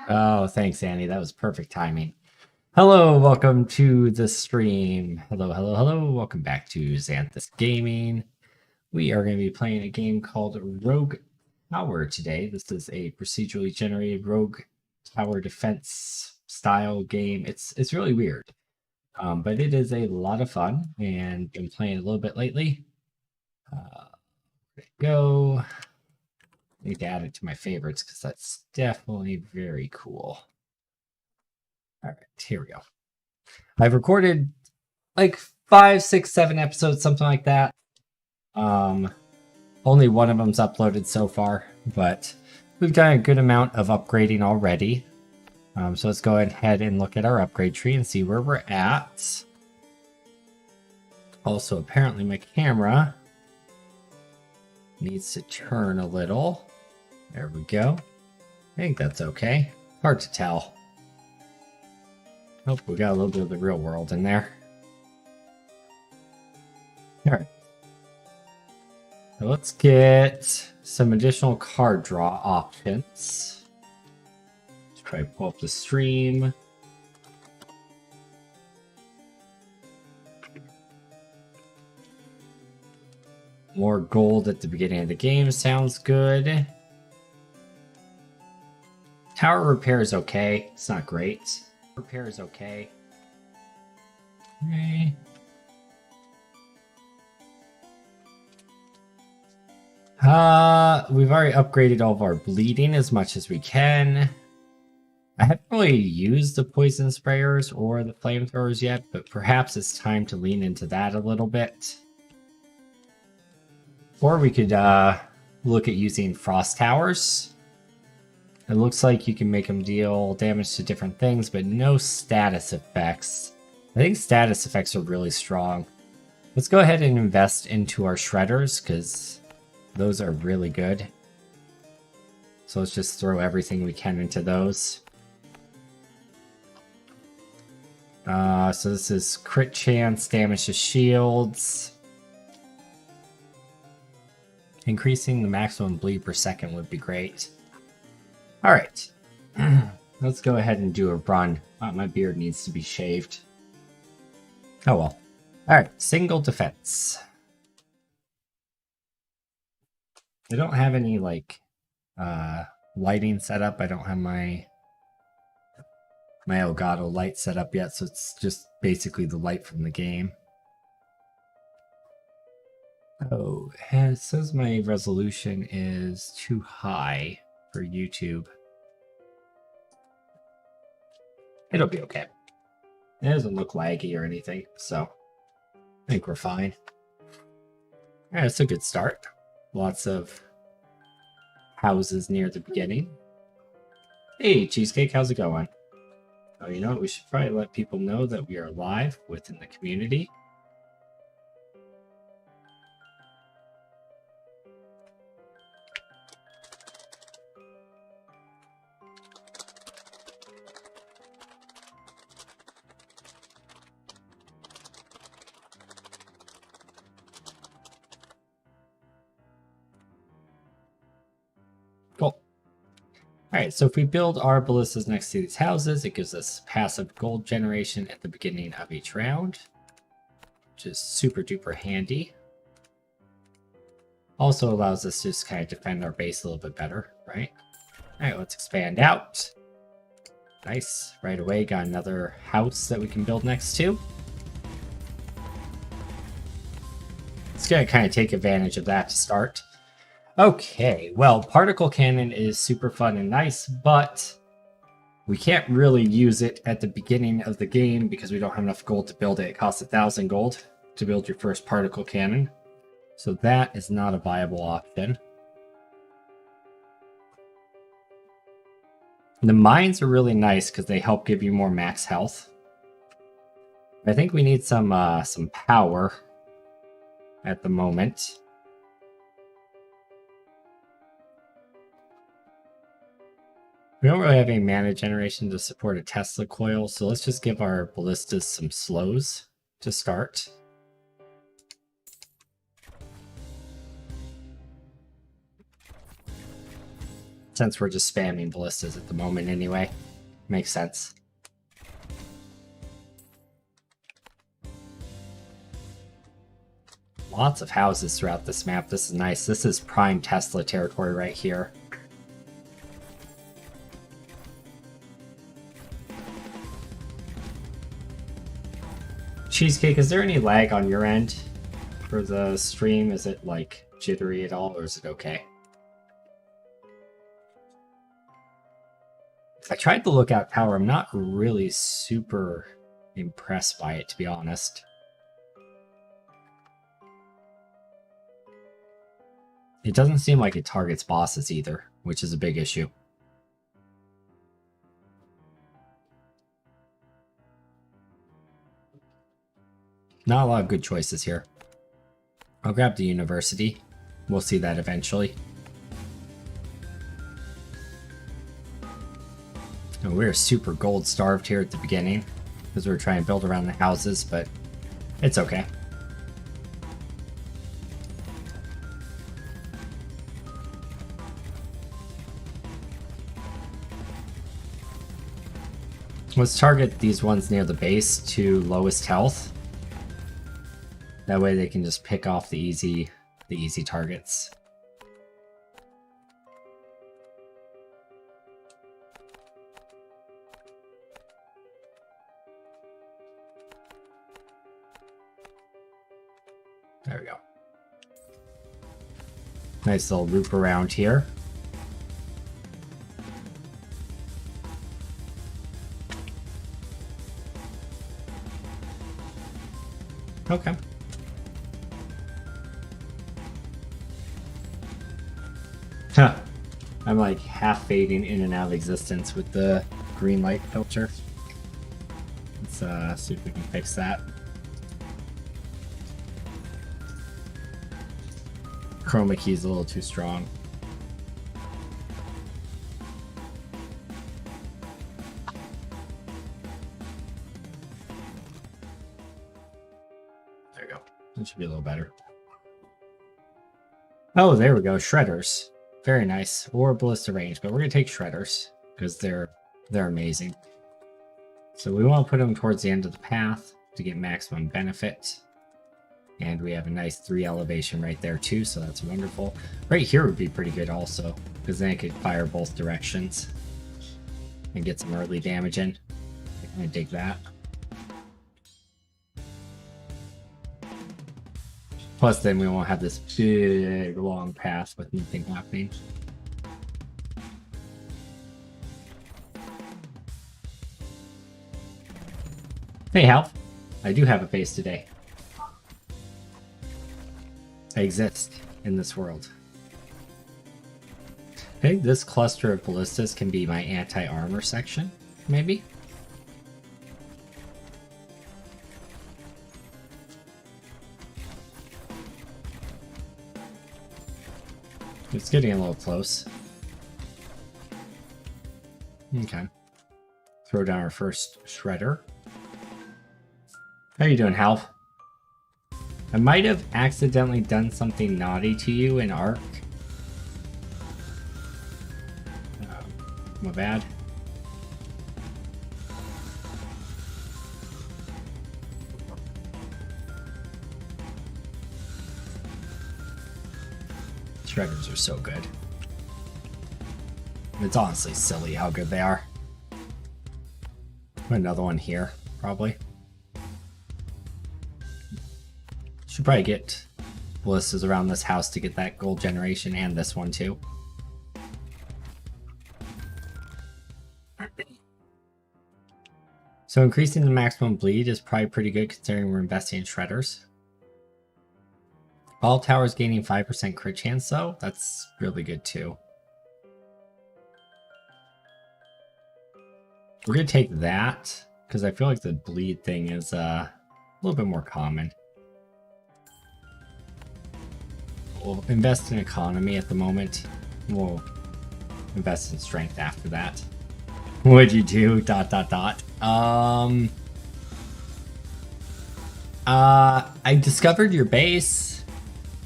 Oh, thanks, Annie. That was perfect timing. Hello, welcome to the stream. Hello, hello, hello. Welcome back to Xanthus Gaming. We are going to be playing a game called Rogue Tower today. This is a procedurally generated rogue tower defense style game. It's really weird, but it is a lot of fun, and been playing a little bit lately. There you go. Need to add it to my favorites because that's definitely very cool. All right, here we go. I've recorded like 5, 6, 7 episodes, something like that. Only one of them's uploaded so far, but we've done a good amount of upgrading already. So let's go ahead and look at our upgrade tree and see where we're at. Also, apparently my camera needs to turn a little. There we go. I think that's okay. Hard to tell. Oh, we got a little bit of the real world in there. Alright. So let's get some additional card draw options. Let's try to pull up the stream. More gold at the beginning of the game sounds good. Tower repair is okay. It's not great. Repair is okay. Okay. We've already upgraded all of our bleeding as much as we can. I haven't really used the poison sprayers or the flamethrowers yet, but perhaps it's time to lean into that a little bit. Or we could look at using frost towers. It looks like you can make them deal damage to different things, but no status effects. I think status effects are really strong. Let's go ahead and invest into our shredders, because those are really good. So let's just throw everything we can into those. So this is crit chance, damage to shields. Increasing the maximum bleed per second would be great. Alright, let's go ahead and do a run. My beard needs to be shaved. Oh well. Alright, single defense. I don't have any, like, lighting set up. I don't have my Elgato light set up yet, so it's just basically the light from the game. Oh, it says my resolution is too high for YouTube. It'll be okay. It doesn't look laggy or anything, so I think we're fine. Alright, it's a good start. Lots of houses near the beginning. Hey, Cheesecake, how's it going? Oh, you know what? We should probably let people know that we are live within the community. Cool. Alright, so if we build our ballistas next to these houses, it gives us passive gold generation at the beginning of each round, which is super duper handy. Also allows us to just kind of defend our base a little bit better, right? Alright, let's expand out. Nice. Right away, got another house that we can build next to. It's going to kind of take advantage of that to start. Okay, well, particle cannon is super fun and nice, but we can't really use it at the beginning of the game because we don't have enough gold to build it. It costs 1,000 gold to build your first particle cannon. So that is not a viable option. The mines are really nice because they help give you more max health. I think we need some power at the moment. We don't really have any mana generation to support a Tesla coil, so let's just give our ballistas some slows to start. Since we're just spamming ballistas at the moment anyway. Makes sense. Lots of houses throughout this map. This is nice. This is prime Tesla territory right here. Cheesecake, is there any lag on your end for the stream? Is it like jittery at all, or is it okay? I tried the lookout tower. I'm not really super impressed by it, to be honest. It doesn't seem like it targets bosses either, which is a big issue. Not a lot of good choices here. I'll grab the university. We'll see that eventually. And we're super gold starved here at the beginning because we're trying to build around the houses, but it's okay. Let's target these ones near the base to lowest health. That way they can just pick off the easy targets. There we go. Nice little loop around here. Okay. Huh. I'm like half fading in and out of existence with the green light filter. Let's see if we can fix that. Chroma key's a little too strong. There we go. That should be a little better. Oh, there we go. Shredders. Very nice. Or ballista range, but we're gonna take shredders because they're amazing. So we want to put them towards the end of the path to get maximum benefit. And we have a nice 3 elevation right there too, so that's wonderful. Right here would be pretty good also, because then it could fire both directions and get some early damage in. I dig that. Plus then we won't have this big long path with nothing happening. Hey Hal, I do have a face today. I exist in this world. I think this cluster of ballistas can be my anti-armor section, maybe? It's getting a little close. Okay. Throw down our first shredder. How you doing, Hal? I might have accidentally done something naughty to you in Ark. My bad. Shredders are so good. It's honestly silly how good they are. Another one here, probably. Should probably get ballistas around this house to get that gold generation, and this one too. So increasing the maximum bleed is probably pretty good considering we're investing in shredders. All towers gaining 5% crit chance though, that's really good too. We're gonna take that because I feel like the bleed thing is a little bit more common. We'll invest in economy at the moment. We'll invest in strength after that. What'd you do? ... I discovered your base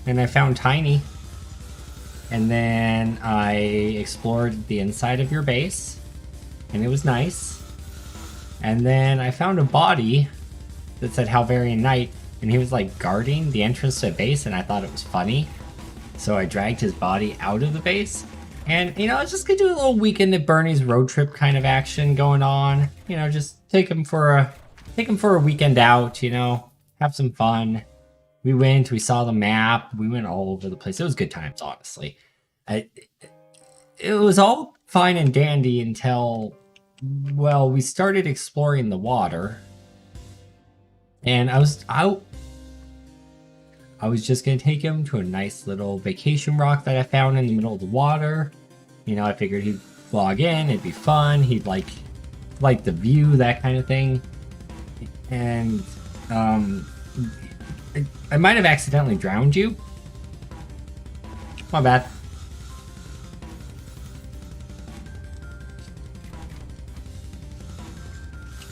and I found Tiny. And then I explored the inside of your base, and it was nice. And then I found a body that said Halvarian Knight, and he was like guarding the entrance to the base, and I thought it was funny. So I dragged his body out of the base. And, you know, I was just gonna do a little weekend at Bernie's road trip kind of action going on. You know, just take him for a weekend out, you know, have some fun. We went, we saw the map, we went all over the place. It was good times, honestly. It was all fine and dandy until, well, we started exploring the water. And I was just gonna take him to a nice little vacation rock that I found in the middle of the water. You know, I figured he'd log in, it'd be fun, he'd like the view, that kind of thing. And I might have accidentally drowned you. My bad.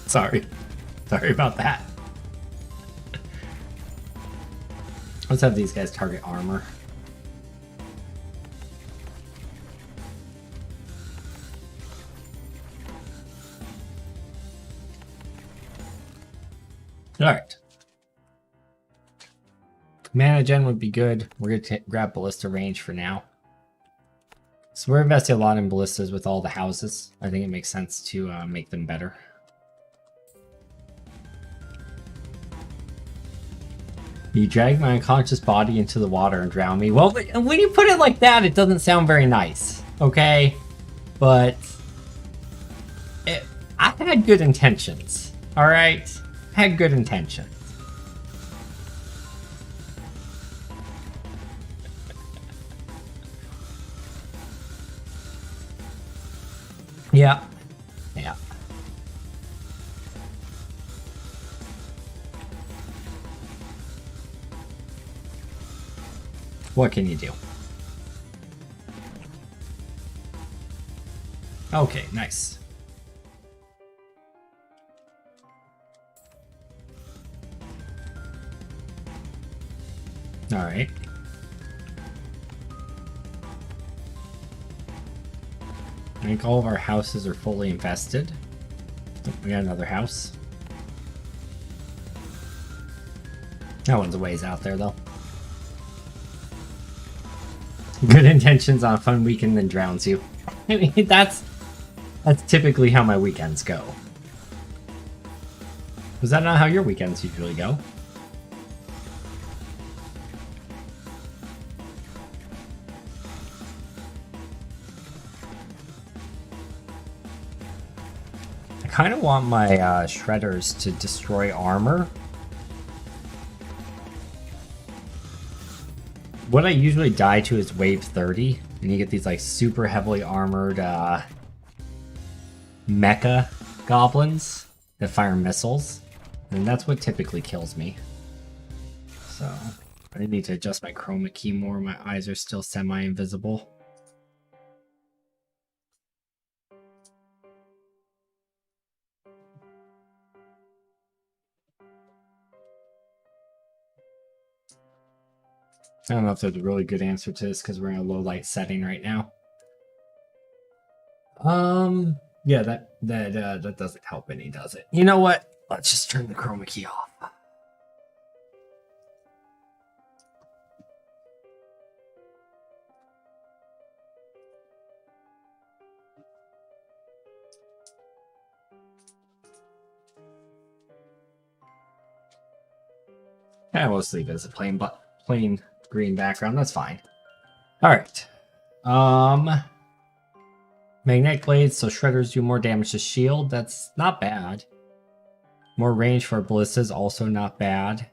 Sorry about that. Let's have these guys target armor. Alright. Mana gen would be good. We're going to grab ballista range for now. So we're investing a lot in ballistas with all the houses. I think it makes sense to make them better. You drag my unconscious body into the water and drown me. Well, when you put it like that, it doesn't sound very nice, okay? But I had good intentions, all right? I had good intentions. Yeah. Yeah. What can you do? Okay, nice. All right. I think all of our houses are fully invested. Oh, we got another house. That one's a ways out there, though. Good intentions on a fun weekend, then drowns you. I mean, that's typically how my weekends go. Was that not how your weekends usually go? I kind of want my shredders to destroy armor. What I usually die to is wave 30, and you get these like super heavily armored mecha goblins that fire missiles, and that's what typically kills me. So I need to adjust my chroma key more. My eyes are still semi-invisible. I don't know if there's a really good answer to this because we're in a low light setting right now. Yeah, that doesn't help any, does it? You know what? Let's just turn the chroma key off. Yeah, we'll just leave it as a plain green background. That's fine. All right. Magnetic blades, so shredders do more damage to shield. That's not bad. More range for ballistas, also not bad.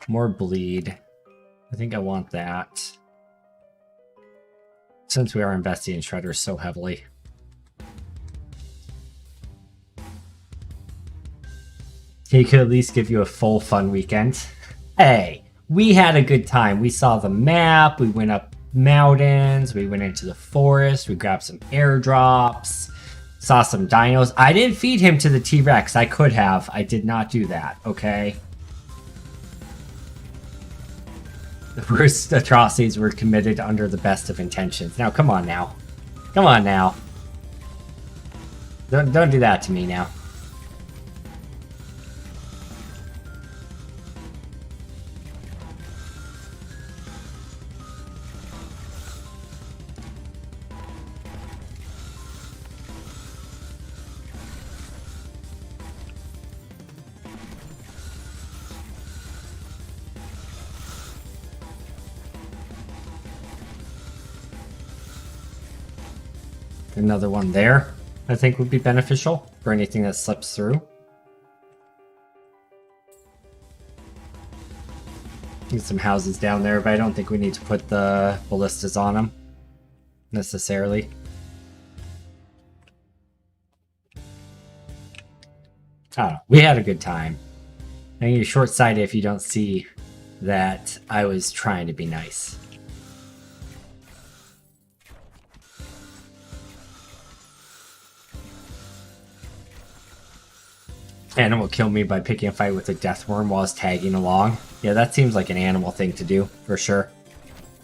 More bleed. I think I want that. Since we are investing in shredders so heavily. He could at least give you a full fun weekend. Hey, we had a good time. We saw the map, we went up mountains, we went into the forest, we grabbed some airdrops, saw some dinos. I didn't feed him to the T-Rex. I could have. I did not do that, okay? The worst atrocities were committed under the best of intentions. Now, come on now. Come on now. Don't do that to me now. Another one there, I think would be beneficial for anything that slips through. Need some houses down there, but I don't think we need to put the ballistas on them necessarily. I don't know. We had a good time. I think you're short-sighted if you don't see that I was trying to be nice. Animal killed me by picking a fight with a death worm while I was tagging along. Yeah, that seems like an animal thing to do, for sure.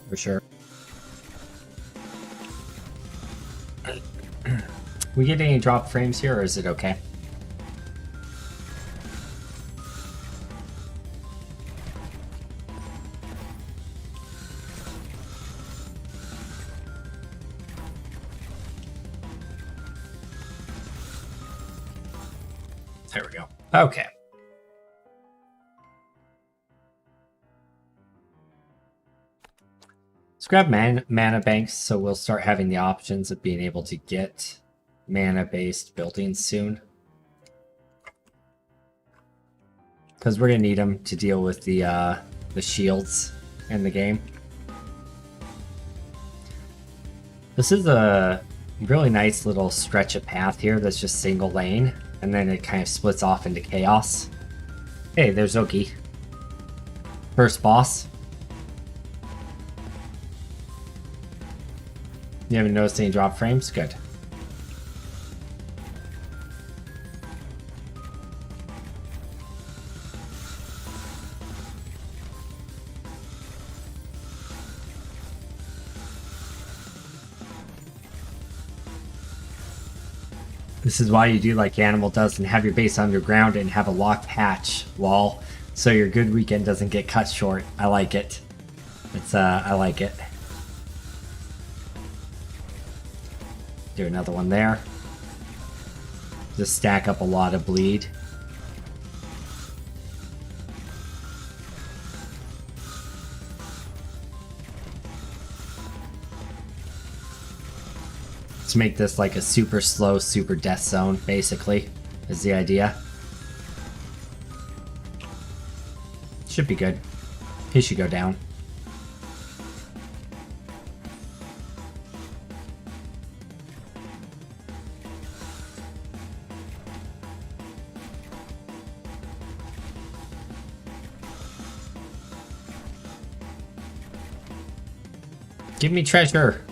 For sure. We get any drop frames here, or is it okay? There we go. Okay. Let's grab mana banks, so we'll start having the options of being able to get mana-based buildings soon. Because we're going to need them to deal with the shields in the game. This is a really nice little stretch of path here that's just single lane. And then it kind of splits off into chaos. Hey, there's Oki. First boss. You haven't noticed any drop frames? Good. This is why you do like Animal does and have your base underground and have a locked hatch wall so your good weekend doesn't get cut short. I like it. I like it. Do another one there. Just stack up a lot of bleed. To make this like a super slow, super death zone, basically, is the idea. Should be good. He should go down. Give me treasure.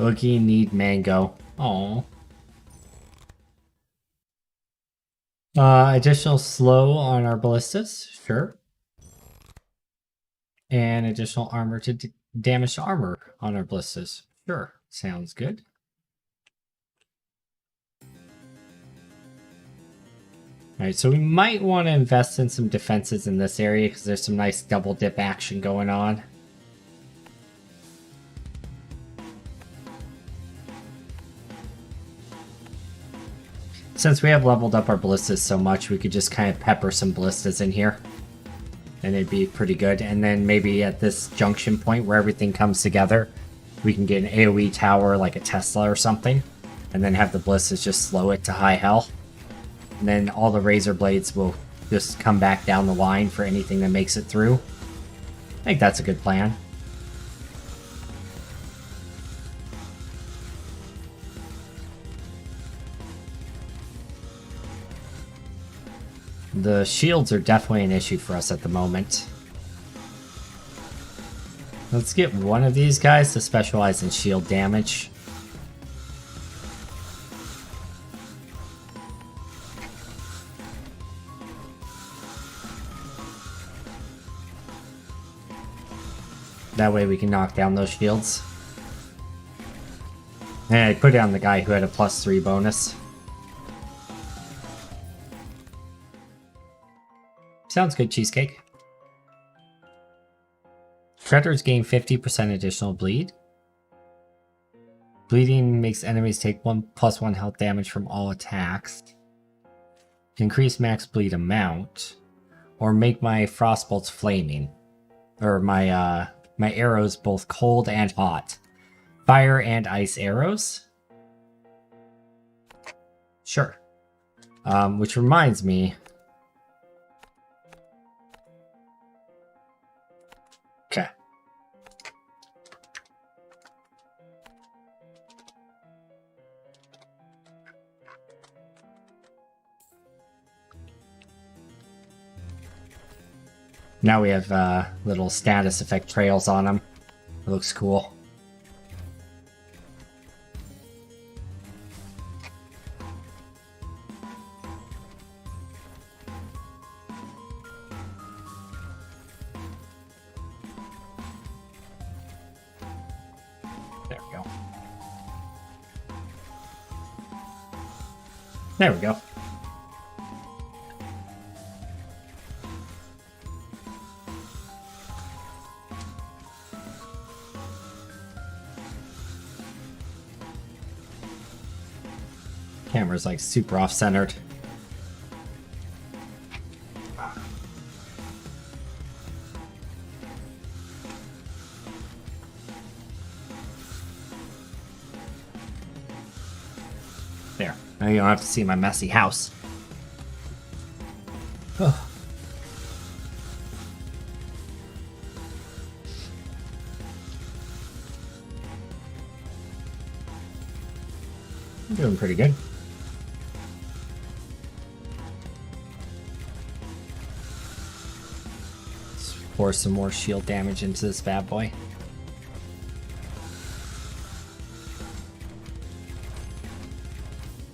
Oogie need mango. Oh. Additional slow on our ballistas, sure. And additional armor to damage armor on our ballistas, sure. Sounds good. Alright, so we might want to invest in some defenses in this area because there's some nice double dip action going on. Since we have leveled up our ballistas so much, we could just kind of pepper some ballistas in here. And it'd be pretty good. And then maybe at this junction point where everything comes together, we can get an AoE tower like a Tesla or something. And then have the ballistas just slow it to high hell. And then all the razor blades will just come back down the line for anything that makes it through. I think that's a good plan. The shields are definitely an issue for us at the moment. Let's get one of these guys to specialize in shield damage. That way we can knock down those shields. And I put it on the guy who had a +3 bonus. Sounds good, Cheesecake. Shredders gain 50% additional bleed. Bleeding makes enemies take +1 health damage from all attacks. Increase max bleed amount. Or make my frostbolts flaming. Or my arrows both cold and hot. Fire and ice arrows? Sure. Which reminds me... Okay. Now we have little status effect trails on them. It looks cool. There we go. There we go. Camera's like super off-centered. There. Now you don't have to see my messy house. Oh. I'm doing pretty good. Let's pour some more shield damage into this bad boy.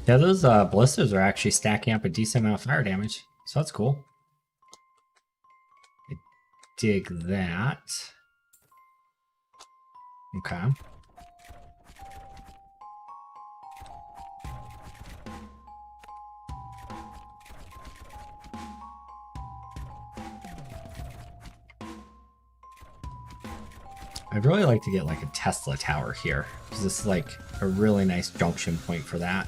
Yeah, those ballistas are actually stacking up a decent amount of fire damage, so that's cool. I dig that. Okay. I'd really like to get like a Tesla tower here, because this is like a really nice junction point for that.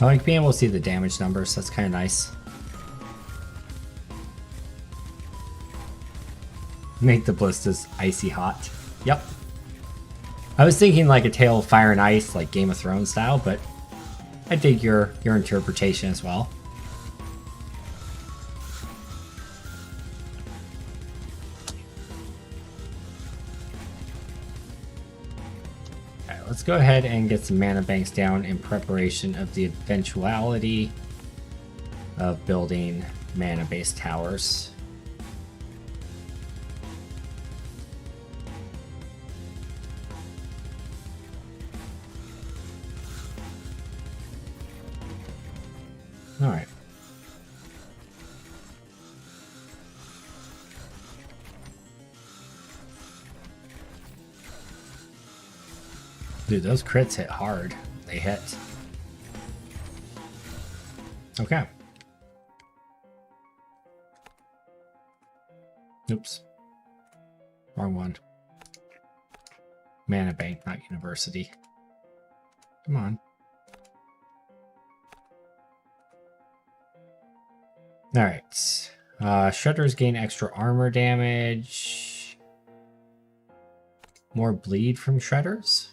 I like being able to see the damage numbers, that's kind of nice. Make the ballistas icy hot. Yep. I was thinking like a Tale of Fire and Ice, like Game of Thrones style, but I dig your interpretation as well. Alright, let's go ahead and get some mana banks down in preparation of the eventuality of building mana-based towers. All right. Dude, those crits hit hard. They hit. Okay. Oops. Wrong one. Mana bank, not university. Come on. Alright. Shredders gain extra armor damage. More bleed from Shredders.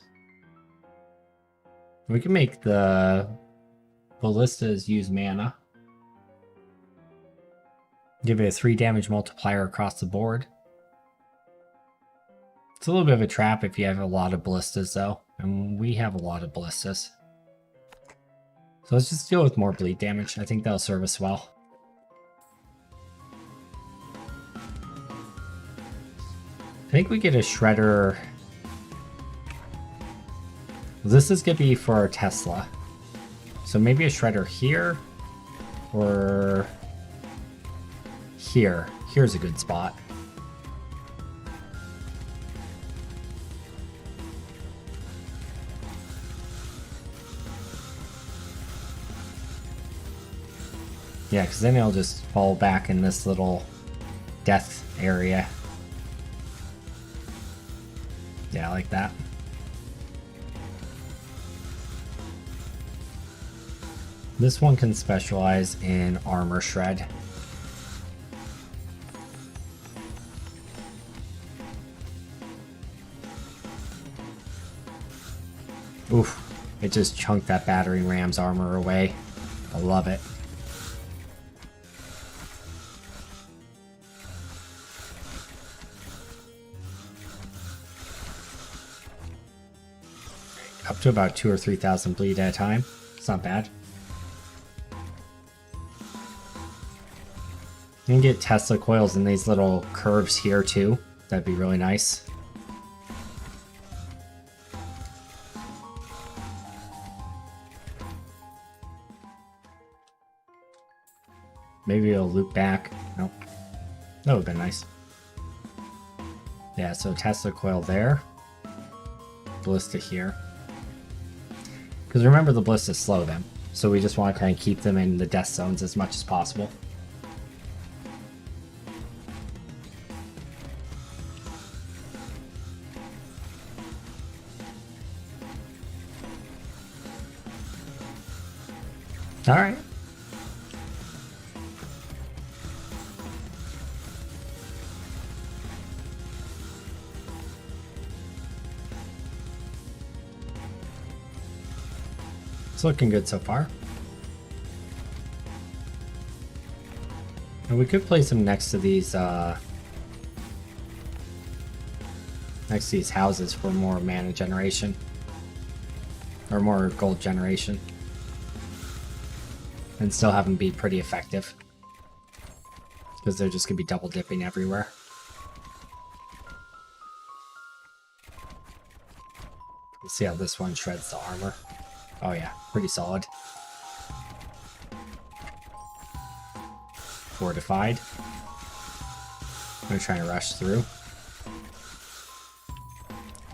We can make the ballistas use mana. Give it a 3 damage multiplier across the board. It's a little bit of a trap if you have a lot of ballistas though. And we have a lot of ballistas. So let's just deal with more bleed damage. I think that'll serve us well. I think we get a Shredder. This is going to be for our Tesla. So maybe a shredder here or here. Here's a good spot. Yeah, because then it'll just fall back in this little death area. Yeah, like that. This one can specialize in armor shred. Oof, it just chunked that battering ram's armor away. I love it. Up to about 2,000 or 3,000 bleed at a time. It's not bad. You can get Tesla coils in these little curves here too. That'd be really nice. Maybe it'll loop back. Nope. That would've been nice. Yeah, so Tesla coil there. Ballista here. Because remember, the ballistas slow them. So we just want to kind of keep them in the death zones as much as possible. Alright. It's looking good so far. And we could place them next to these houses for more mana generation. Or more gold generation. And still have them be pretty effective. Because they're just going to be double dipping everywhere. Let's see how this one shreds the armor. Oh yeah, pretty solid. Fortified. I'm gonna try and rush through.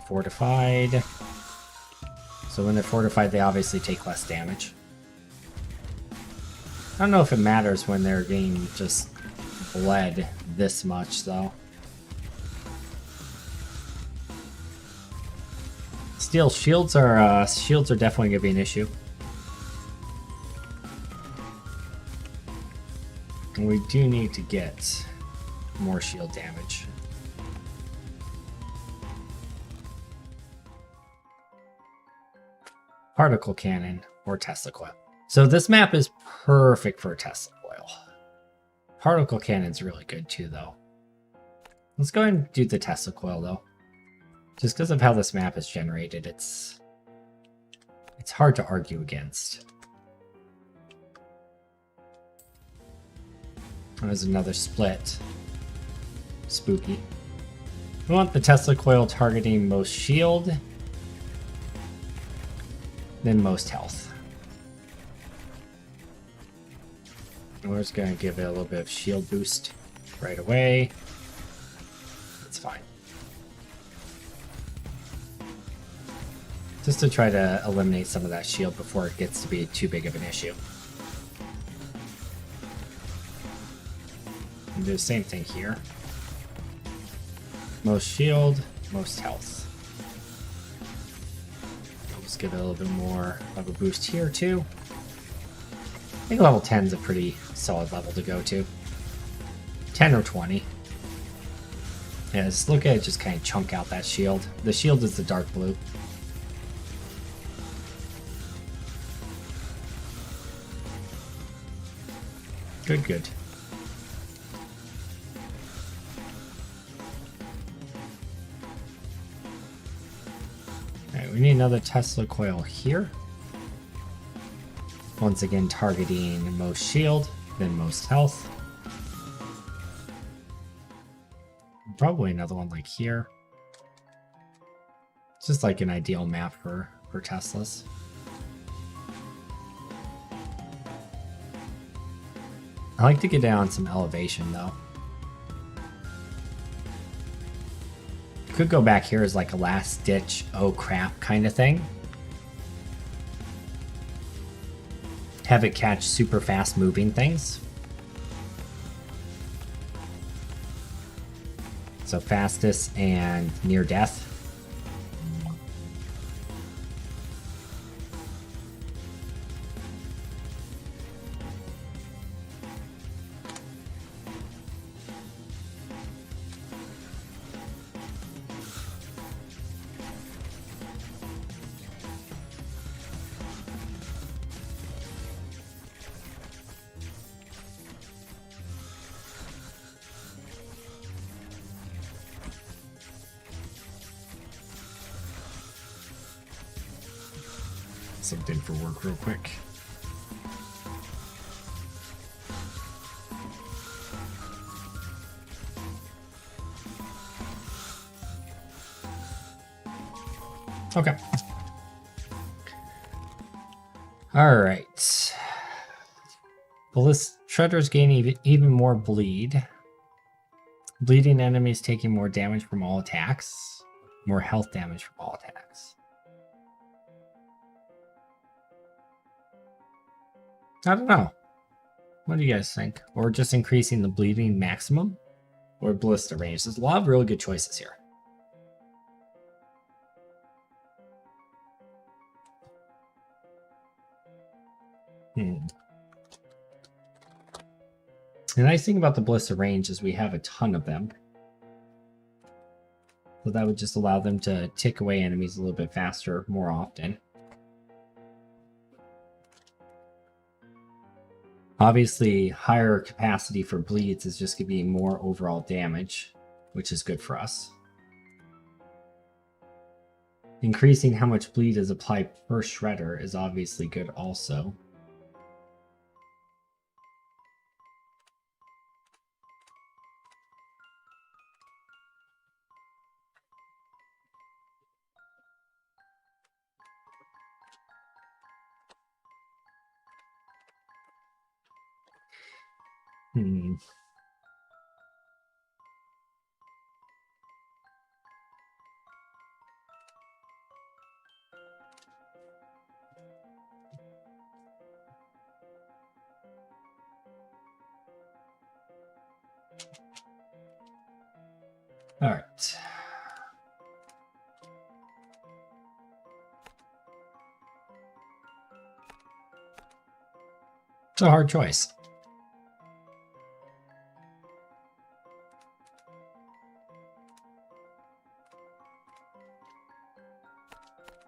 Fortified. So when they're fortified, they obviously take less damage. I don't know if it matters when they're getting just bled this much, though. Steel shields are definitely gonna be an issue. And we do need to get more shield damage. Particle cannon or Tesla coil. So this map is perfect for a Tesla coil. Particle cannon's really good too, though. Let's go ahead and do the Tesla coil, though. Just because of how this map is generated, it's hard to argue against. There's another split. Spooky. We want the Tesla coil targeting most shield, then most health. And we're just going to give it a little bit of shield boost right away. It's fine. Just to try to eliminate some of that shield before it gets to be too big of an issue. And do the same thing here. Most shield, most health. I'll just give it a little bit more of a boost here too. I think level 10 is a pretty solid level to go to. 10 or 20. Yeah, just look at it, just kind of chunk out that shield. The shield is the dark blue. Good, good. Alright, we need another Tesla coil here. Once again, targeting most shield, then most health. Probably another one like here. It's just like an ideal map for super Teslas. I like to get down some elevation though. Could go back here as like a last ditch, oh crap kind of thing. Have it catch super fast moving things. So fastest and near death. Something for work real quick. Okay. All right. Shredders gain even more bleed. Bleeding enemies taking more damage from all attacks. More health damage from all attacks. I don't know. What do you guys think? Or just increasing the bleeding maximum? Or ballista range? There's a lot of really good choices here. The nice thing about the ballista range is we have a ton of them. So that would just allow them to tick away enemies a little bit faster, more often. Obviously, higher capacity for bleeds is just going to be more overall damage, which is good for us. Increasing how much bleed is applied per shredder is obviously good also. All right. It's a hard choice.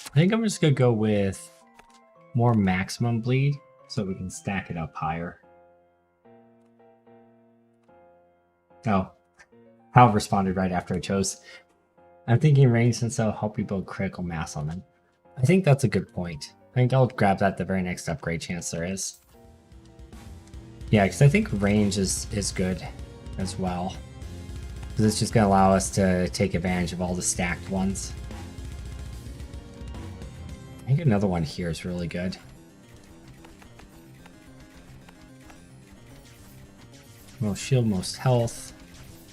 I think I'm just going to go with more maximum bleed so we can stack it up higher. Oh, Hal responded right after I chose. I'm thinking range since that'll help you build critical mass on them. I think that's a good point. I think I'll grab that the very next upgrade chance there is. Yeah, because I think range is good as well. Because it's just going to allow us to take advantage of all the stacked ones. I think another one here is really good. Most shield, most health.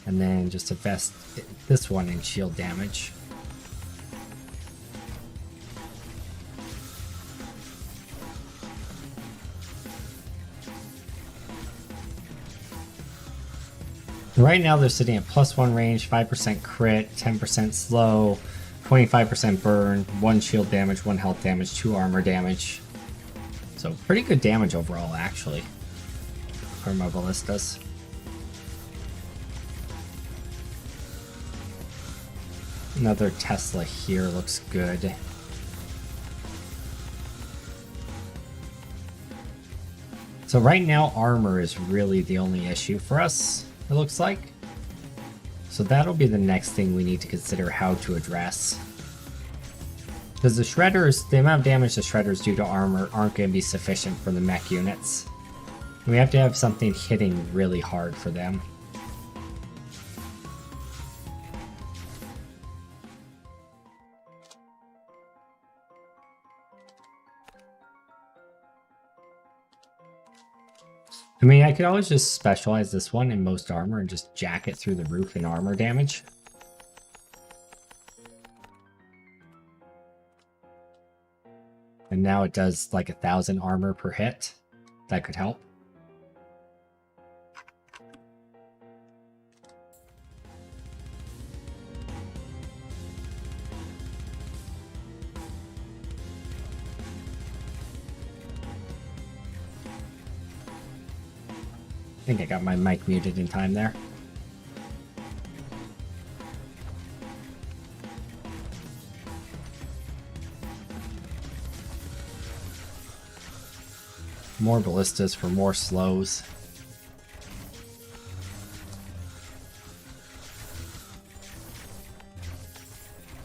And then just invest this one in shield damage. Right now they're sitting at +1 range, 5% crit, 10% slow, 25% burn, 1 shield damage, 1 health damage, 2 armor damage. So pretty good damage overall, actually, for my ballistas. Another Tesla here looks good. So right now armor is really the only issue for us, it looks like. So that'll be the next thing we need to consider how to address. Because the shredders, the amount of damage the shredders do to armor aren't going to be sufficient for the mech units. We have to have something hitting really hard for them. I mean, I could always just specialize this one in most armor and just jack it through the roof in armor damage. And now it does like 1,000 armor per hit. That could help. I think I got my mic muted in time there. More ballistas for more slows.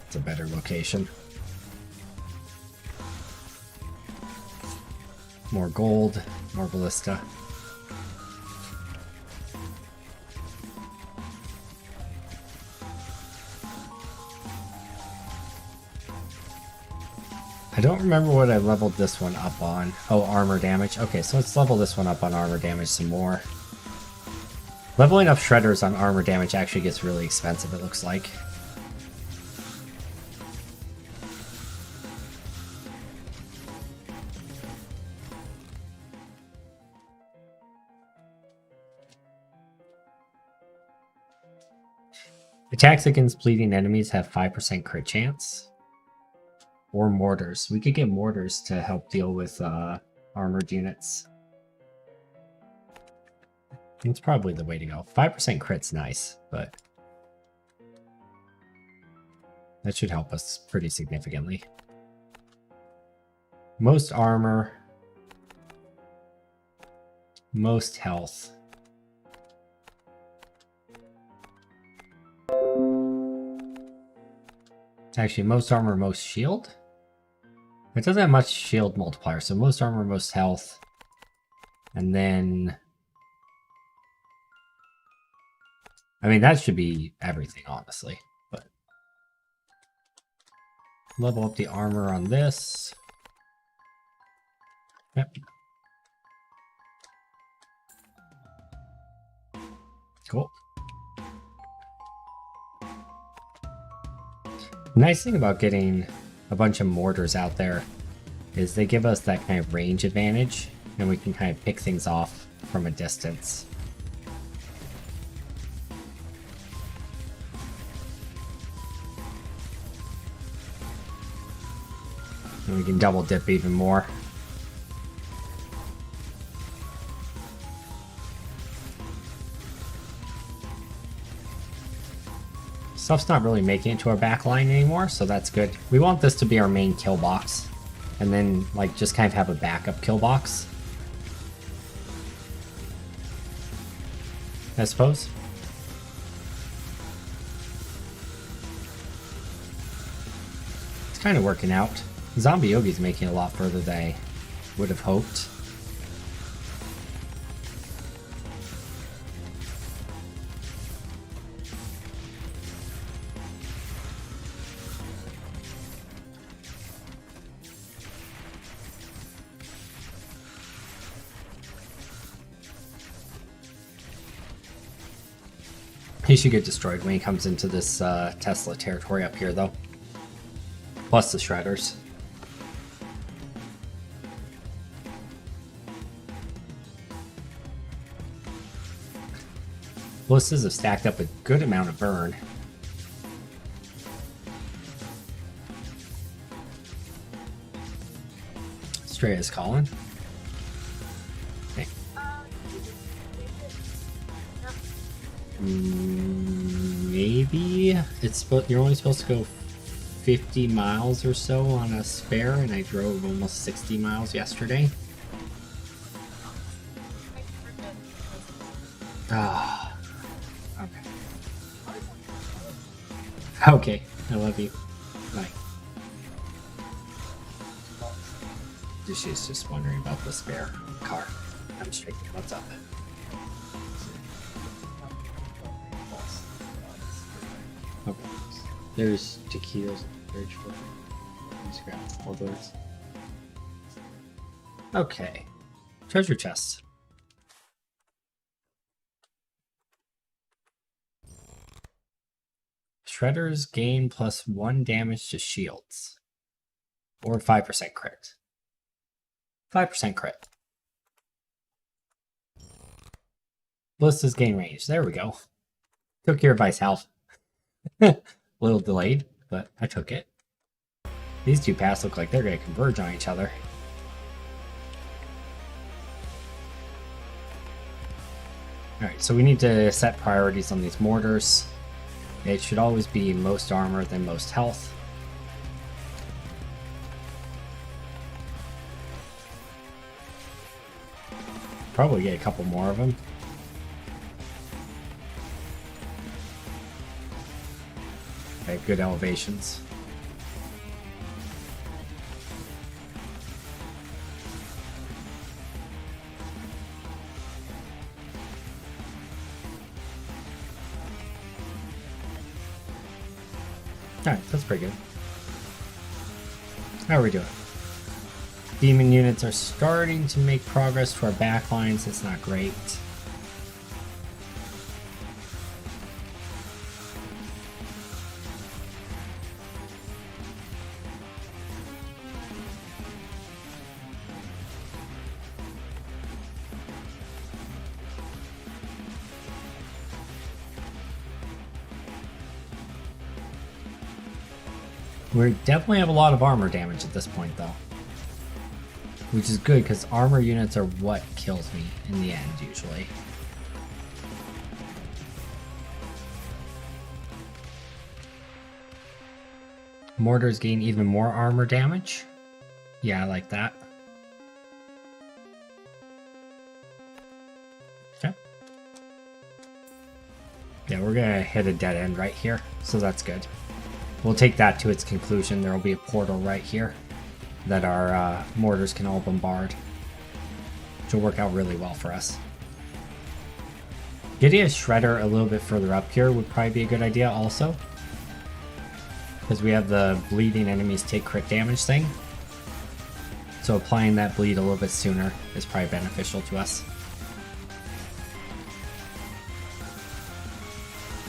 It's a better location. More gold, more ballista. I don't remember what I leveled this one up on. Oh, armor damage. Okay, so let's level this one up on armor damage some more. Leveling up shredders on armor damage actually gets really expensive, it looks like. Attacks against bleeding enemies have 5% crit chance. Or mortars. We could get mortars to help deal with armored units. It's probably the way to go. 5% crit's nice, but that should help us pretty significantly. Most armor. Most health. Actually, most armor, most shield? It doesn't have much shield multiplier, so most armor, most health. And then... I mean, that should be everything, honestly. But level up the armor on this. Yep. Cool. The nice thing about getting a bunch of mortars out there is they give us that kind of range advantage, and we can kind of pick things off from a distance. And we can double dip even more. Stuff's not really making it to our back line anymore, so that's good. We want this to be our main kill box, and then like just kind of have a backup kill box, I suppose. It's kind of working out. Zombie Yogi's making it a lot further than I would have hoped. He should get destroyed when he comes into this Tesla territory up here, though. Plus the shredders. Ballistas have stacked up a good amount of burn. Streya's calling. Okay. Maybe it's you're only supposed to go 50 miles or so on a spare, and I drove almost 60 miles yesterday. Ah, okay. Okay, I love you. Bye. She's just wondering about the spare car. I'm straight. What's up? Okay. There's taquitos in the fridge for these grab all those. Okay. Treasure chests. Shredders gain +1 damage to shields. Or 5% crit. 5% crit. Ballistas gain range. There we go. Took your advice, Half. A little delayed, but I took it. These two paths look like they're going to converge on each other. Alright, so we need to set priorities on these mortars. It should always be most armor than most health. Probably get a couple more of them. Okay, good elevations. Alright, that's pretty good. How are we doing? Demon units are starting to make progress to our backlines. It's not great. We definitely have a lot of armor damage at this point, though. Which is good, because armor units are what kills me in the end, usually. Mortars gain even more armor damage. Yeah, I like that. Okay. Yeah, we're gonna hit a dead end right here, so that's good. We'll take that to its conclusion. There will be a portal right here that our mortars can all bombard, which will work out really well for us. Getting a shredder a little bit further up here would probably be a good idea also, because we have the bleeding enemies take crit damage thing. So applying that bleed a little bit sooner is probably beneficial to us.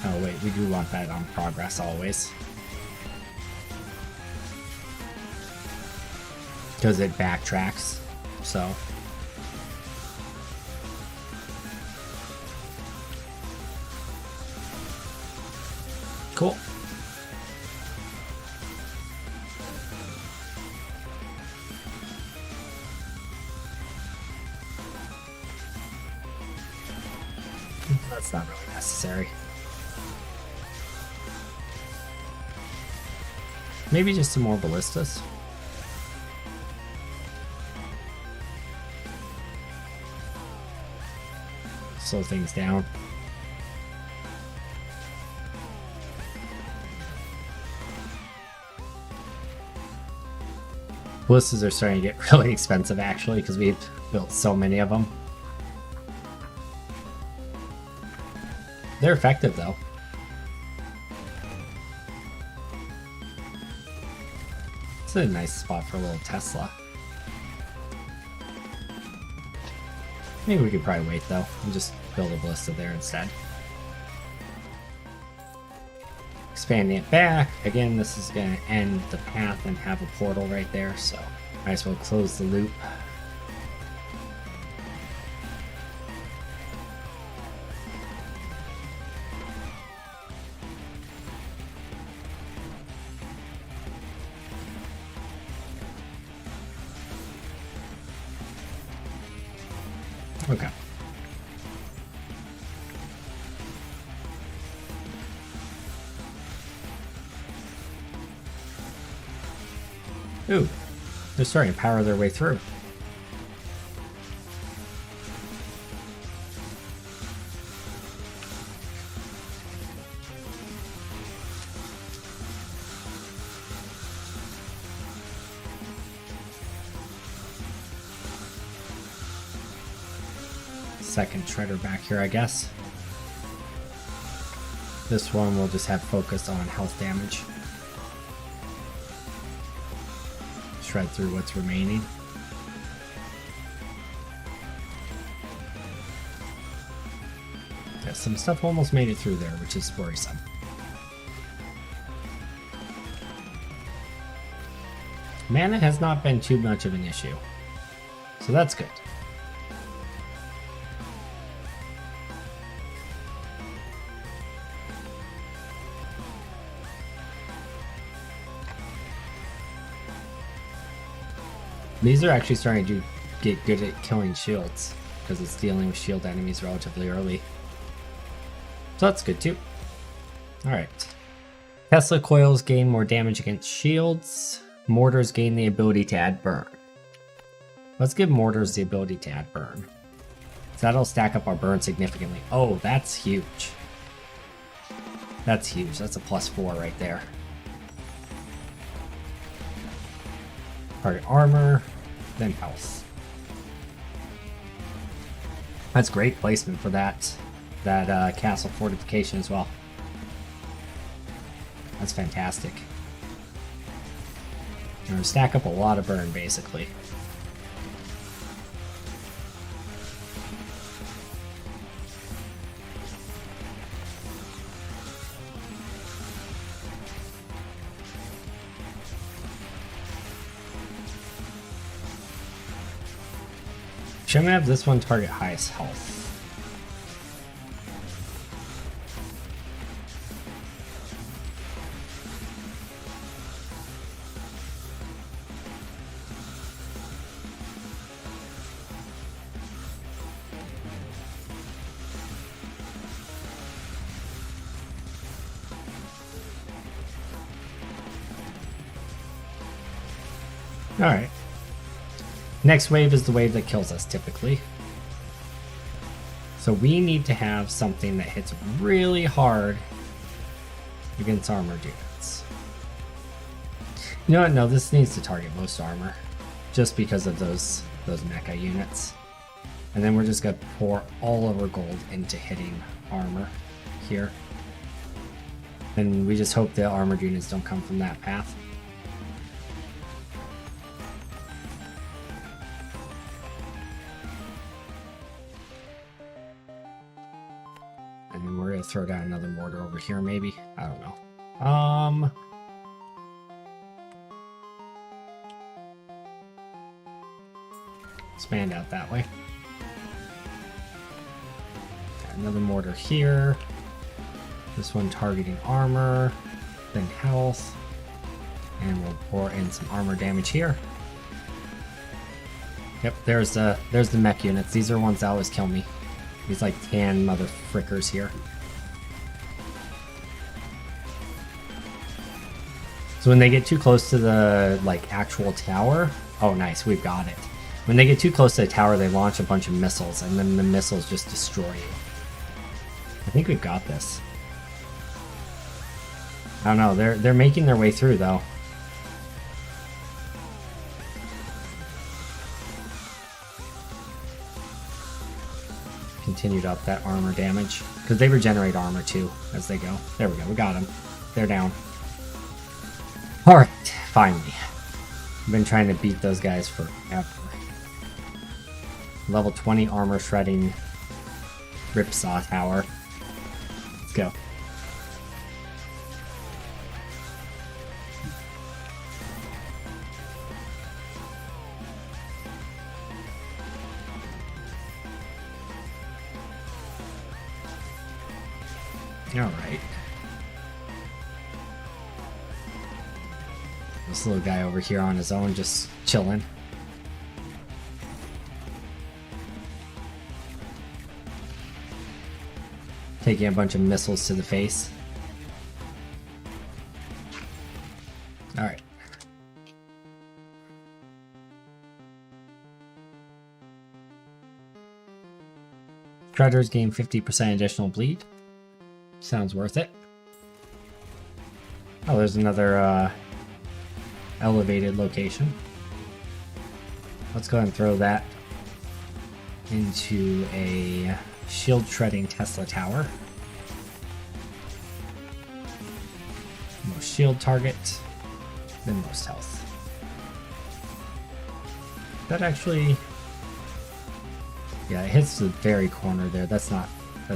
Oh wait, we do want that on progress always, because it backtracks, so. Cool. That's not really necessary. Maybe just some more ballistas. Slow things down. Ballistas are starting to get really expensive actually, because we've built so many of them. They're effective though. It's a nice spot for a little Tesla. Maybe we could probably wait though and just build a ballista there instead. Expanding it back. Again, this is going to end the path and have a portal right there, so might as well close the loop. Okay. Ooh, they're starting to power their way through. Second shredder back here, I guess. This one will just have focus on health damage. Shred through what's remaining. Yeah, some stuff almost made it through there, which is worrisome. Mana has not been too much of an issue. So that's good. These are actually starting to get good at killing shields, because it's dealing with shield enemies relatively early. So that's good too. Alright. Tesla coils gain more damage against shields. Mortars gain the ability to add burn. Let's give mortars the ability to add burn. So that'll stack up our burn significantly. Oh, that's huge. That's huge. That's a +4 right there. Target armor, then health. That's great placement for that castle fortification as well. That's fantastic. We're gonna stack up a lot of burn basically. Should have this one target highest health. Alright. Next wave is the wave that kills us, typically. So we need to have something that hits really hard against armored units. You know what? No, this needs to target most armor, just because of those mecha units. And then we're just going to pour all of our gold into hitting armor here. And we just hope the armored units don't come from that path. And we're gonna throw down another mortar over here, maybe. I don't know. Expand out that way. Got another mortar here. This one targeting armor, then health, and we'll pour in some armor damage here. Yep, there's the mech units. These are ones that always kill me. These like tan mother frickers here. So when they get too close to the like actual tower, oh nice, we've got it. When they get too close to the tower, they launch a bunch of missiles, and then the missiles just destroy you. I think we've got this. I don't know, they're making their way through though. Continued up that armor damage, because they regenerate armor too as they go. There we go, we got them. They're down. Alright, finally. I've been trying to beat those guys forever. Level 20 armor shredding ripsaw tower. Let's go. Alright. This little guy over here on his own, just chilling. Taking a bunch of missiles to the face. Alright. Shredders gain 50% additional bleed. Sounds worth it. Oh, there's another elevated location. Let's go ahead and throw that into a shield shredding Tesla tower. Most shield target, then most health. That actually, yeah, it hits the very corner there. That's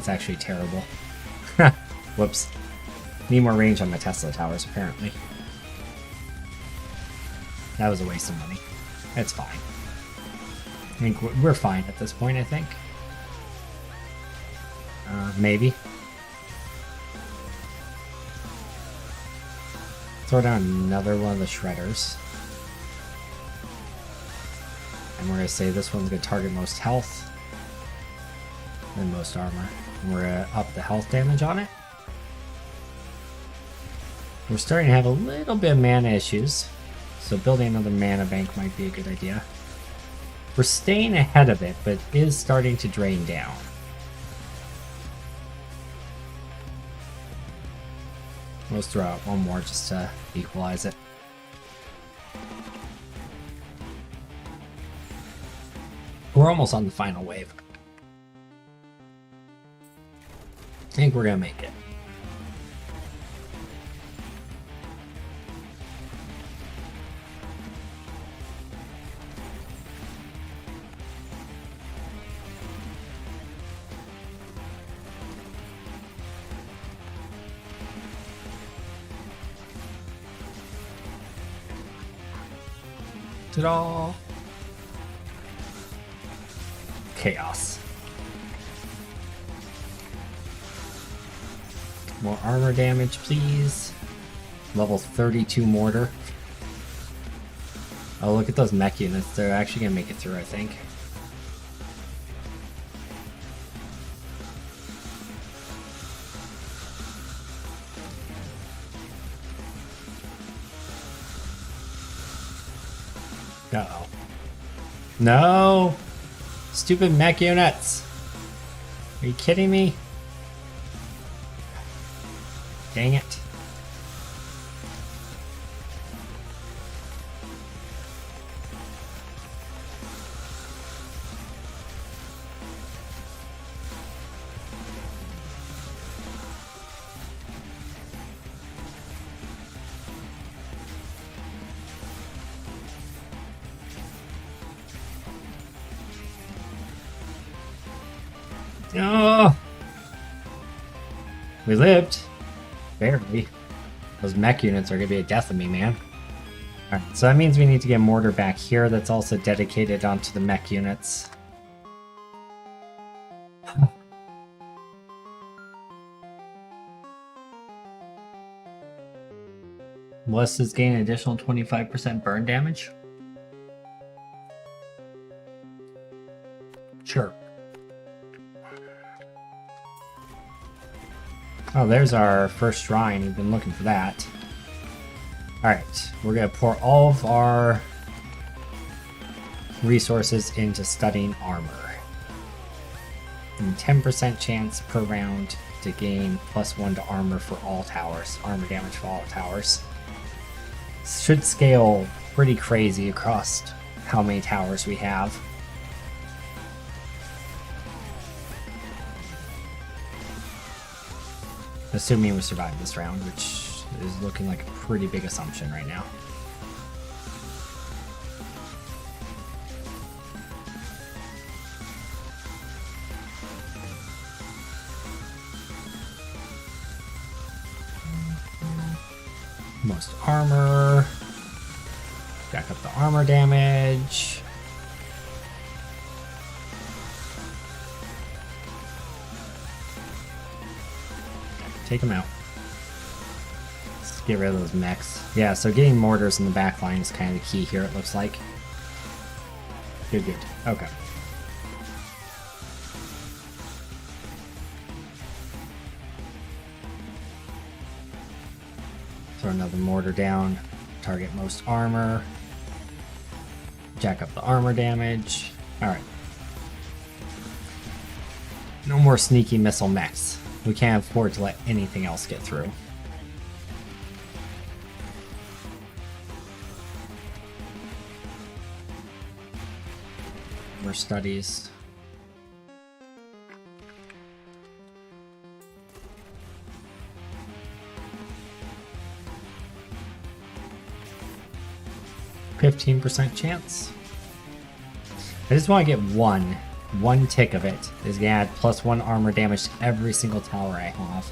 actually terrible. Whoops. Need more range on my Tesla towers, apparently. That was a waste of money. It's fine. I think we're fine at this point, I think. Maybe. Throw down another one of the shredders. And we're going to say this one's going to target most health and most armor. And we're going to up the health damage on it. We're starting to have a little bit of mana issues, so building another mana bank might be a good idea. We're staying ahead of it, but it is starting to drain down. Let's throw out one more just to equalize it. We're almost on the final wave. I think we're gonna make it. Ta-da! Chaos. More armor damage, please. Level 32 mortar. Oh, look at those mech units. They're actually gonna make it through, I think. Uh-oh. No! Stupid mech units! Are you kidding me? Dang it. Oh! We lived. Barely. Those mech units are gonna be a death of me, man. Alright, so that means we need to get mortar back here that's also dedicated onto the mech units. Ballistas gain an additional 25% burn damage? Sure. Oh, there's our first shrine. We've been looking for that. Alright, we're going to pour all of our resources into studying armor. And 10% chance per round to gain +1 to armor for all towers. Armor damage for all towers. Should scale pretty crazy across how many towers we have. Assuming we survive this round, which is looking like a pretty big assumption right now. Most armor. Jack up the armor damage. Take them out. Let's get rid of those mechs. Yeah, so getting mortars in the back line is kind of the key here, it looks like. Good, good. Okay. Throw another mortar down. Target most armor. Jack up the armor damage. Alright. No more sneaky missile mechs. We can't afford to let anything else get through. More studies. %15 chance. I just want to get one tick of it is gonna add +1 armor damage to every single tower I have.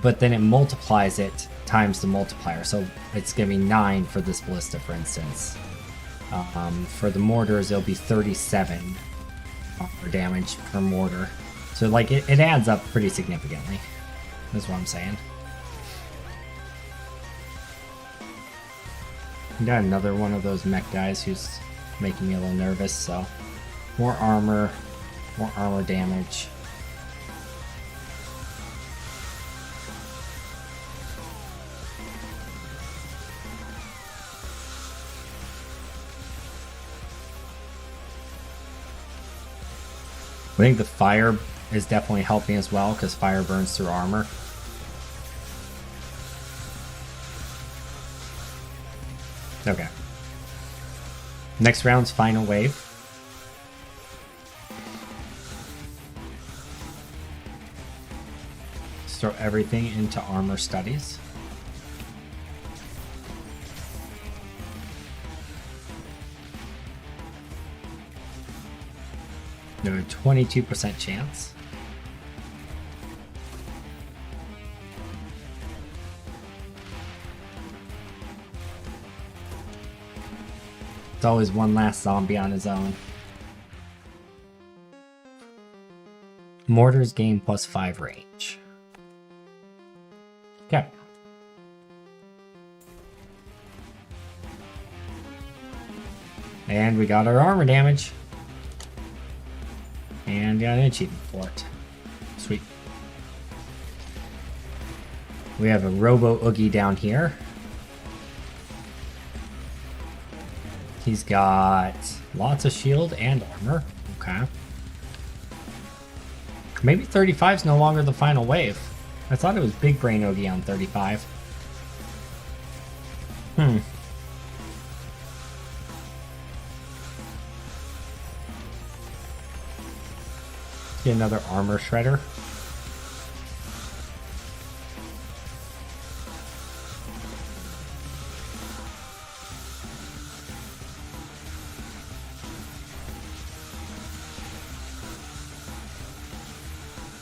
but then it multiplies it times the multiplier. So it's going to be 9 for this ballista, for instance. For the mortars, it'll be 37 armor damage per mortar. So like it adds up pretty significantly. That's what I'm saying. Got another one of those mech guys who's making me a little nervous, so more armor damage. I think the fire is definitely helping as well, because fire burns through armor. Okay. Next round's final wave. Let's throw everything into armor studies. There's a 22% chance. It's always one last zombie on his own. Mortars gain +5 range. Okay. And we got our armor damage. And got an achievement for it. Sweet. We have a Robo Oogie down here. He's got lots of shield and armor. Okay. Maybe 35 is no longer the final wave. I thought it was Big Brain Oogie on 35. Get another armor shredder.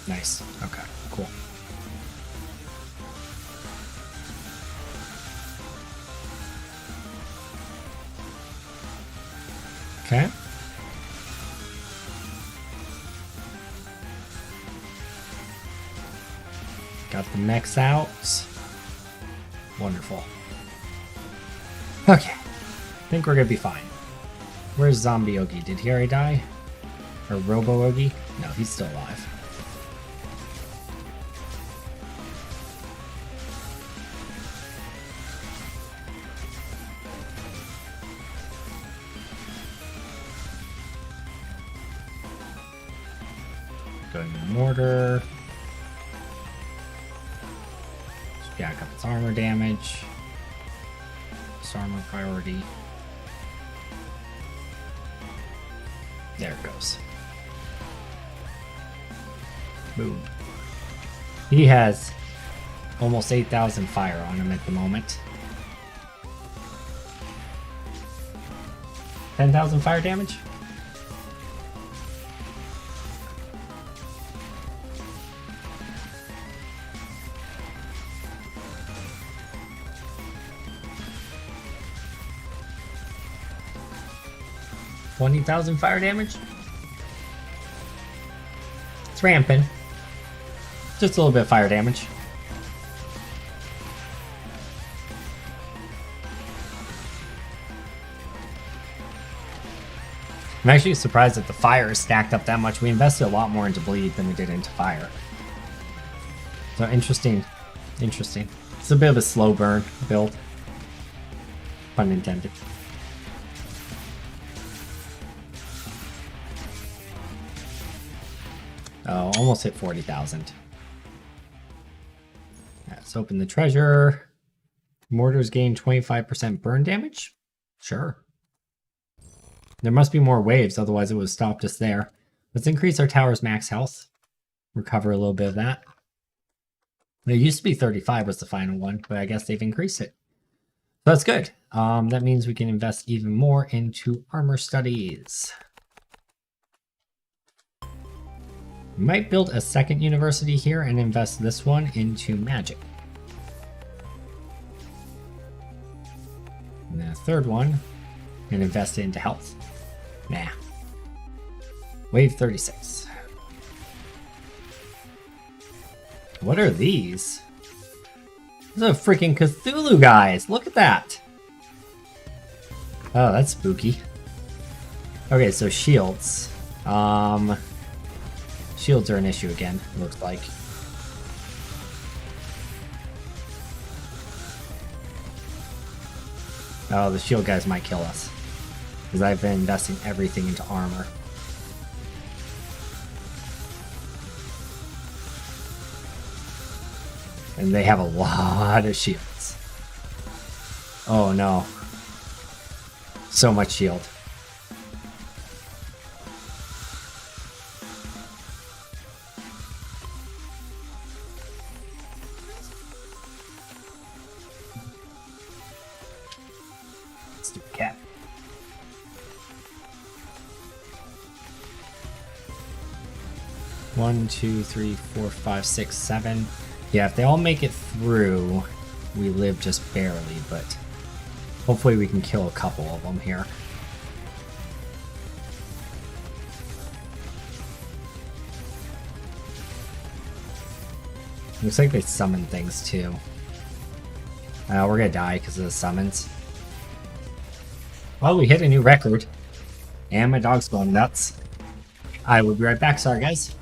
Nice. Okay, cool. Okay. Got the mechs out. Wonderful. Okay. I think we're gonna be fine. Where's Zombie Oogie? Did he already die? Or Robo Oogie? No, he's still alive. Going to mortar. Jack up its armor damage. Its armor priority. There it goes. Boom. He has almost 8,000 fire on him at the moment. 10,000 fire damage? $20,000 fire damage? It's ramping. Just a little bit of fire damage. I'm actually surprised that the fire is stacked up that much. We invested a lot more into bleed than we did into fire. So interesting. Interesting. It's a bit of a slow burn build. Pun intended. Oh, almost hit 40,000. Let's open the treasure. Mortars gain 25% burn damage? Sure. There must be more waves, otherwise it would have stopped us there. Let's increase our tower's max health. Recover a little bit of that. It used to be 35 was the final one, but I guess they've increased it. So that's good. That means we can invest even more into armor studies. We might build a second university here and invest this one into magic. And then a third one and invest it into health. Nah. Wave 36. What are these? Those are freaking Cthulhu guys. Look at that. Oh, that's spooky. Okay, so shields. Shields are an issue again, it looks like. Oh, the shield guys might kill us. Because I've been investing everything into armor. And they have a lot of shields. Oh no. So much shield. Stupid cat. One, two, three, four, five, six, seven. Yeah, if they all make it through, we live just barely, but hopefully we can kill a couple of them here. Looks like they summon things too. We're gonna die because of the summons. Well, we hit a new record. And my dog's going nuts. I will be right back, sorry guys.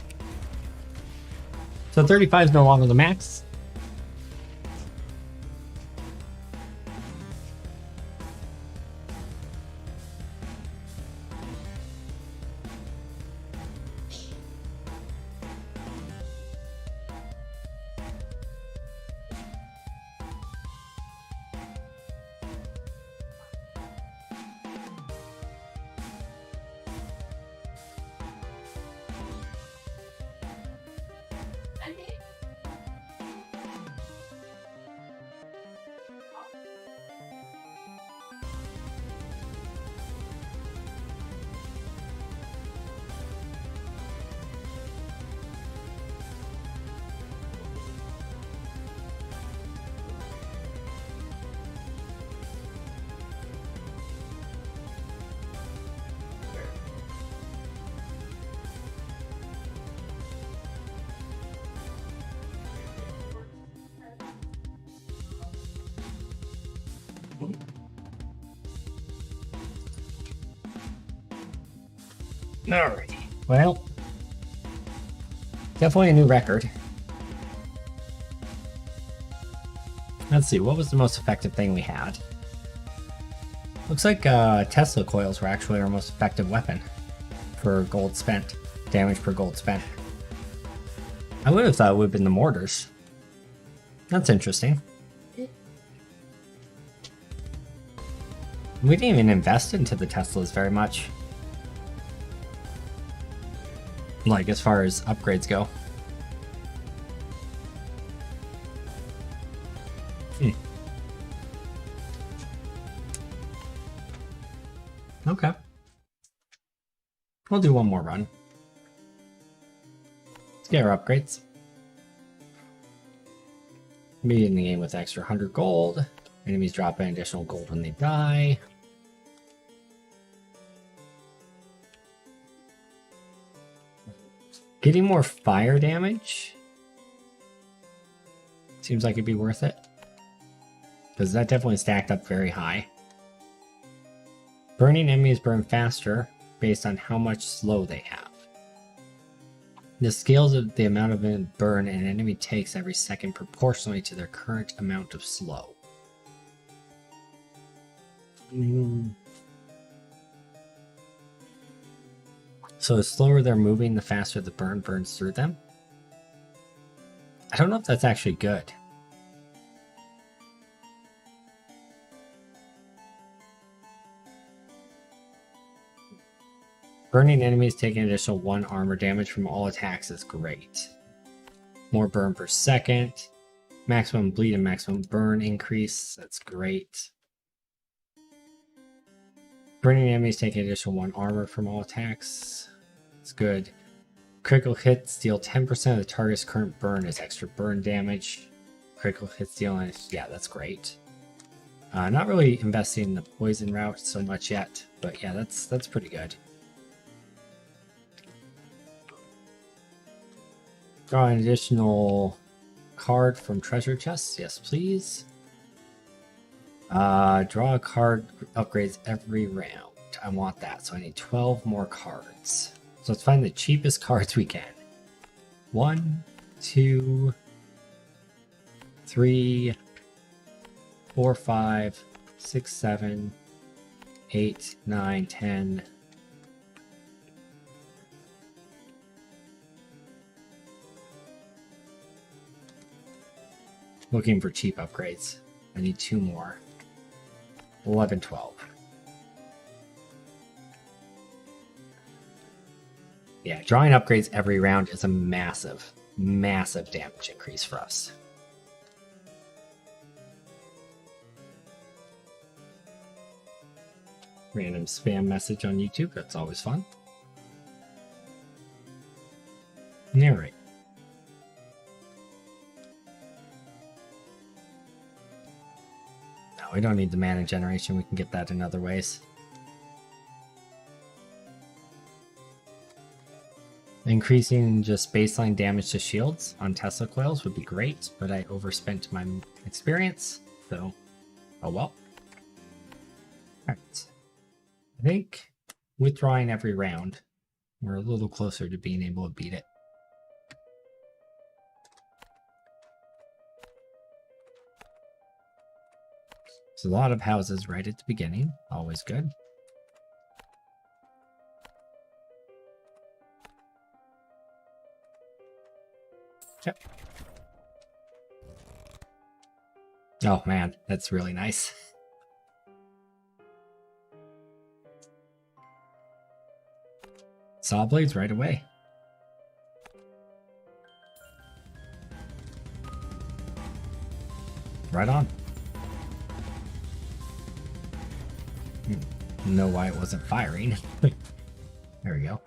So 35 is no longer the max. Alrighty. Well, definitely a new record. Let's see, what was the most effective thing we had? Looks like Tesla coils were actually our most effective weapon for gold spent, damage per gold spent. I would have thought it would have been the mortars. That's interesting. We didn't even invest into the Teslas very much. Like, as far as upgrades go. Okay. We'll do one more run. Let's get our upgrades. Be in the game with extra 100 gold. Enemies drop an additional gold when they die. Getting more fire damage seems like it'd be worth it. Because that definitely stacked up very high. Burning enemies burn faster based on how much slow they have. This scales the amount of burn an enemy takes every second proportionally to their current amount of slow. So the slower they're moving, the faster the burn burns through them. I don't know if that's actually good. Burning enemies take an additional 1 armor damage from all attacks is great. More burn per second. Maximum bleed and maximum burn increase. That's great. Burning enemies take an additional 1 armor from all attacks. It's good. Critical hits deal 10% of the target's current burn as extra burn damage. Critical hits deal, yeah, that's great. Not really investing in the poison route so much yet, but yeah, that's pretty good. Draw an additional card from treasure chests. Yes, please. Draw a card, upgrades every round. I want that, so I need 12 more cards. So let's find the cheapest cards we can. 1, 2, 3, 4, 5, 6, 7, 8, 9, 10. Looking for cheap upgrades. I need 2 more. 11, 12. Yeah, drawing upgrades every round is a massive, massive damage increase for us. Random spam message on YouTube, that's always fun. Narrate. No, we don't need the mana generation, we can get that in other ways. Increasing just baseline damage to shields on Tesla coils would be great, but I overspent my experience, so oh well. Alright. I think withdrawing every round, we're a little closer to being able to beat it. There's a lot of houses right at the beginning, always good. Yep. Oh man, that's really nice. Saw blades right away. Right on. Know why it wasn't firing. There we go.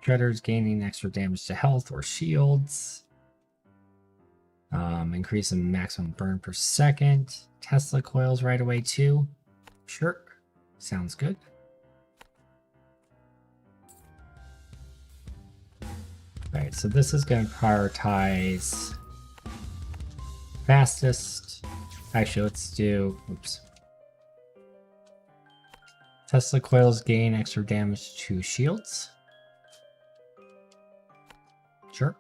Shredders gaining extra damage to health or shields. Increase in maximum burn per second. Tesla coils right away too. Sure. Sounds good. Alright, so this is going to prioritize fastest. Actually, let's do, oops. Tesla coils gain extra damage to shields. Sure.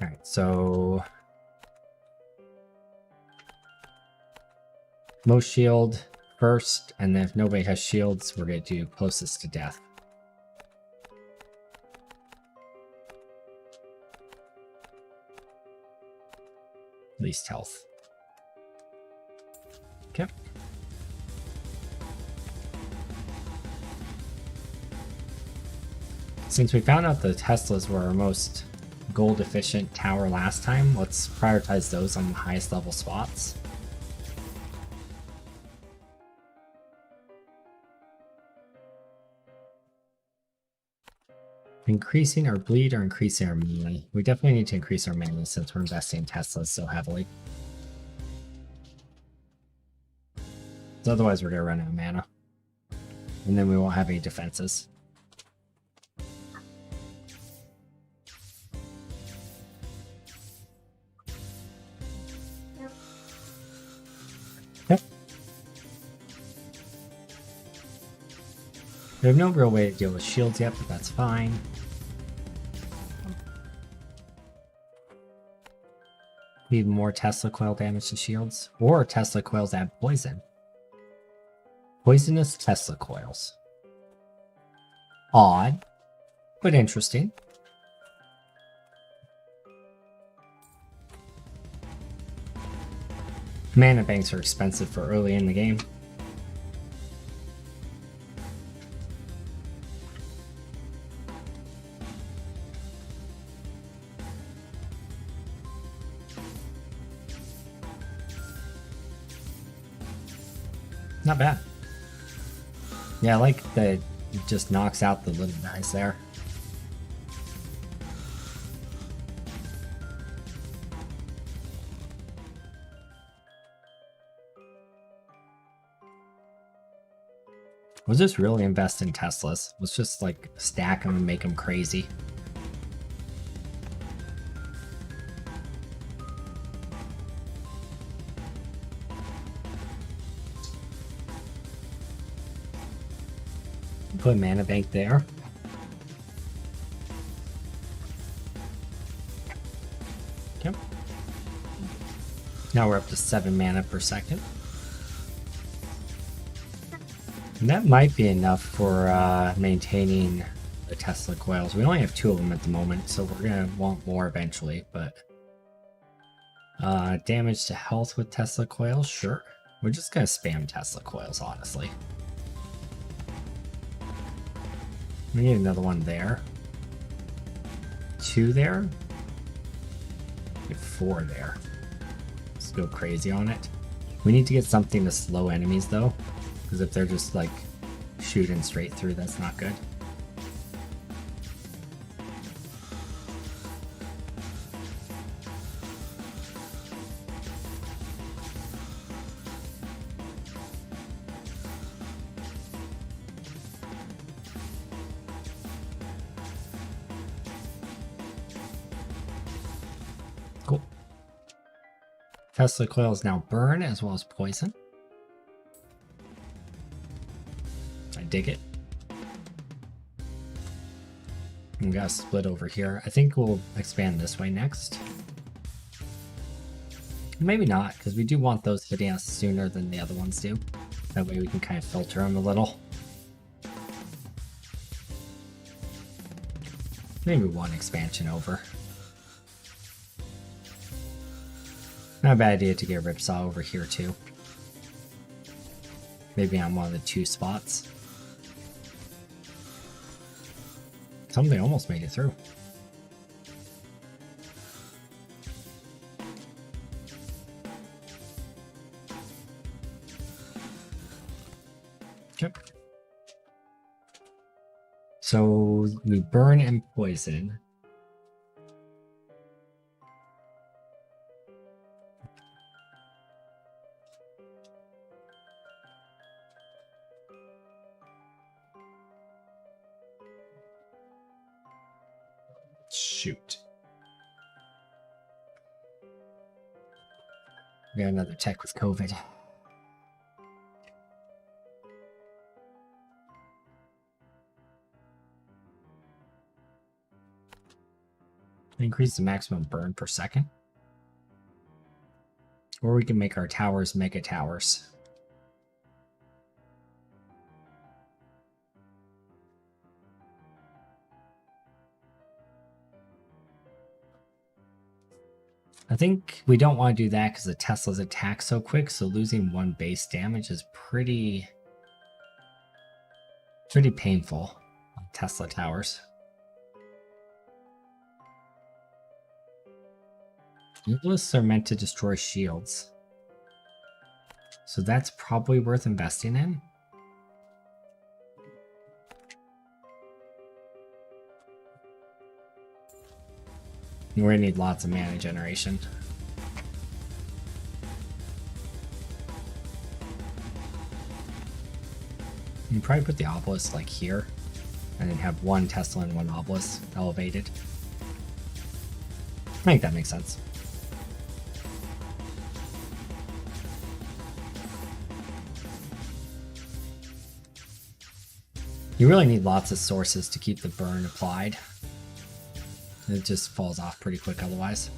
Alright, so most shield first, and then if nobody has shields, we're going to do closest to death. Least health. Okay. Since we found out the Teslas were our most gold efficient tower last time, let's prioritize those on the highest level spots. Increasing our bleed or increasing our mana? We definitely need to increase our mana since we're investing in Teslas so heavily. So otherwise we're going to run out of mana. And then we won't have any defenses. Yep. We have no real way to deal with shields yet, but that's fine. Need more Tesla coil damage to shields, or Tesla coils add poison. Poisonous Tesla coils. Odd, but interesting. Mana banks are expensive for early in the game. Not bad. Yeah, I like that it just knocks out the little guys there. We'll just really invest in Teslas. Let's just like stack them and make them crazy. Put a mana bank there. Okay. Now we're up to 7 mana per second. And that might be enough for maintaining the Tesla coils. We only have 2 of them at the moment, so we're going to want more eventually, but damage to health with Tesla coils, sure. We're just going to spam Tesla coils, honestly. We need another one there. 2 there. Get 4 there. Let's go crazy on it. We need to get something to slow enemies though, because if they're just like shooting straight through, that's not good. Cool. Tesla coils now burn as well as poison. I dig it. We got a split over here. I think we'll expand this way next. Maybe not, because we do want those hitting us sooner than the other ones do. That way we can kind of filter them a little. Maybe 1 expansion over. Not a bad idea to get Ripsaw over here too. Maybe on one of the 2 spots. Something almost made it through. Okay. So we burn and poison. Shoot. We got another tech with COVID. Increase the maximum burn per second. Or we can make our towers mega towers. I think we don't want to do that because the Teslas attack so quick, so losing 1 base damage is pretty painful on Tesla towers. Obelisks are meant to destroy shields, so that's probably worth investing in. We're gonna need lots of mana generation. You can probably put the obelisk like here, and then have 1 Tesla and 1 obelisk elevated. I think that makes sense. You really need lots of sources to keep the burn applied. It just falls off pretty quick otherwise.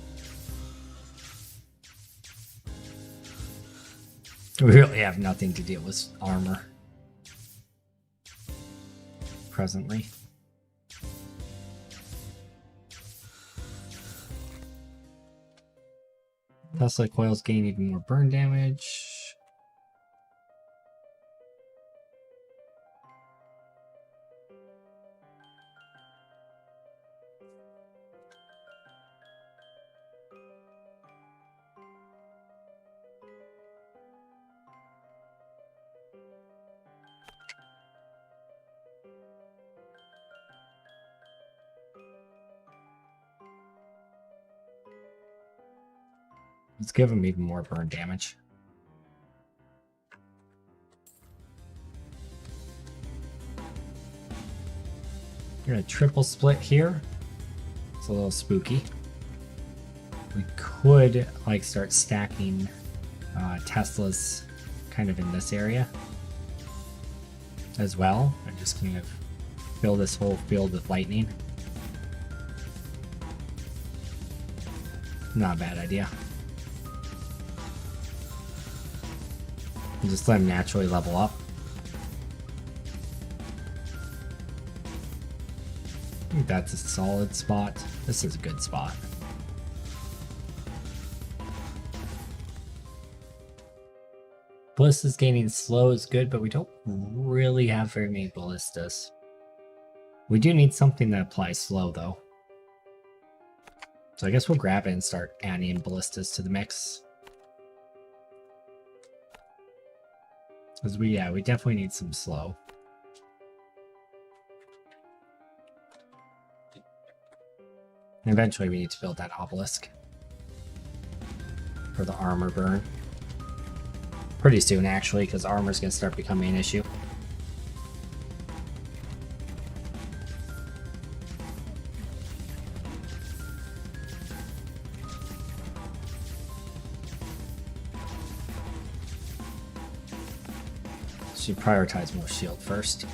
We really have nothing to deal with armor presently. Tesla coils gain even more burn damage. Let's give him even more burn damage. We're gonna triple split here. It's a little spooky. We could like start stacking Teslas kind of in this area as well, and just kind of fill this whole field with lightning. Not a bad idea. And just let him naturally level up. I think that's a solid spot. This is a good spot. Ballistas gaining slow is good, but we don't really have very many ballistas. We do need something that applies slow, though. So I guess we'll grab it and start adding ballistas to the mix. Because we definitely need some slow. And eventually we need to build that obelisk for the armor burn. Pretty soon, actually, because armor's going to start becoming an issue. Should prioritize most shield first.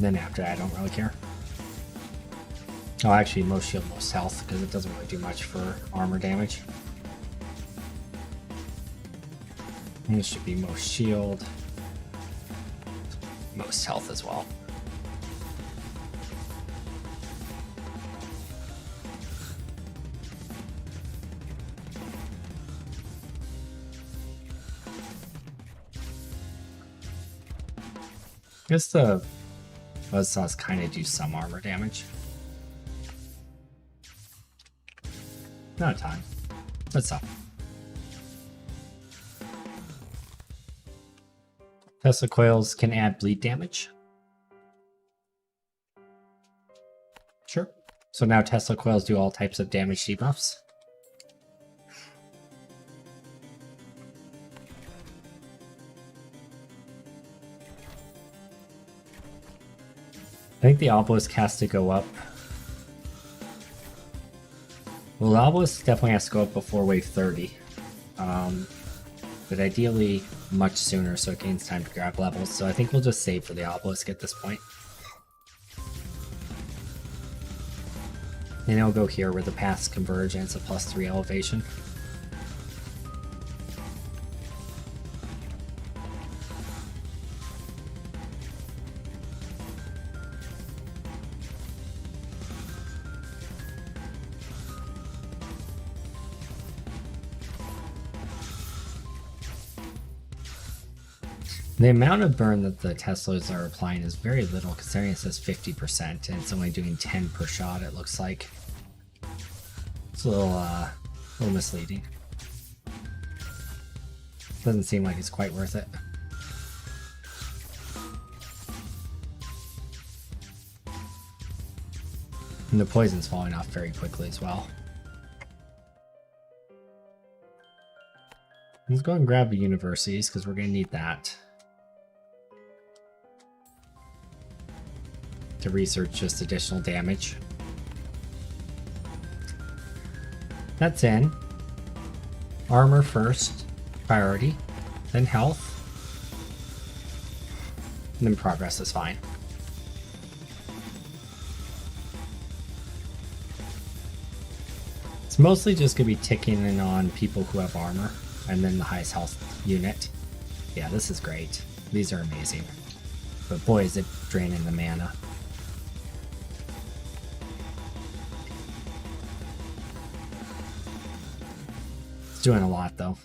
Then after that, I don't really care. Oh, actually, most shield, most health, because it doesn't really do much for armor damage. And this should be most shield, most health as well. I guess the buzzsaws kind of do some armor damage. Not a ton. That's up. Tesla coils can add bleed damage. Sure. So now Tesla coils do all types of damage debuffs. I think the obelisk has to go up. Well, the obelisk definitely has to go up before wave 30. But ideally much sooner so it gains time to grab levels. So I think we'll just save for the obelisk at this point. And it'll go here where the paths converge and it's a +3 elevation. The amount of burn that the Teslas are applying is very little, considering it says 50%, and it's only doing 10 per shot, it looks like. It's a little misleading. Doesn't seem like it's quite worth it. And the poison's falling off very quickly as well. Let's go and grab the universities, because we're going to need that to research just additional damage. That's in. Armor first, priority, then health, and then progress is fine. It's mostly just going to be ticking in on people who have armor, and then the highest health unit. Yeah, this is great. These are amazing. But boy, is it draining the mana. It's doing a lot, though.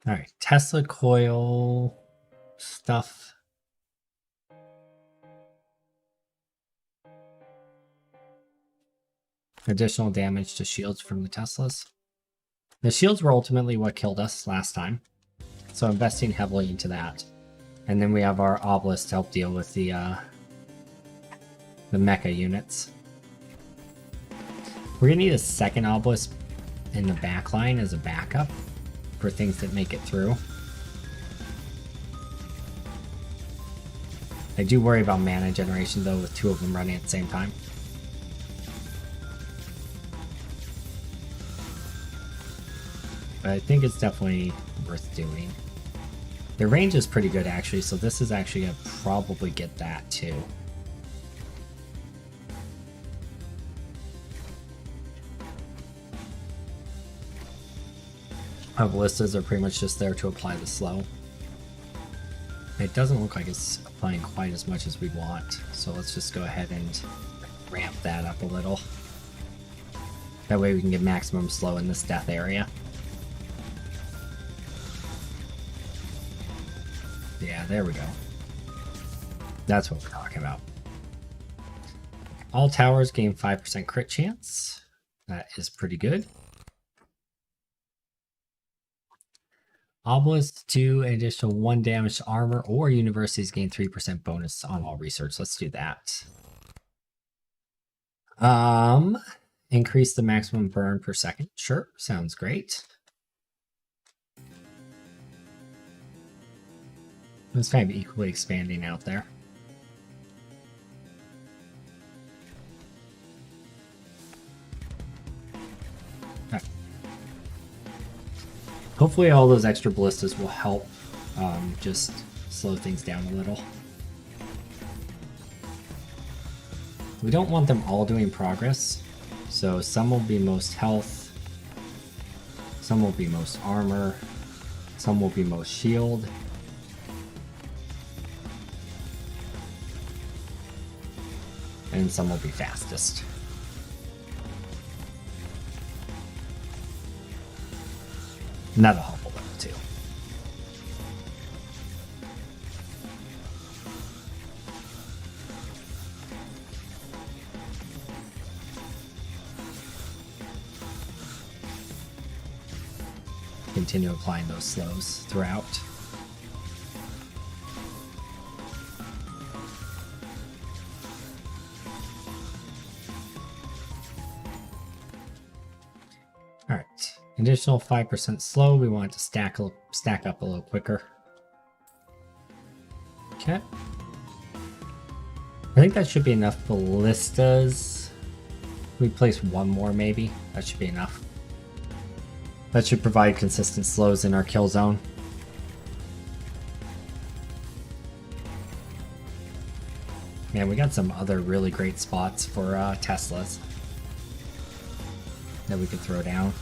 Alright, Tesla coil stuff. Additional damage to shields from the Teslas. The shields were ultimately what killed us last time, so investing heavily into that. And then we have our obelisk to help deal with the mecha units. We're gonna need a second obelisk in the back line as a backup for things that make it through. I do worry about mana generation though, with two of them running at the same time. But I think it's definitely worth doing. The range is pretty good actually, so this is actually gonna probably get that too. Our ballistas are pretty much just there to apply the slow. It doesn't look like it's applying quite as much as we want, so let's just go ahead and ramp that up a little. That way we can get maximum slow in this death area. Yeah, there we go. That's what we're talking about. All towers gain 5% crit chance. That is pretty good. Obelisk to an additional 1 damage to armor, or universities gain 3% bonus on all research. Let's do that. Increase the maximum burn per second. Sure, sounds great. It's kind of equally expanding out there. Hopefully all those extra ballistas will help just slow things down a little. We don't want them all doing progress, so some will be most health, some will be most armor, some will be most shield. And some will be fastest. And that'll help a little too. Continue applying those slows throughout. Alright, additional 5% slow. We want it to stack up a little quicker. Okay. I think that should be enough ballistas. We place one more maybe. That should be enough. That should provide consistent slows in our kill zone. Man, we got some other really great spots for Teslas that we could throw down.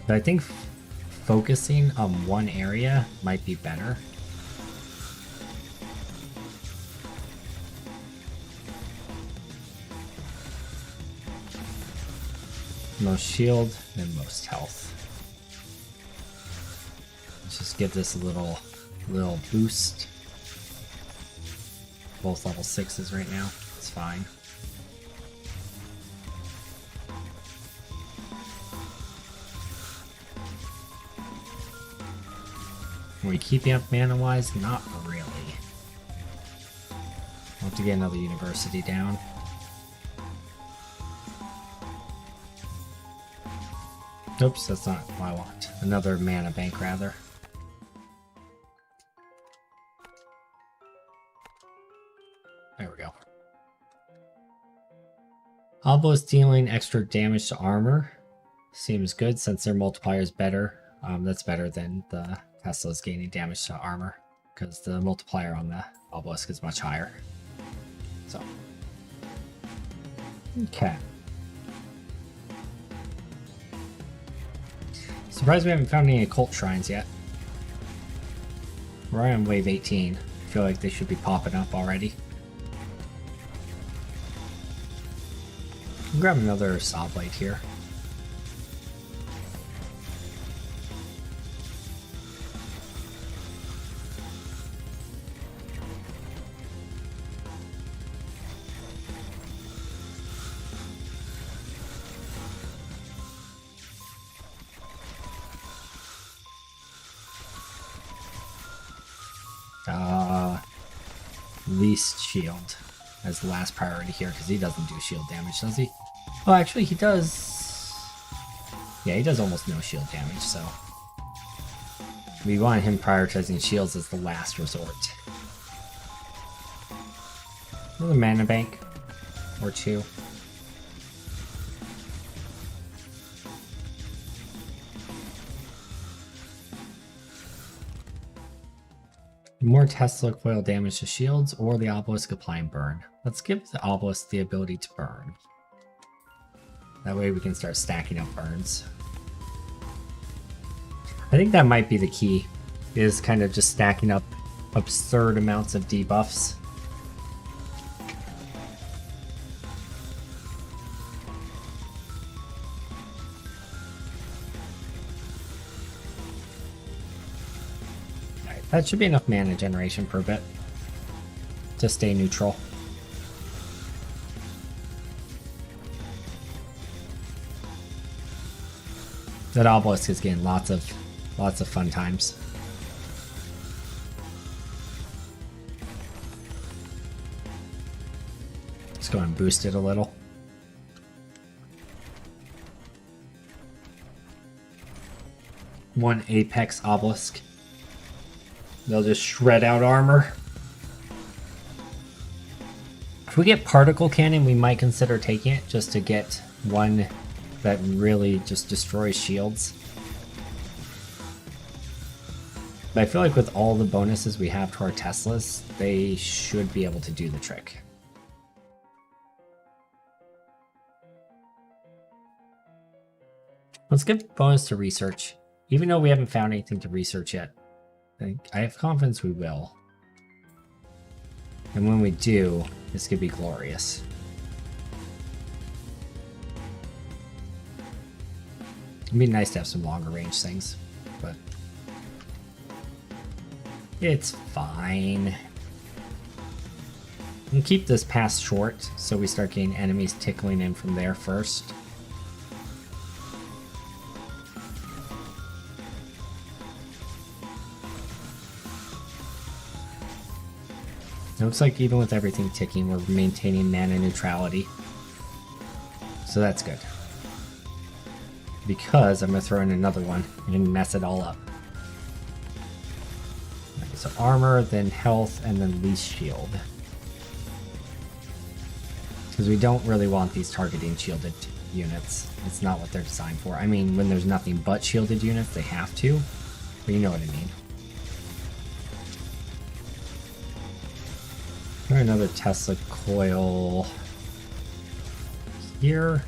But I think focusing on one area might be better. Most shield and most health. Let's just give this a little boost. Both level 6s right now. It's fine. Are we keeping up mana-wise? Not really. We'll have to get another university down. Oops, that's not what I want. Another mana bank, rather. There we go. Obelisk dealing extra damage to armor. Seems good since their multiplier is better. That's better than the Tesla's gaining damage to armor, because the multiplier on the Obelisk is much higher. So, okay. Surprised we haven't found any occult shrines yet. We're on wave 18. I feel like they should be popping up already. I'll grab another saw blade here. least shield as the last priority here, because he doesn't do shield damage, does he? Oh, actually, he does. Yeah, he does almost no shield damage, so we want him prioritizing shields as the last resort. Another mana bank or two. More Tesla coil damage to shields or the obelisk applying burn. Let's give the obelisk the ability to burn. That way we can start stacking up burns. I think that might be the key, is kind of just stacking up absurd amounts of debuffs. Alright, that should be enough mana generation per bit to stay neutral. That obelisk is getting lots of fun times. Let's go and boost it a little. One apex obelisk. They'll just shred out armor. If we get particle cannon, we might consider taking it just to get one that really just destroys shields. But I feel like with all the bonuses we have to our Teslas, they should be able to do the trick. Let's give bonus to research. Even though we haven't found anything to research yet, I have confidence we will. And when we do, this could be glorious. It'd be nice to have some longer range things, but it's fine. And keep this pass short so we start getting enemies tickling in from there first. It looks like even with everything ticking, we're maintaining mana neutrality. So that's good. Because I'm going to throw in another one and mess it all up. Okay, so armor, then health, and then least shield. Because we don't really want these targeting shielded units. It's not what they're designed for. I mean, when there's nothing but shielded units, they have to. But you know what I mean. Try another Tesla coil here.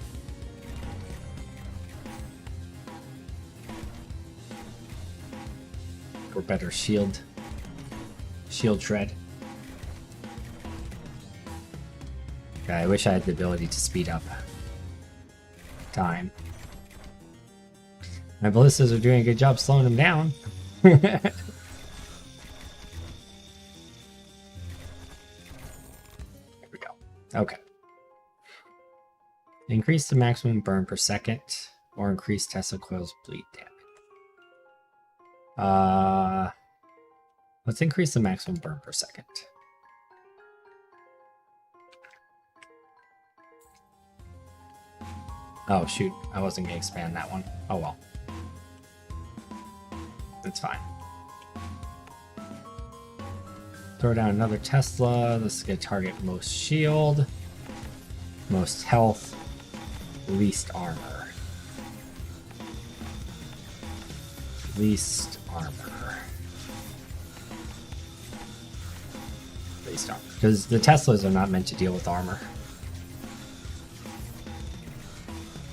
For better shield shred. Okay, I wish I had the ability to speed up time. My ballistas are doing a good job slowing them down. There we go. Okay. Increase the maximum burn per second or increase Tesla coil's bleed damage. Let's increase the maximum burn per second. Oh shoot, I wasn't gonna expand that one. Oh well. That's fine. Throw down another Tesla. This is gonna target most shield, most health, least armor. Least armor. Least armor. Because the Teslas are not meant to deal with armor.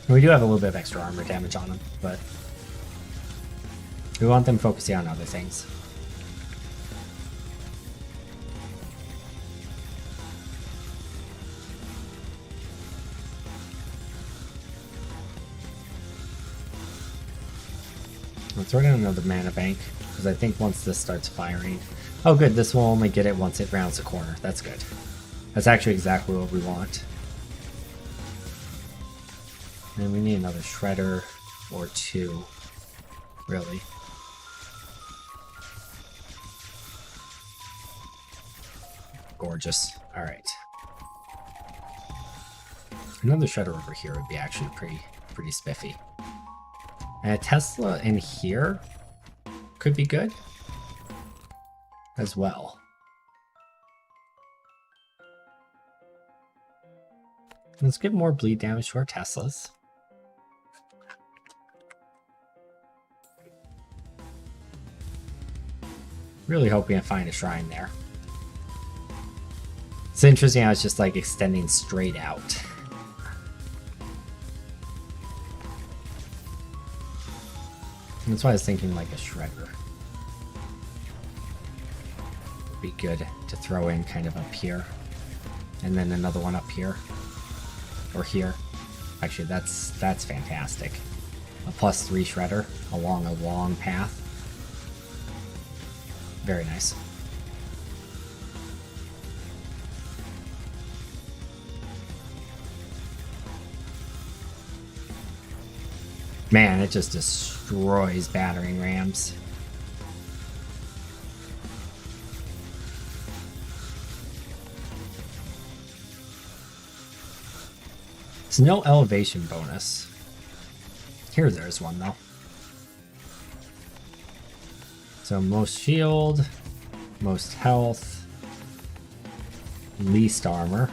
We do have a little bit of extra armor damage on them, but we want them focusing on other things. Let's throw down another mana bank, because I think once this starts firing... Oh good, this will only get it once it rounds the corner. That's good. That's actually exactly what we want. And we need another shredder or two, really. Gorgeous. All right. Another shredder over here would be actually pretty spiffy. And a Tesla in here could be good as well. Let's give more bleed damage to our Teslas. Really hoping to find a shrine there. It's interesting how it's just like extending straight out. And that's why I was thinking like a shredder. Would be good to throw in kind of up here. And then another one up here. Or here. Actually, that's fantastic. A +3 shredder along a long path. Very nice. Man, it just destroys battering rams. There's no elevation bonus. Here there's one though. So most shield, most health, least armor.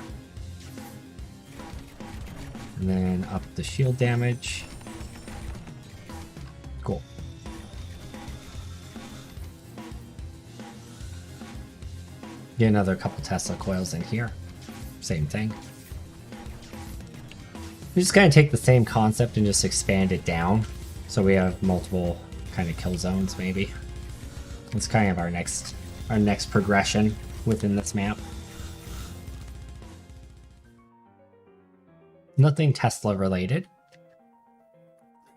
And then up the shield damage. Cool. Get another couple Tesla coils in here. Same thing. We just kind of take the same concept and just expand it down. So we have multiple kind of kill zones maybe. It's kind of our next progression within this map. Nothing Tesla related.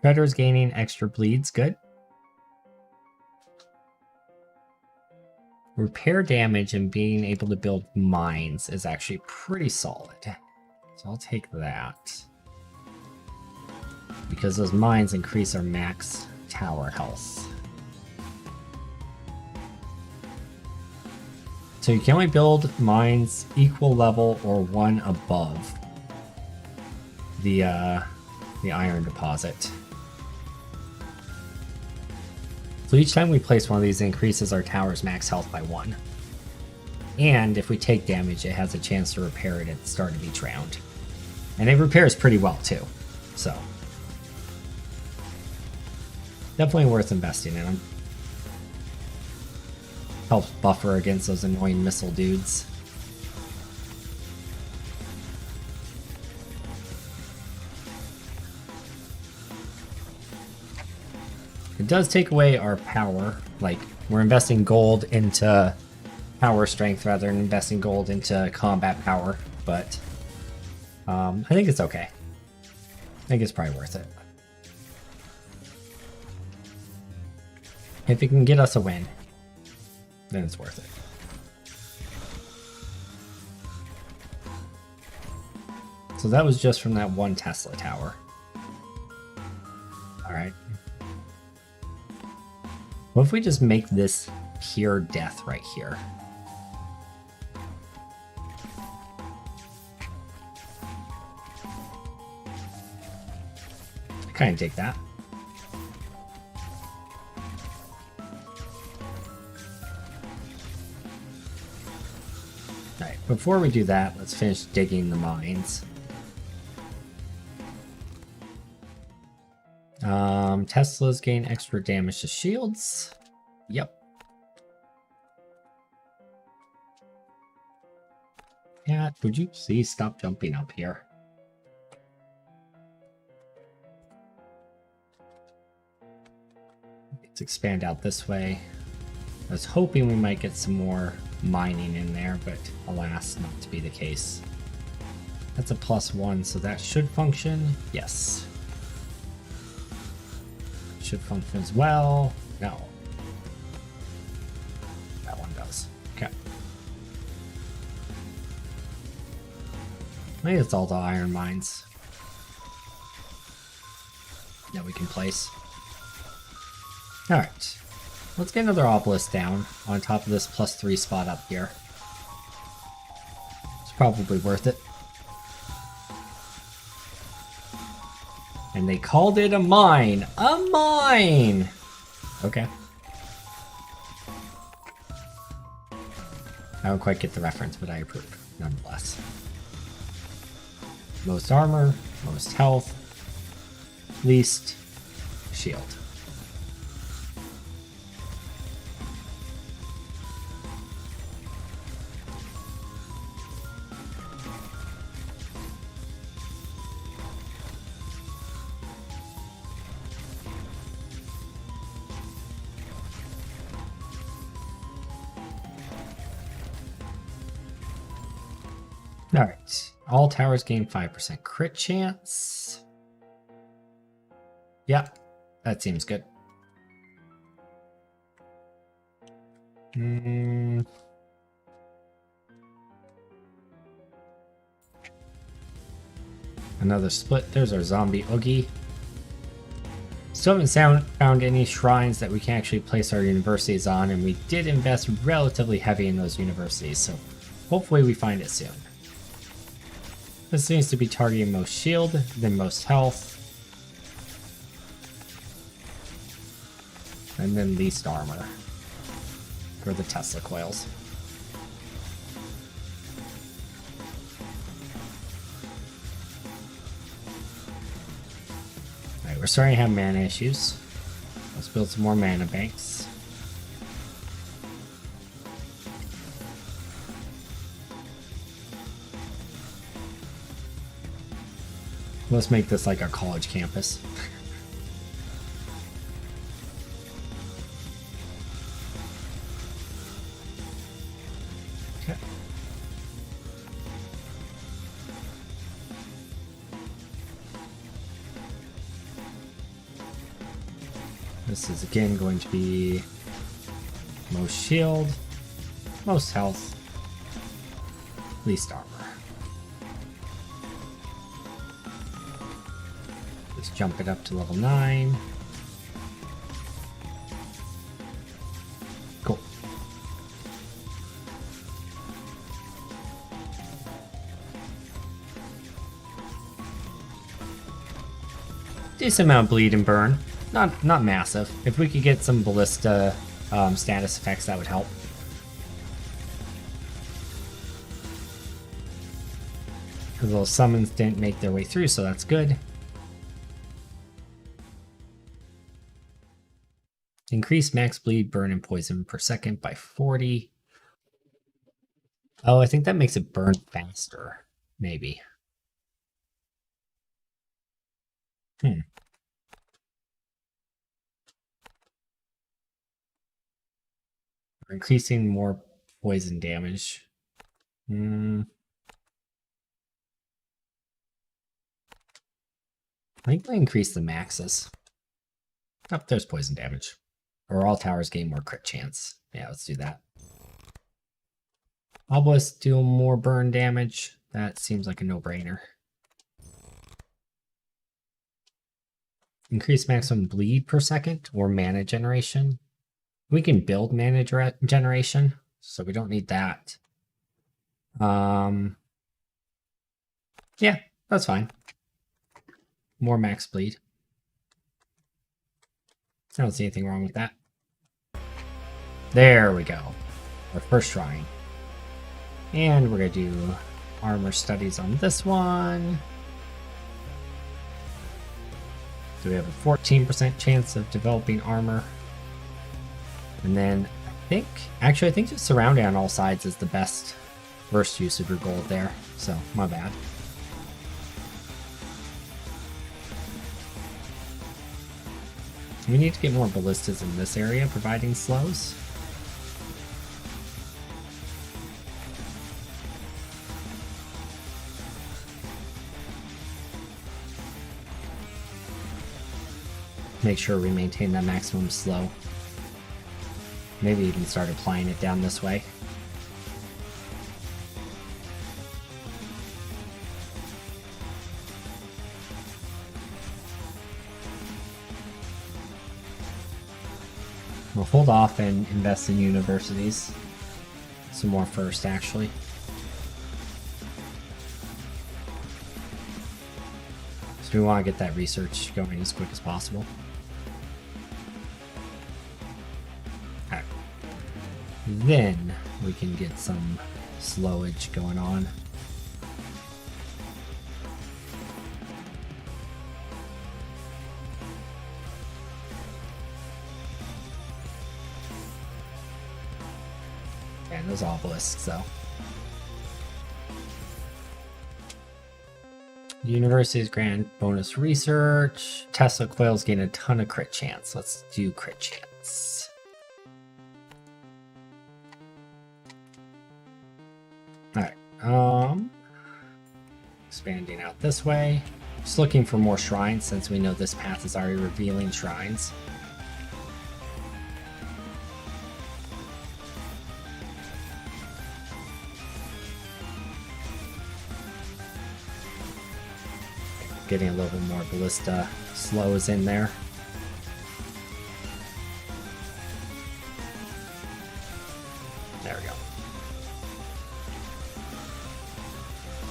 Shredder's gaining extra bleeds, good. Repair damage and being able to build mines is actually pretty solid. So I'll take that. Because those mines increase our max tower health. So you can only build mines equal level or one above the iron deposit. So each time we place one of these, it increases our tower's max health by 1. And if we take damage, it has a chance to repair it at the start of each round. And it repairs pretty well too, so definitely worth investing in them. Helps buffer against those annoying missile dudes. It does take away our power. Like, we're investing gold into power strength rather than investing gold into combat power, but I think it's okay. I think it's probably worth it. If it can get us a win, then it's worth it. So that was just from that one Tesla tower. Alright. What if we just make this pure death right here? I kind of dig that. Alright, before we do that, let's finish digging the mines. Teslas gain extra damage to shields. Yep. Cat, would you please stop jumping up here? Let's expand out this way. I was hoping we might get some more mining in there, but alas, not to be the case. That's a +1, so that should function. Yes. Should function as well. No. That one does. Okay. I think it's all the iron mines that we can place. Alright. Let's get another obelisk down on top of this +3 spot up here. Probably worth it. And they called it a mine. A mine! Okay. I don't quite get the reference, but I approve, nonetheless. Most armor, most health, least shield. Alright. All towers gain 5% crit chance. Yeah, that seems good. Another split. There's our zombie Oogie. Still haven't found any shrines that we can actually place our universities on, and we did invest relatively heavy in those universities, so hopefully we find it soon. This seems to be targeting most shield, then most health, and then least armor for the Tesla coils. Alright, we're starting to have mana issues. Let's build some more mana banks. Let's make this like a college campus. Okay. This is again going to be most shield, most health, least armor. Just jump it up to level 9. Cool. Decent amount of bleed and burn. Not massive. If we could get some ballista status effects, that would help. Because those summons didn't make their way through, so that's good. Increase max bleed, burn, and poison per second by 40. Oh, I think that makes it burn faster. Maybe. We're increasing more poison damage. I think I increase the maxes. Oh, there's poison damage. Or all towers gain more crit chance. Yeah, let's do that. Obelisks deal more burn damage. That seems like a no-brainer. Increase maximum bleed per second or mana generation. We can build mana generation, so we don't need that. Yeah, that's fine. More max bleed. I don't see anything wrong with that. There we go. Our first shrine. And we're going to do armor studies on this one. So we have a 14% chance of developing armor. And then I think just surrounding on all sides is the best first use of your gold there. So, my bad. We need to get more ballistas in this area, providing slows. Make sure we maintain that maximum slow. Maybe even start applying it down this way. We'll hold off and invest in universities. Some more first, actually. So we want to get that research going as quick as possible. Alright. Then we can get some slowage going on. And those obelisks, though. University's grant bonus research. Tesla coils gain a ton of crit chance. Let's do crit chance. Alright. Expanding out this way. Just looking for more shrines since we know this path is already revealing shrines. Getting a little bit more ballista slows in there. There we go.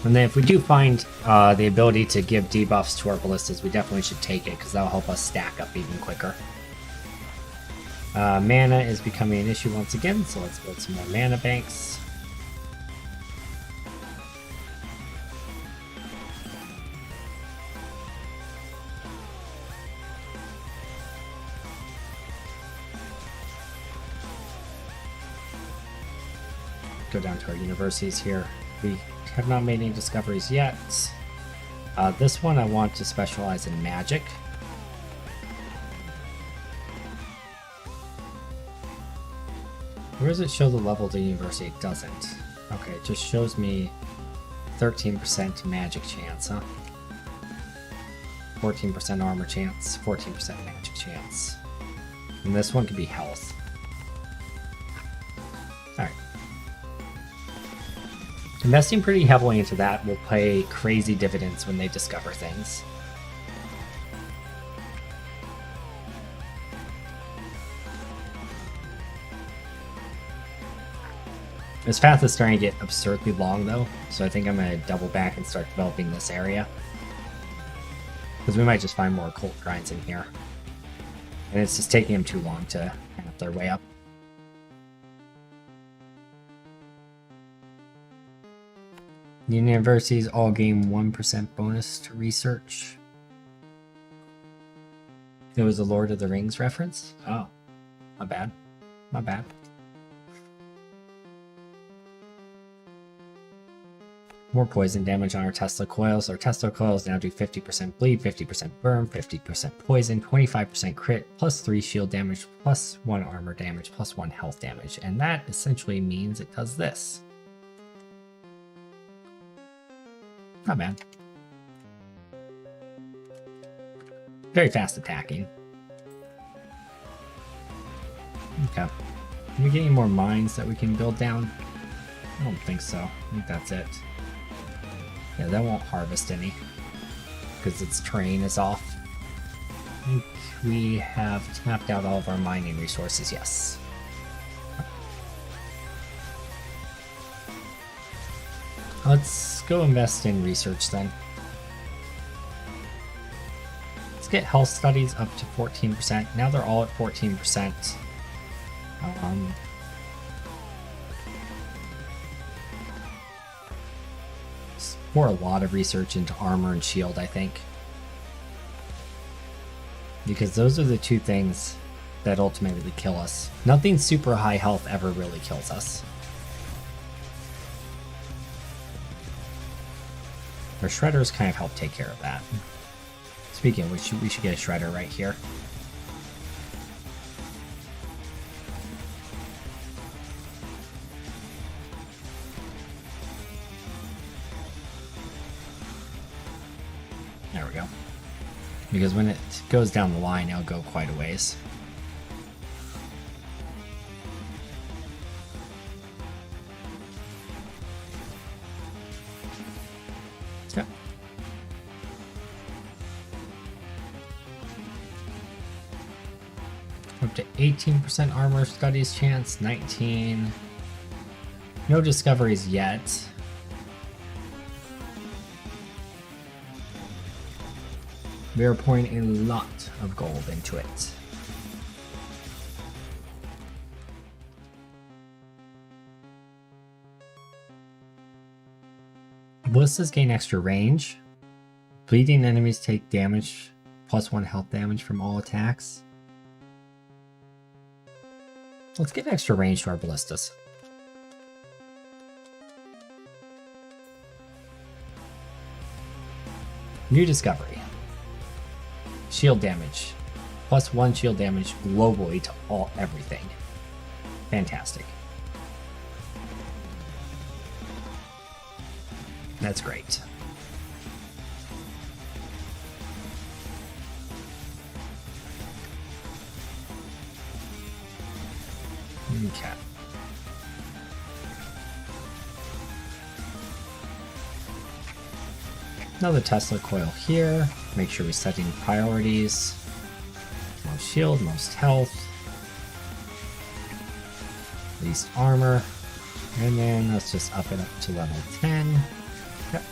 And then if we do find the ability to give debuffs to our ballistas, we definitely should take it because that'll help us stack up even quicker. Mana is becoming an issue once again, so let's build some more mana banks. Go down to our universities here. We have not made any discoveries yet. This one I want to specialize in magic. Where does it show the level of the university? It doesn't. Okay, it just shows me 13% magic chance, huh? 14% armor chance, 14% magic chance. And this one could be health. Alright. Investing pretty heavily into that will pay crazy dividends when they discover things. This path is starting to get absurdly long though, so I think I'm going to double back and start developing this area. Because we might just find more occult grinds in here. And it's just taking them too long to map their way up. Universities all gain 1% bonus to research. It was a Lord of the Rings reference? Oh, my bad. My bad. More poison damage on our Tesla coils. Our Tesla coils now do 50% bleed, 50% burn, 50% poison, 25% crit, plus 3 shield damage, plus 1 armor damage, plus 1 health damage. And that essentially means it does this. Not bad. Very fast attacking. Okay. Are we getting more mines that we can build down? I don't think so. I think that's it. Yeah, that won't harvest any because its terrain is off. I think we have tapped out all of our mining resources, yes. Let's go invest in research then. Let's get health studies up to 14%. Now they're all at 14%. Pour a lot of research into armor and shield, I think. Because those are the two things that ultimately kill us. Nothing super high health ever really kills us. Our shredders kind of help take care of that. Speaking of which, we should get a shredder right here. There we go. Because when it goes down the line, it'll go quite a ways. Yep. Up to 18% armor studies chance, 19. No discoveries yet. We are pouring a lot of gold into it. Ballistas gain extra range. Bleeding enemies take damage, +1 health damage from all attacks. Let's give extra range to our ballistas. New discovery. Shield damage. +1 shield damage globally to everything. Fantastic. That's great. Okay. Another Tesla coil here. Make sure we're setting priorities. Most shield, most health. Least armor. And then let's just up it up to level 10. Yep.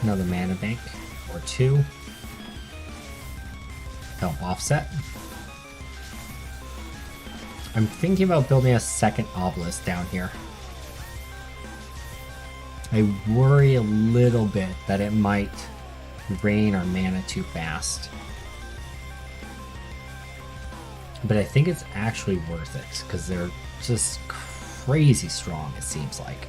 Another mana bank or 2. Help offset. I'm thinking about building a second obelisk down here. I worry a little bit that it might drain our mana too fast. But I think it's actually worth it because they're just crazy strong, it seems like.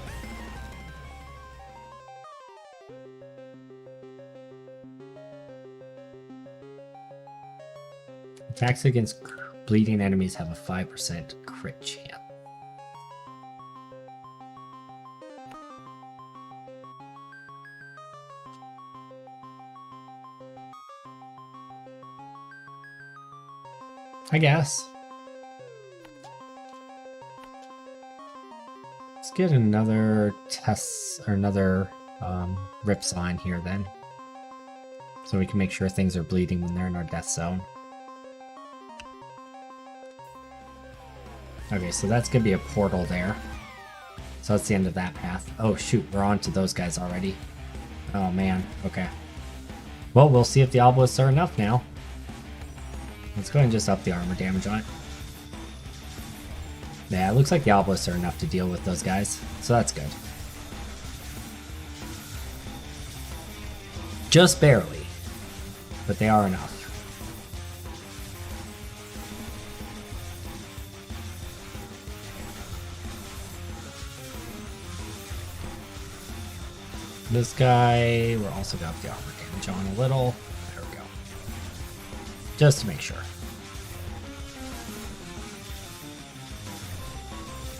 Attacks against bleeding enemies have a 5% crit chance. I guess. Let's get another test or another rip sign here then. So we can make sure things are bleeding when they're in our death zone. Okay, so that's gonna be a portal there. So that's the end of that path. Oh shoot, we're on to those guys already. Oh man, okay. Well, we'll see if the obelisks are enough now. Let's go ahead and just up the armor damage on it. Yeah, it looks like the obelisks are enough to deal with those guys, so that's good. Just barely, but they are enough. This guy, we're also got the armor damage on a little. There we go. Just to make sure.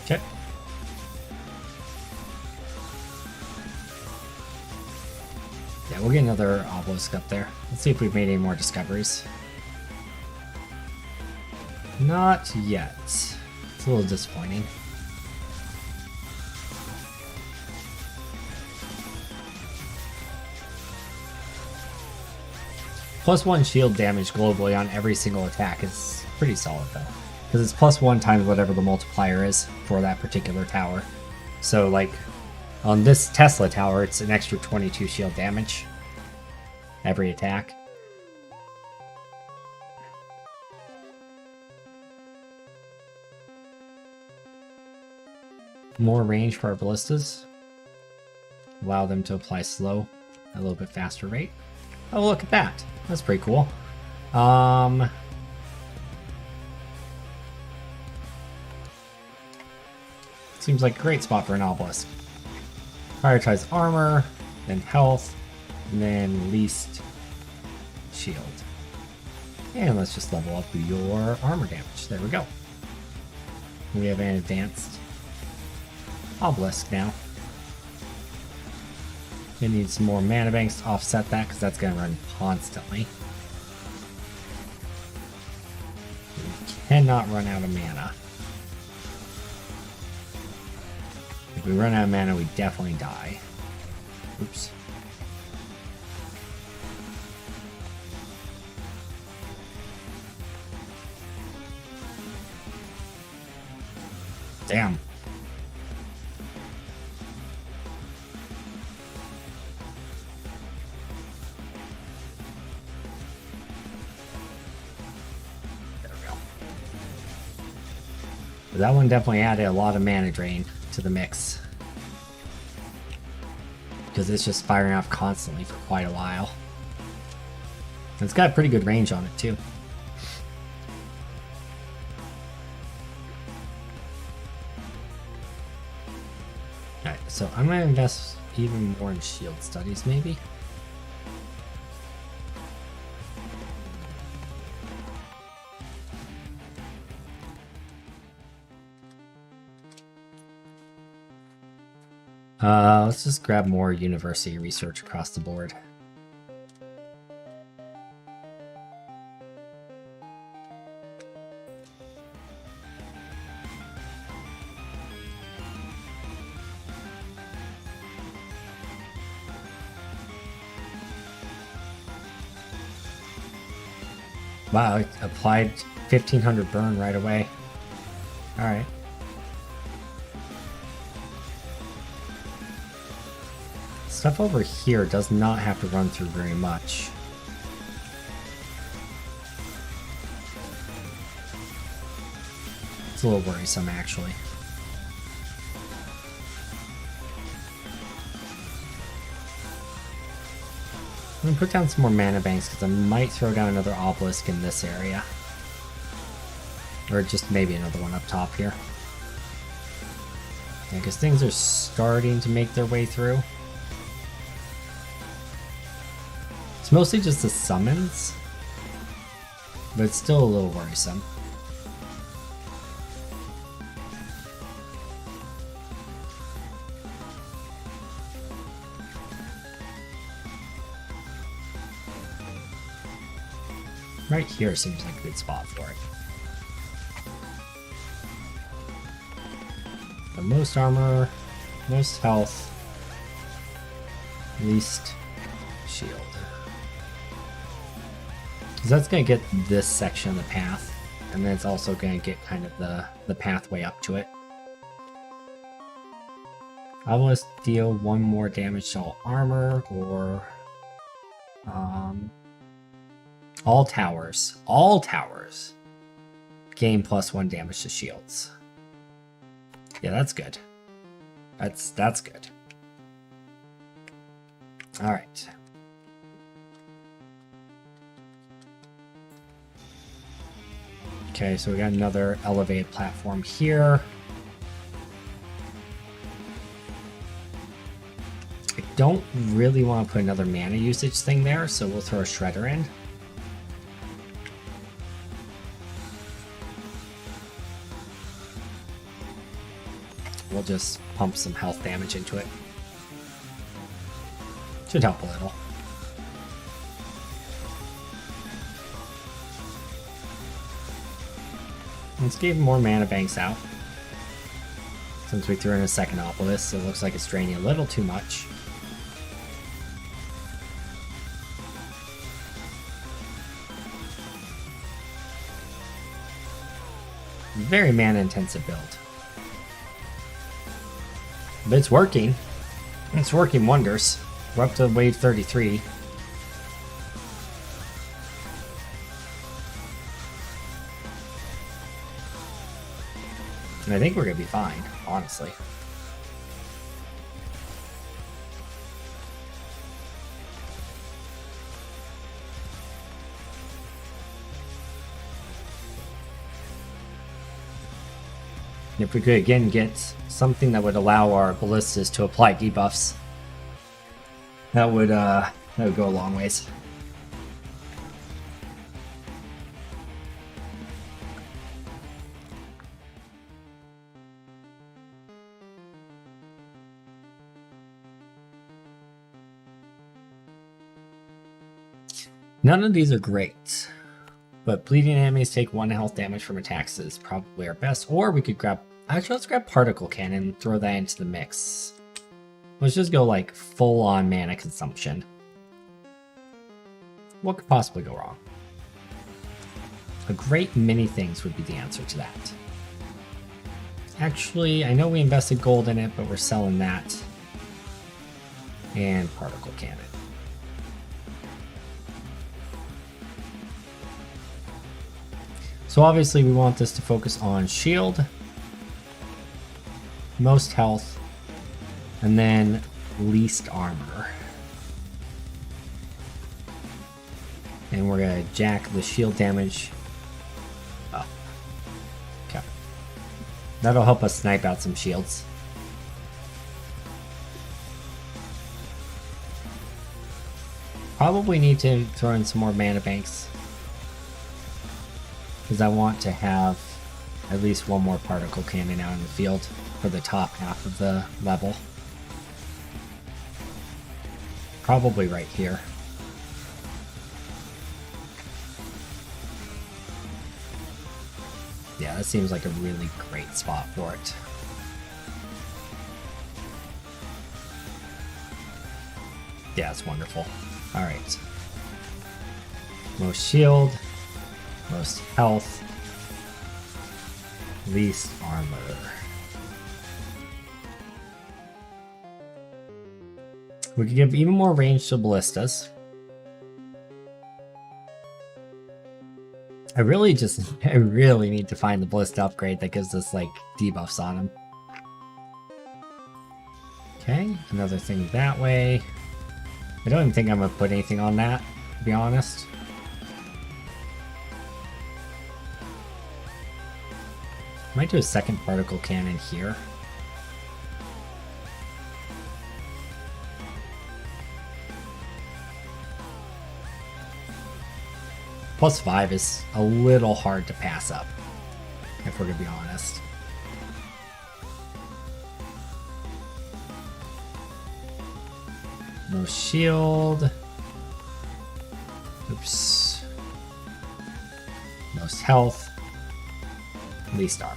Okay. Yeah, we'll get another obelisk up there. Let's see if we've made any more discoveries. Not yet. It's a little disappointing. +1 shield damage globally on every single attack is pretty solid though. Because it's +1 times whatever the multiplier is for that particular tower. So like on this Tesla tower, it's an extra 22 shield damage every attack. More range for our ballistas. Allow them to apply slow at a little bit faster rate. Oh, look at that. That's pretty cool. Seems like a great spot for an obelisk. Prioritize armor, then health, and then least shield. And let's just level up your armor damage. There we go. We have an advanced obelisk now. It needs some more mana banks to offset that because that's going to run constantly. We cannot run out of mana. If we run out of mana, we definitely die. Oops. Damn. There we go. That one definitely added a lot of mana drain to the mix, because it's just firing off constantly for quite a while. And it's got pretty good range on it too. Alright, so I'm going to invest even more in shield studies maybe. Let's just grab more university research across the board. Wow, it applied 1500 burn right away. Alright. Stuff over here does not have to run through very much. It's a little worrisome, actually. I'm going to put down some more mana banks because I might throw down another obelisk in this area. Or just maybe another one up top here. Yeah, because things are starting to make their way through. It's mostly just the summons, but it's still a little worrisome. Right here seems like a good spot for it. The most armor, most health, least shield. Because that's going to get this section of the path, and then it's also going to get kind of the pathway up to it. I will deal 1 more damage to all armor, or all towers gain +1 damage to shields. Yeah, that's good. That's good. All right. Okay, so we got another elevated platform here. I don't really want to put another mana usage thing there, so we'll throw a shredder in. We'll just pump some health damage into it. Should help a little. Let's give more mana banks out. Since we threw in a second obelisk, it looks like it's draining a little too much. Very mana intensive build. But it's working. It's working wonders. We're up to wave 33. And I think we're going to be fine, honestly. If we could again get something that would allow our ballistas to apply debuffs, that would go a long ways. None of these are great, but bleeding enemies take 1 health damage from attacks is probably our best. Or we could grab, actually let's grab particle cannon and throw that into the mix. Let's just go like full on mana consumption. What could possibly go wrong? A great many things would be the answer to that. Actually, I know we invested gold in it, but we're selling that. And particle cannon. So obviously we want this to focus on shield, most health, and then least armor. And we're gonna jack the shield damage up. Okay. That'll help us snipe out some shields. Probably need to throw in some more mana banks, because I want to have at least one more particle cannon out in the field for the top half of the level. Probably right here. Yeah, that seems like a really great spot for it. Yeah, it's wonderful. Alright. Most shield, most health, least armor. We could give even more range to ballistas. I really need to find the ballista upgrade that gives us like debuffs on them. Okay, another thing that way. I don't even think I'm gonna put anything on that, to be honest. Might do a second particle cannon here. +5 is a little hard to pass up, if we're gonna be honest. No shield. Oops. Most health. Least armor.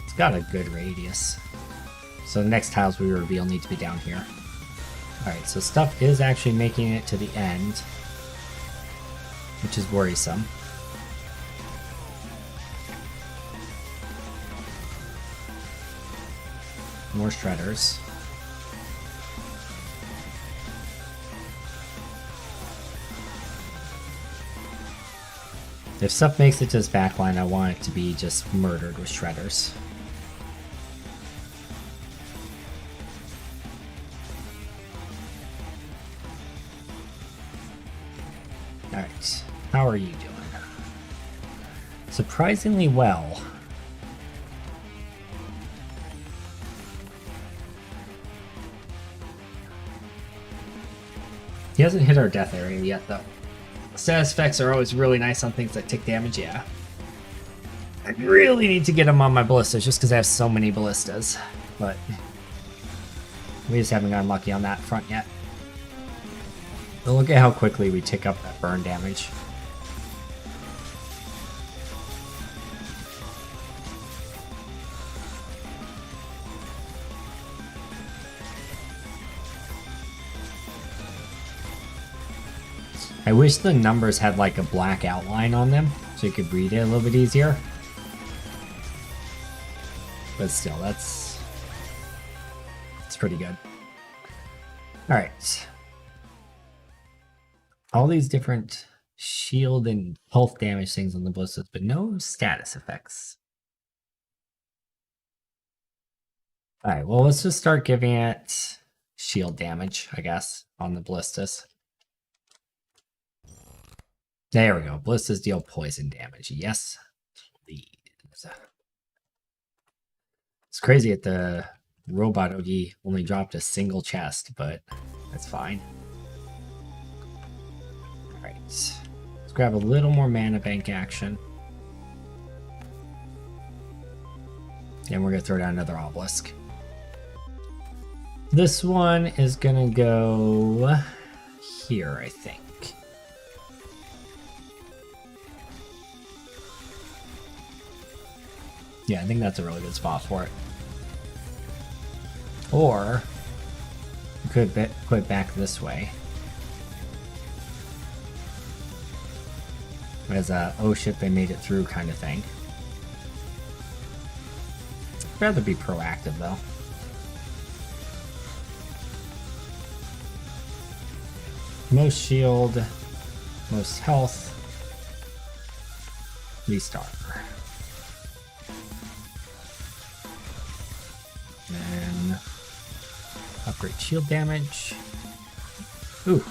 It's got a good radius. So the next tiles we reveal need to be down here. Alright, so stuff is actually making it to the end, which is worrisome. More shredders. If stuff makes it to this backline, I want it to be just murdered with shredders. Alright, how are you doing? Surprisingly well. He hasn't hit our death area yet, though. Status effects are always really nice on things that take damage, yeah. I really need to get him on my ballistas just because I have so many ballistas, but we just haven't gotten lucky on that front yet. But look at how quickly we tick up that burn damage. I wish the numbers had like a black outline on them so you could read it a little bit easier. But still, that's pretty good. Alright. All these different shield and health damage things on the ballistas, but no status effects. Alright, well let's just start giving it shield damage, I guess, on the ballistas. There we go. Ballistas deal poison damage. Yes, please. It's crazy that the robot Ogi only dropped a single chest, but that's fine. Alright. Let's grab a little more mana bank action. And we're going to throw down another obelisk. This one is going to go here, I think. Yeah, I think that's a really good spot for it. Or we could put it back this way. As a oh shit, they made it through kind of thing. rather be proactive, though. Most shield, most health, least armor. And upgrade shield damage. Ooh,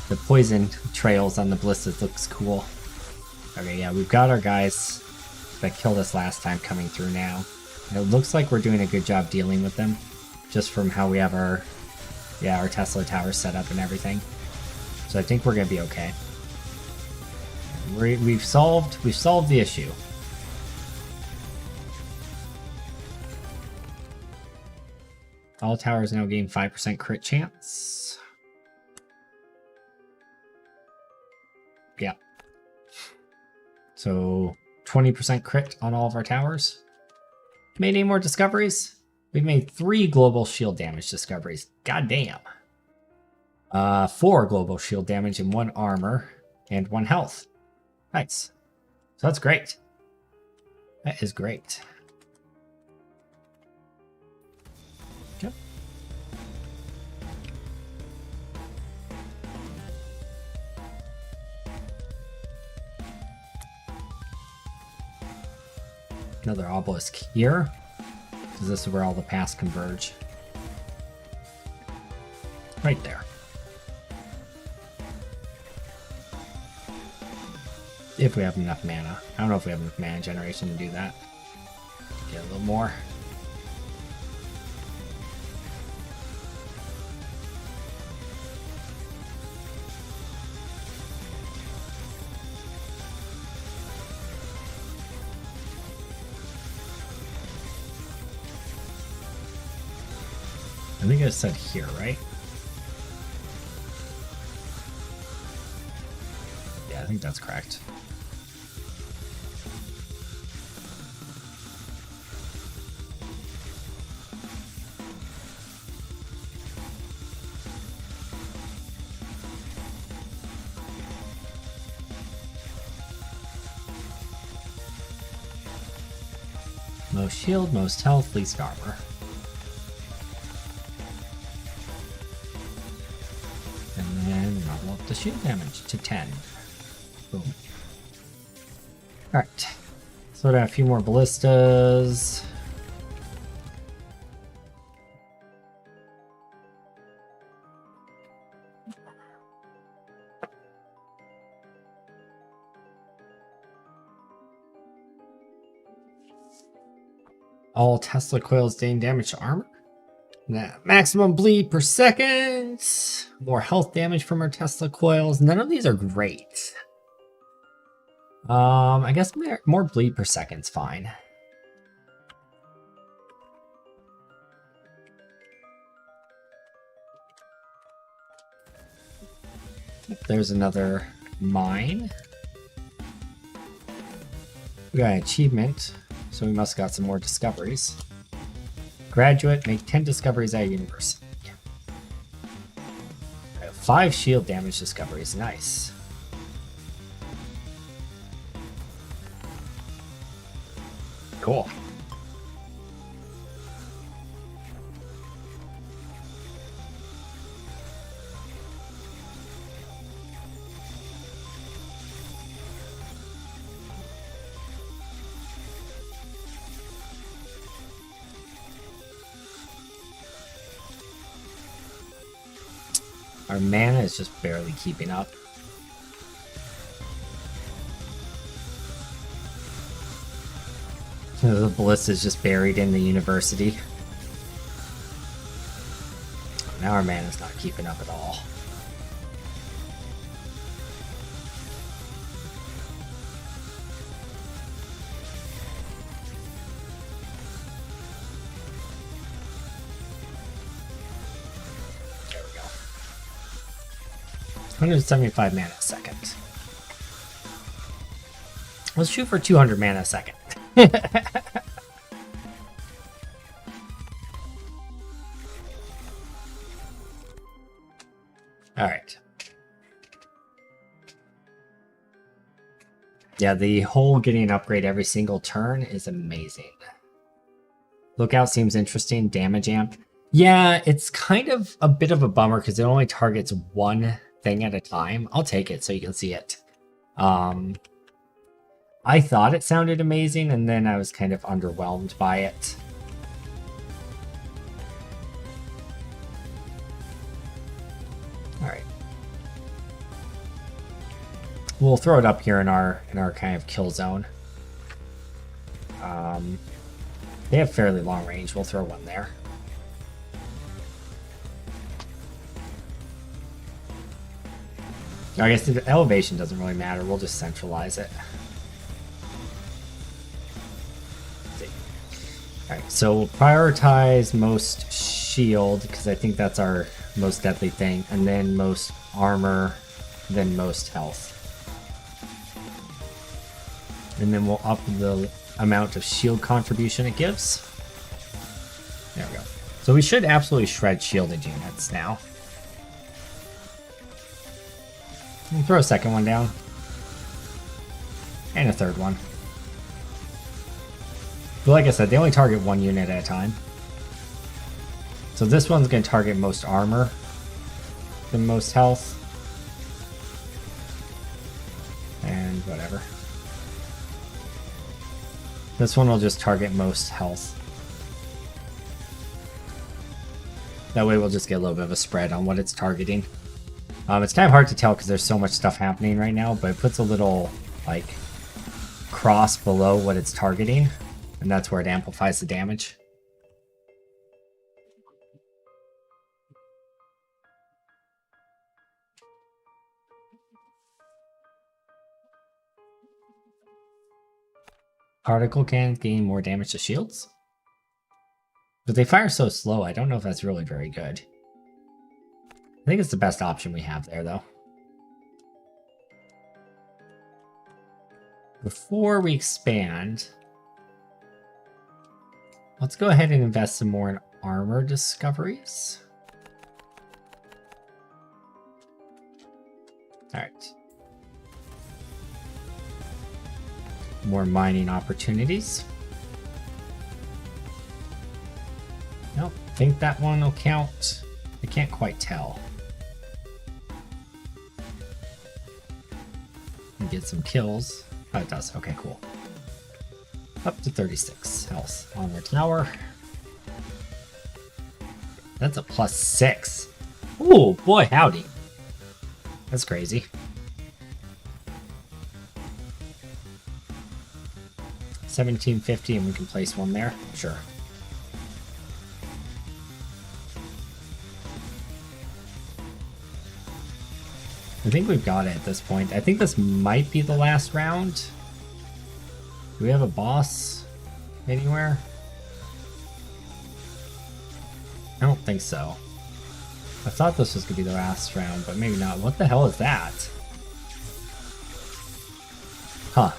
the poison trails on the ballistas looks cool. Okay, yeah, we've got our guys that killed us last time coming through now. And it looks like we're doing a good job dealing with them, just from how we have our Tesla tower set up and everything. So I think we're gonna be okay. We've solved the issue. All towers now gain 5% crit chance. Yeah. So 20% crit on all of our towers. Made any more discoveries? We've made 3 global shield damage discoveries. God damn. 4 global shield damage and 1 armor and 1 health. Nice. So that's great. That is great. Yep. Another obelisk here, because this is where all the paths converge. Right there. If we have enough mana. I don't know if we have enough mana generation to do that. Get a little more. I think I said here, right? Yeah, I think that's correct. Most shield, most health, least armor. And then level up the shield damage to 10. Boom. Alright. So we got a few more ballistas. All Tesla coils gain damage to armor. Maximum bleed per second. More health damage from our Tesla coils. None of these are great. I guess more bleed per second's fine. There's another mine. We got an achievement. So we must have got some more discoveries. Graduate, make 10 discoveries at a university. I have 5 shield damage discoveries, nice. Cool. Our mana is just barely keeping up. The ballista is just buried in the university. Now our mana is not keeping up at all. There we go. 175 mana a second. Let's shoot for 200 mana a second. All right. Yeah, the whole getting an upgrade every single turn is amazing. Lookout seems interesting. Damage amp. Yeah, it's kind of a bit of a bummer because it only targets one thing at a time. I'll take it so you can see it. I thought it sounded amazing, and then I was kind of underwhelmed by it. All right. We'll throw it up here in our kind of kill zone. They have fairly long range. We'll throw one there. I guess the elevation doesn't really matter. We'll just centralize it. Alright, so we'll prioritize most shield, because I think that's our most deadly thing, and then most armor, then most health. And then we'll up the amount of shield contribution it gives. There we go. So we should absolutely shred shielded units now. We'll throw a second one down. And a third one. But like I said, they only target one unit at a time. So this one's going to target most armor than most health. And whatever. This one will just target most health. That way we'll just get a little bit of a spread on what it's targeting. It's kind of hard to tell because there's so much stuff happening right now, but it puts a little, like, cross below what it's targeting. And that's where it amplifies the damage. Particle cannons gain more damage to shields. But they fire so slow, I don't know if that's really very good. I think it's the best option we have there, though. Before we expand, let's go ahead and invest some more in armor discoveries. All right. More mining opportunities. Nope, think that one will count. I can't quite tell. And get some kills. Oh, it does. Okay, cool. Up to 36 health on our tower. That's a +6. Ooh, boy, howdy. That's crazy. 1750, and we can place one there. Sure. I think we've got it at this point. I think this might be the last round. Do we have a boss anywhere? I don't think so. I thought this was going to be the last round, but maybe not. What the hell is that? Huh.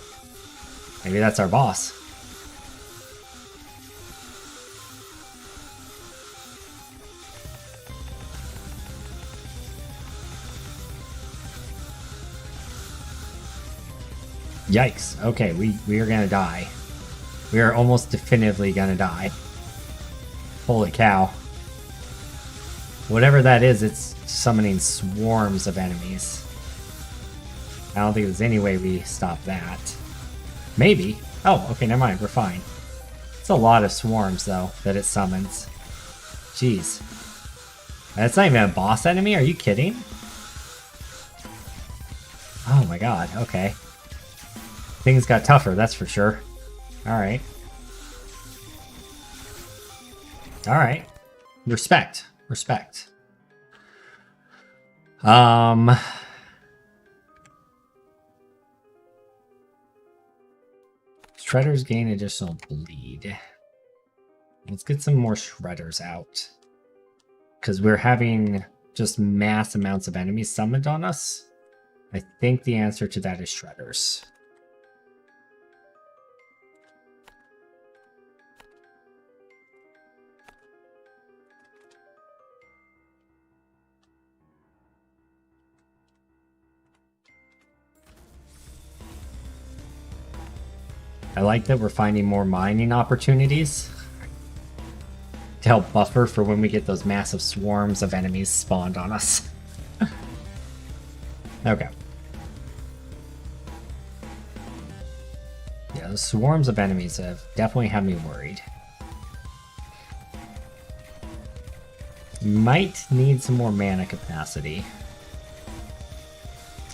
Maybe that's our boss. Yikes. Okay, we are gonna die. We are almost definitively gonna die. Holy cow. Whatever that is, it's summoning swarms of enemies. I don't think there's any way we stop that. Maybe. Oh, okay, never mind. We're fine. It's a lot of swarms, though, that it summons. Jeez. That's not even a boss enemy? Are you kidding? Oh my god, okay. Things got tougher, that's for sure. Alright. Alright. Respect. Respect. Shredders gain additional bleed. Let's get some more shredders out. Because we're having just mass amounts of enemies summoned on us. I think the answer to that is shredders. I like that we're finding more mining opportunities. to help buffer for when we get those massive swarms of enemies spawned on us. Okay. Yeah, those swarms of enemies have definitely had me worried. Might need some more mana capacity.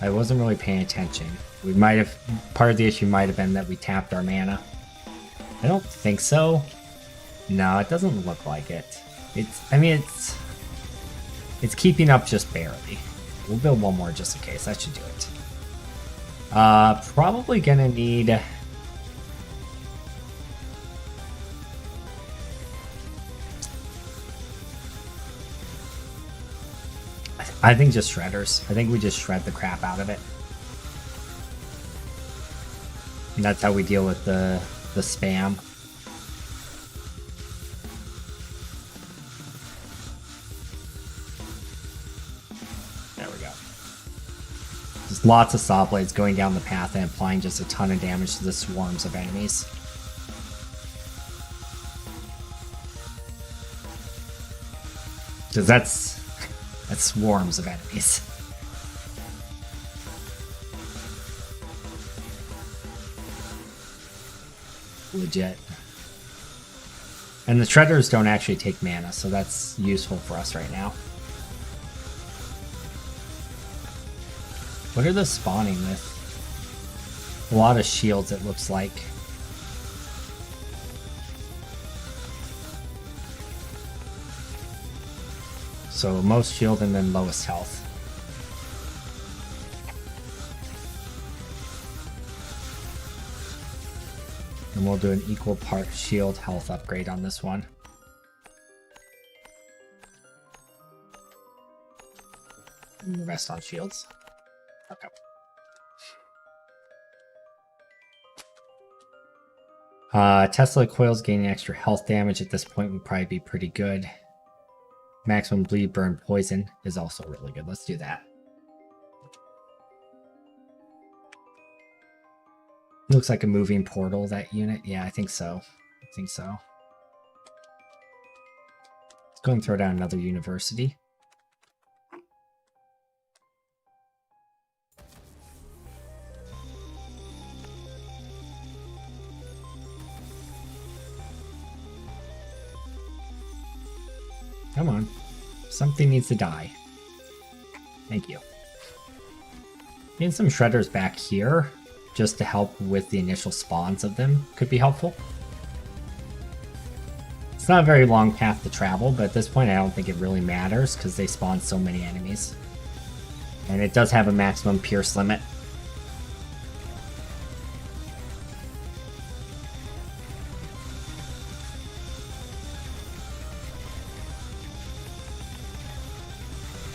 I wasn't really paying attention. We might have, part of the issue might have been that we tapped our mana. I don't think so. No, it doesn't look like it. It's keeping up just barely. We'll build one more just in case. That should do it. Probably gonna need... I think just shredders. I think we just shred the crap out of it. And that's how we deal with the spam. There we go. Just lots of saw blades going down the path and applying just a ton of damage to the swarms of enemies. Because that's swarms of enemies. Legit. And the shredders don't actually take mana, so that's useful for us right now. What are they spawning with? A lot of shields, it looks like. So most shield and then lowest health. And we'll do an equal part shield health upgrade on this one. And the rest on shields. Okay. Tesla coils gaining extra health damage at this point would probably be pretty good. Maximum bleed, burn, poison is also really good. Let's do that. Looks like a moving portal, that unit. Yeah, I think so. Let's go and throw down another university. Come on. Something needs to die. Thank you. Getting some shredders back here, just to help with the initial spawns of them, could be helpful. It's not a very long path to travel, but at this point I don't think it really matters, because they spawn so many enemies. And it does have a maximum pierce limit.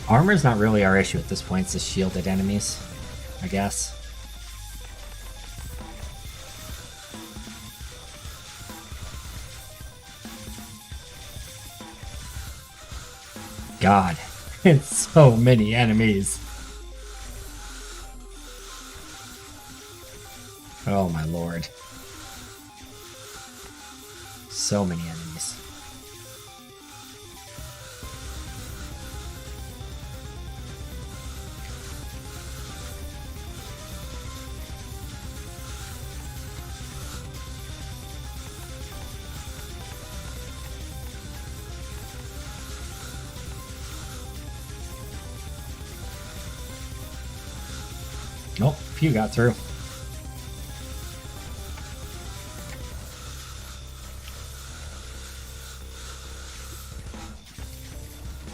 Armor's not really our issue at this point, it's the shielded enemies, I guess. God, it's so many enemies. Oh my lord. So many enemies. Nope, few got through.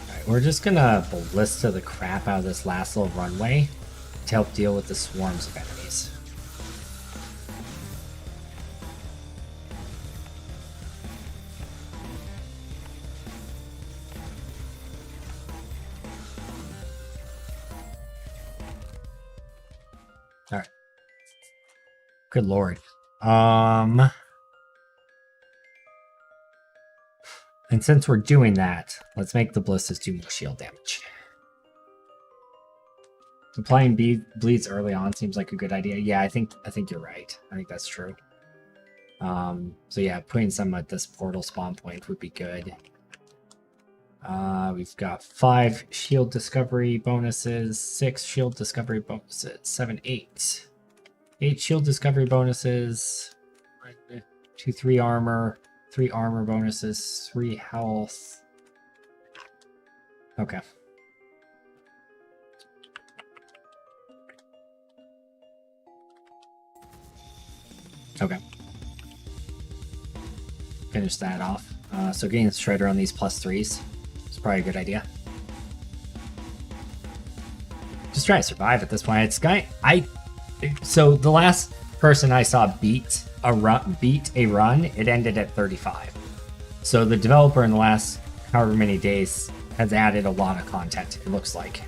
Alright, we're just gonna ballista the crap out of this last little runway to help deal with the swarms of enemies. Alright. Good lord. And since we're doing that, let's make the ballistas do more shield damage. Applying bleeds early on seems like a good idea. Yeah, I think you're right. I think that's true. So yeah, putting some at this portal spawn point would be good. We've got 5 shield discovery bonuses, 6 shield discovery bonuses, 7, 8. 8 shield discovery bonuses, 1, 2, 3 armor, 3 armor bonuses, 3 health. Okay. Okay. Finish that off. So getting the shredder on these +3s is probably a good idea. Just try to survive at this point. It's so the last person I saw beat a run, it ended at 35. So the developer in the last however many days has added a lot of content, it looks like.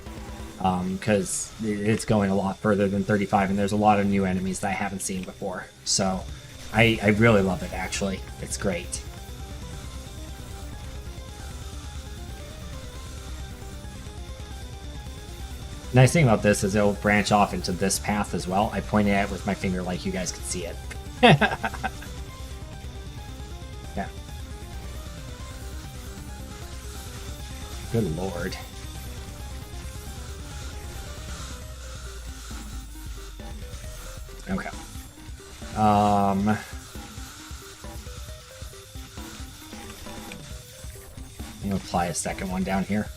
Because it's going a lot further than 35, and there's a lot of new enemies that I haven't seen before. So I really love it, actually. It's great. Nice thing about this is it'll branch off into this path as well. I pointed at it with my finger like you guys could see it. Yeah. Good lord. Okay. I'm gonna apply a second one down here.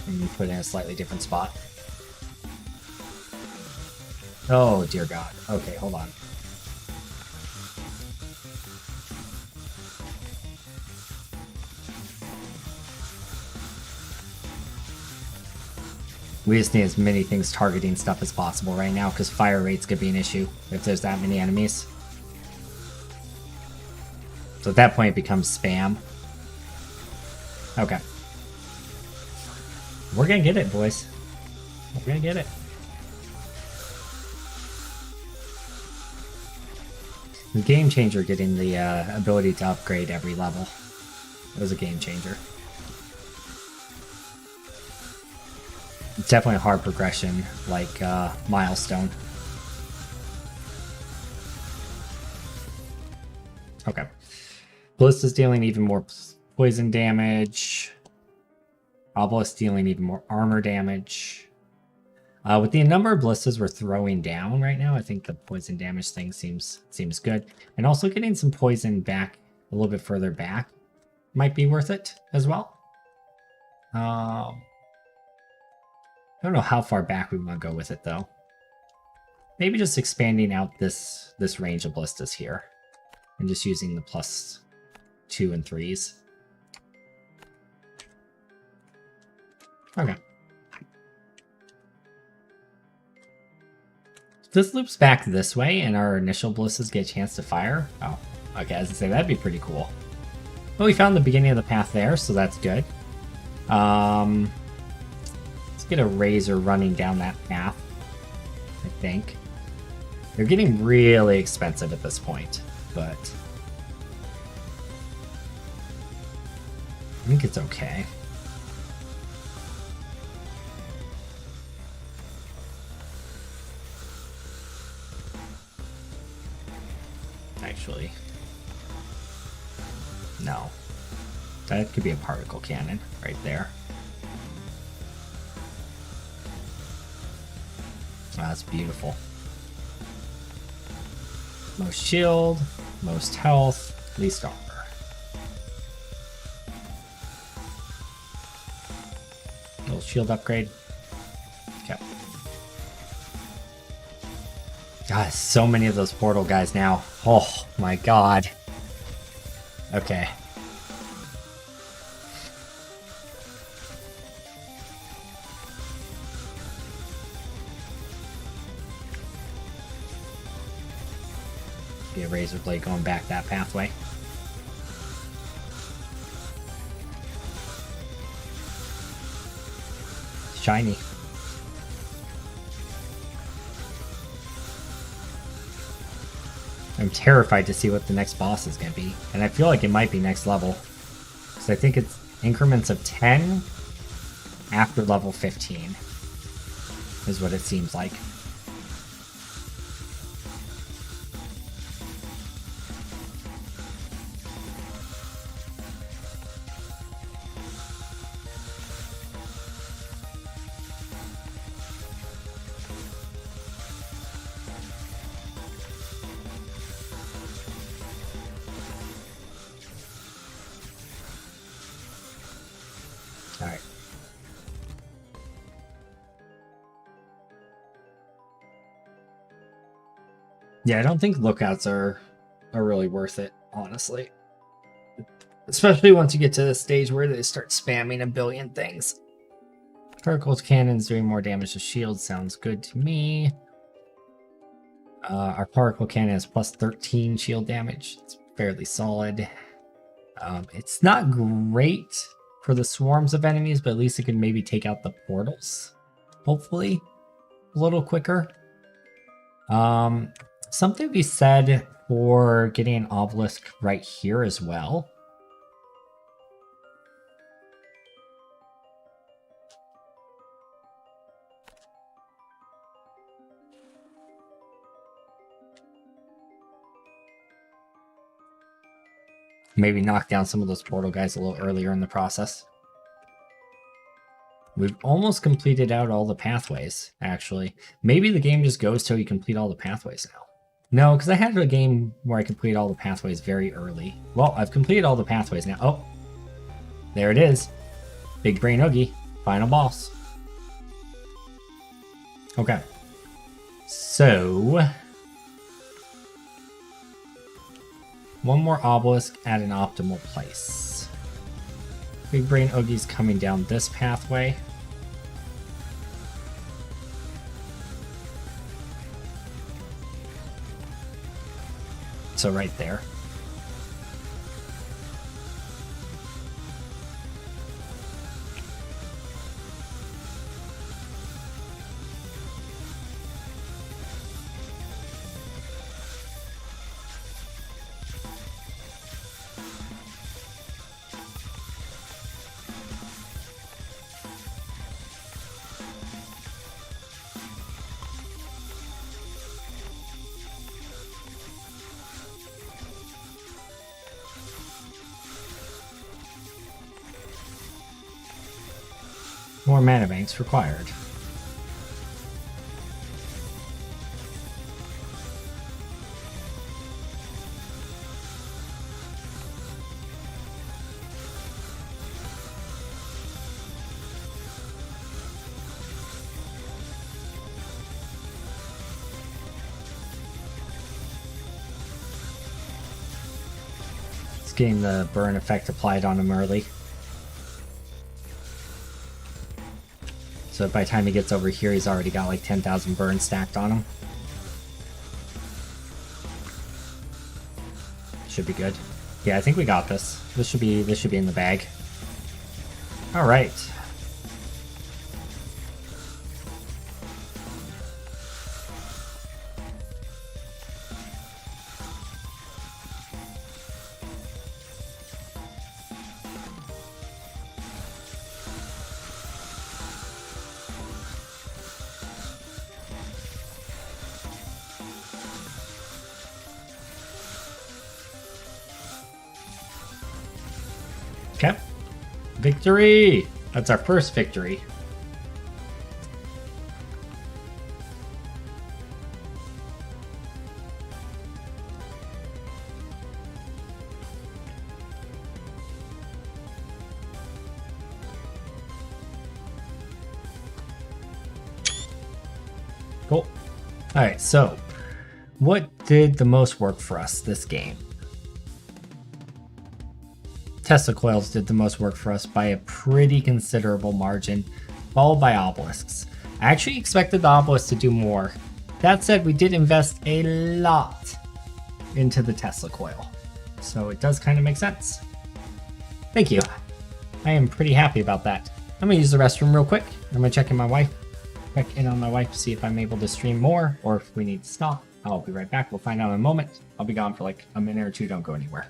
And put it in a slightly different spot. Oh, dear God. Okay, hold on. We just need as many things targeting stuff as possible right now, because fire rates could be an issue if there's that many enemies. So at that point it becomes spam. Okay. We're gonna get it, boys. We're gonna get it. The game changer getting the ability to upgrade every level. It was a game changer. It's definitely a hard progression, like Milestone. Okay. Ballista's dealing even more poison damage. Obelisk dealing even more armor damage. With the number of ballistas we're throwing down right now, I think the poison damage thing seems good. And also getting some poison back a little bit further back might be worth it as well. I don't know how far back we want to go with it though. Maybe just expanding out this range of ballistas here and just using the +2 and 3s. Okay. This loops back this way and our initial ballistas get a chance to fire. Oh, okay, as I say, that'd be pretty cool. Well, we found the beginning of the path there, so that's good. Let's get a razor running down that path, I think. They're getting really expensive at this point, but I think it's okay. Actually, no. That could be a particle cannon right there. Oh, that's beautiful. Most shield, most health, least armor. Little shield upgrade. Okay. God, so many of those portal guys now. Oh my god. Okay. Be a razor blade going back that pathway. Shiny. I'm terrified to see what the next boss is going to be. And I feel like it might be next level. Because I think it's increments of 10 after level 15. Is what it seems like. Yeah, I don't think lookouts are really worth it, honestly. Especially once you get to the stage where they start spamming a billion things. Particle cannons doing more damage to shields sounds good to me. Our particle cannon has plus 13 shield damage. It's fairly solid. It's not great for the swarms of enemies, but at least it can maybe take out the portals. Hopefully, a little quicker. Something to be said for getting an obelisk right here as well. Maybe knock down some of those portal guys a little earlier in the process. We've almost completed out all the pathways, actually. Maybe the game just goes till you complete all the pathways now. No, because I had a game where I completed all the pathways very early. Well, I've completed all the pathways now. Oh, there it is. Big Brain Oogie, final boss. Okay. So, one more obelisk at an optimal place. Big Brain Oogie's coming down this pathway. So right there. More mana banks required. It's getting the burn effect applied on him early. So by the time he gets over here, he's already got like 10,000 burns stacked on him. Should be good. Yeah, I think we got this. This should be in the bag. All right. Okay. Victory! That's our first victory. Cool. Alright, so what did the most work for us this game? Tesla coils did the most work for us by a pretty considerable margin, followed by obelisks. I actually expected the obelisks to do more. That said, we did invest a lot into the Tesla coil, so it does kind of make sense. Thank you. I am pretty happy about that. I'm gonna use the restroom real quick. I'm gonna check in on my wife to see if I'm able to stream more or if we need to stop. I'll be right back. We'll find out in a moment. I'll be gone for like a minute or two. Don't go anywhere.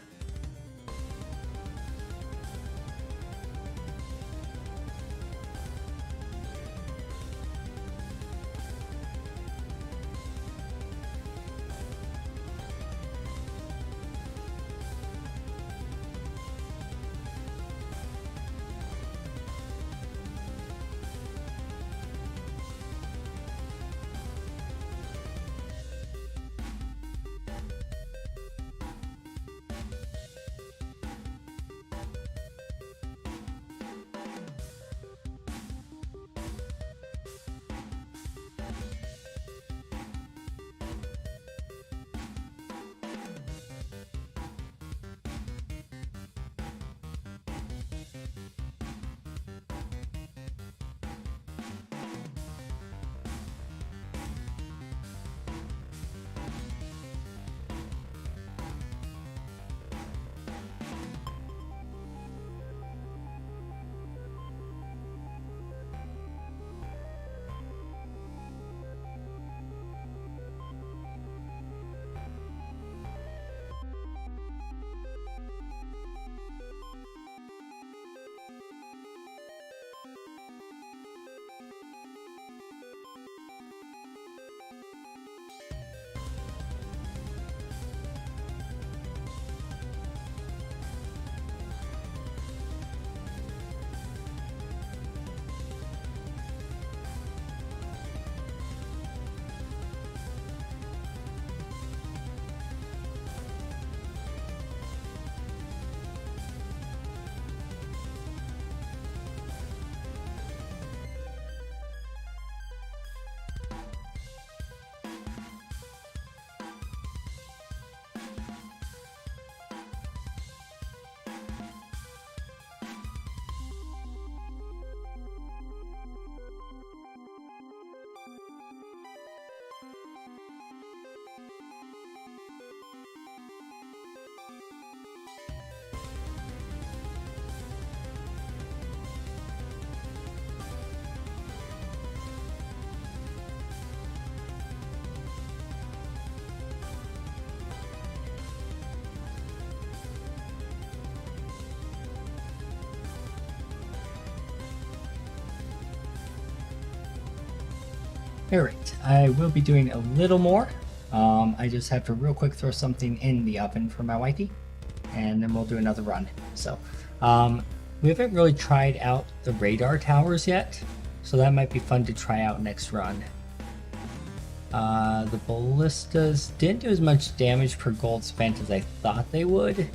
Alright, I will be doing a little more. I just have to real quick throw something in the oven for my wifey, and then we'll do another run. So, we haven't really tried out the radar towers yet, so that might be fun to try out next run. The ballistas didn't do as much damage per gold spent as I thought they would.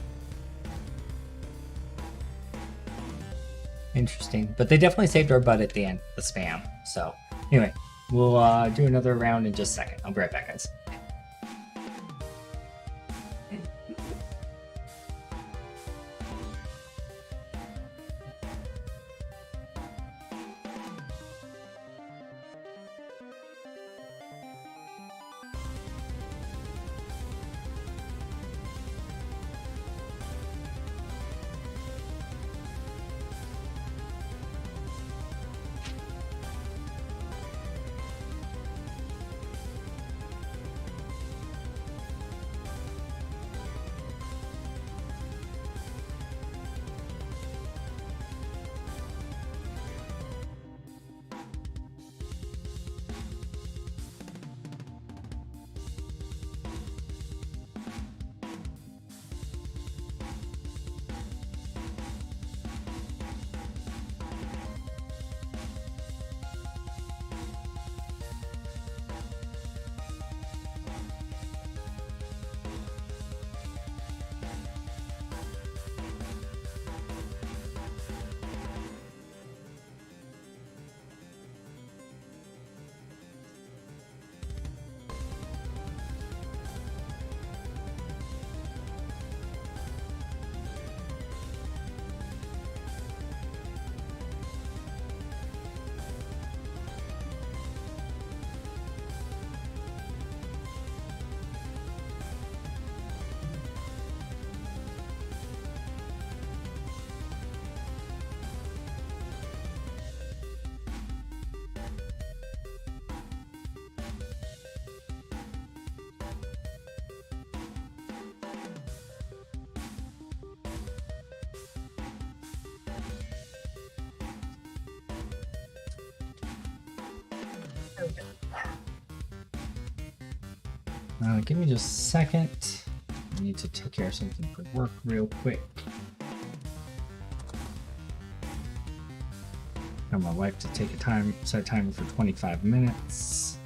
Interesting, but they definitely saved our butt at the end, the spam. So, anyway, we'll do another round in just a second. I'll be right back, guys. Give me just a second. I need to take care of something for work real quick. Got my wife to take a set timer for 25 minutes.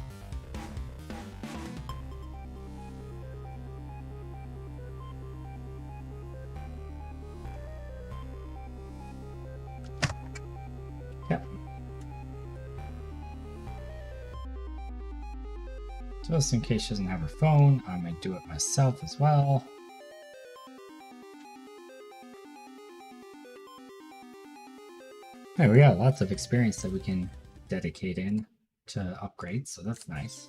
Yep. Just in case she doesn't have her phone, I might do it myself as well. Hey, we got lots of experience that we can dedicate in to upgrades, so that's nice.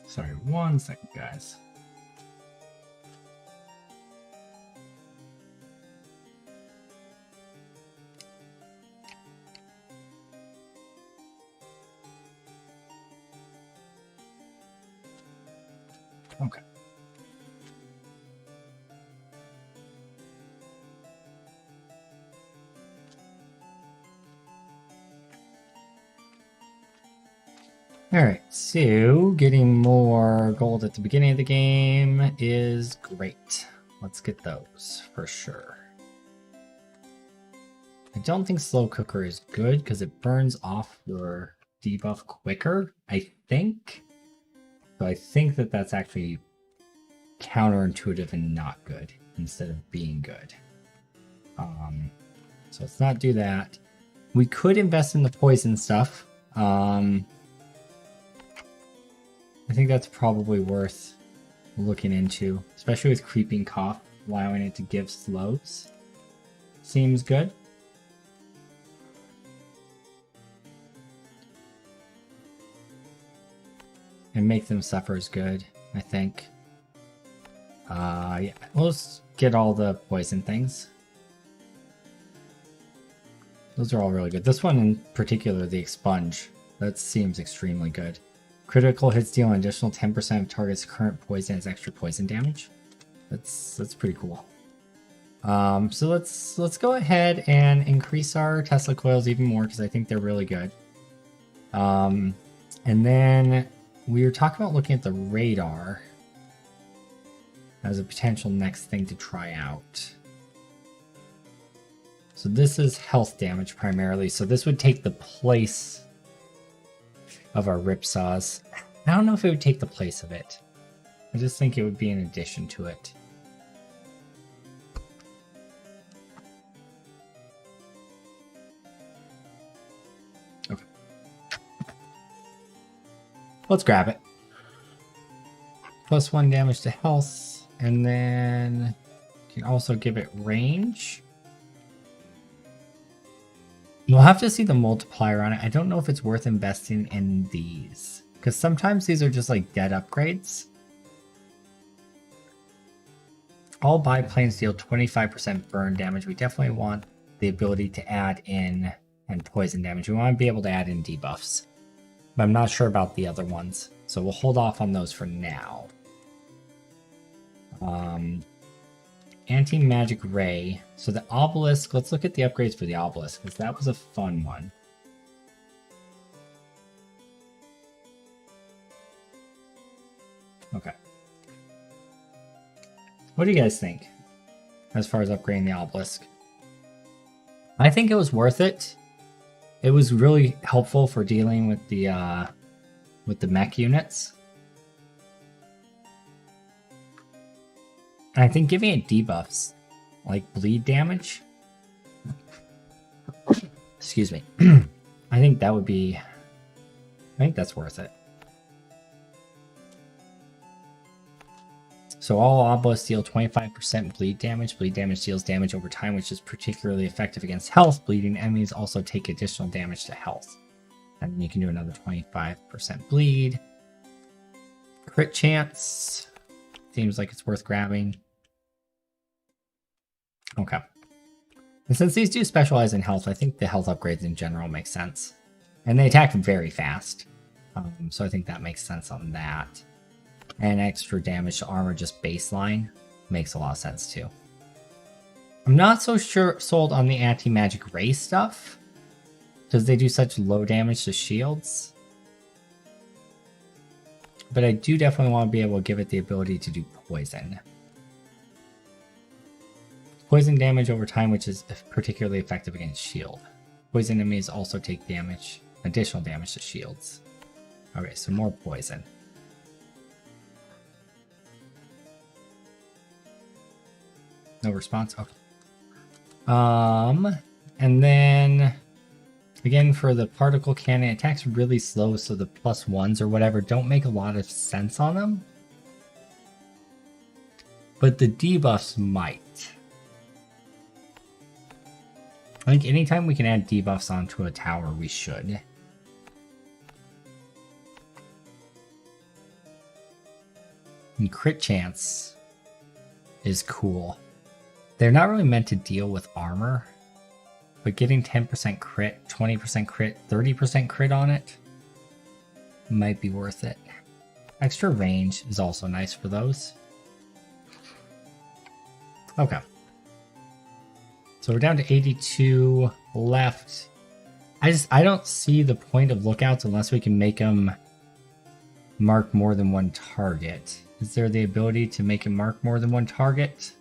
Sorry, 1 second, guys. Okay. Alright, so getting more gold at the beginning of the game is great. Let's get those for sure. I don't think slow cooker is good because it burns off your debuff quicker, I think. So I think that that's actually counterintuitive and not good instead of being good. So let's not do that. We could invest in the poison stuff. I think that's probably worth looking into, especially with creeping cough, allowing it to give slows. Seems good. And make them suffer is good, I think. Yeah, we'll just get all the poison things. Those are all really good. This one in particular, the expunge, that seems extremely good. Critical hits deal an additional 10% of target's current poison as extra poison damage. That's pretty cool. So let's go ahead and increase our Tesla coils even more because I think they're really good. And then we were talking about looking at the radar as a potential next thing to try out. So this is health damage primarily. So this would take the place of our ripsaws. I don't know if it would take the place of it. I just think it would be in addition to it. Okay. Let's grab it. +1 damage to health. And then you can also give it range. We'll have to see the multiplier on it. I don't know if it's worth investing in these, because sometimes these are just like dead upgrades. All biplanes deal 25% burn damage. We definitely want the ability to add in and poison damage. We want to be able to add in debuffs, but I'm not sure about the other ones. So we'll hold off on those for now. Anti-magic ray. So the obelisk, let's look at the upgrades for the obelisk, because that was a fun one. Okay. What do you guys think as far as upgrading the obelisk? I think it was worth it. It was really helpful for dealing with the mech units. And I think giving it debuffs, like bleed damage. Excuse me. I think that would be... I think that's worth it. So all obelisks deal 25% bleed damage. Bleed damage deals damage over time, which is particularly effective against health. Bleeding enemies also take additional damage to health. And then you can do another 25% bleed. Crit chance. Seems like it's worth grabbing. Okay. And since these do specialize in health, I think the health upgrades in general make sense. And they attack very fast. So I think that makes sense on that. And extra damage to armor just baseline makes a lot of sense too. I'm not so sold on the anti-magic ray stuff, because they do such low damage to shields. But I do definitely want to be able to give it the ability to do poison. Poison damage over time, which is particularly effective against shield. Poison enemies also take damage, additional damage to shields. Okay, so more poison. No response? Okay. And then again, for the particle cannon, it attacks really slow, so the +1s or whatever don't make a lot of sense on them. But the debuffs might. I think anytime we can add debuffs onto a tower, we should. And crit chance is cool. They're not really meant to deal with armor, but getting 10% crit, 20% crit, 30% crit on it might be worth it. Extra range is also nice for those. Okay. So we're down to 82 left. I don't see the point of lookouts unless we can make them mark more than one target. Is there the ability to make him mark more than one target?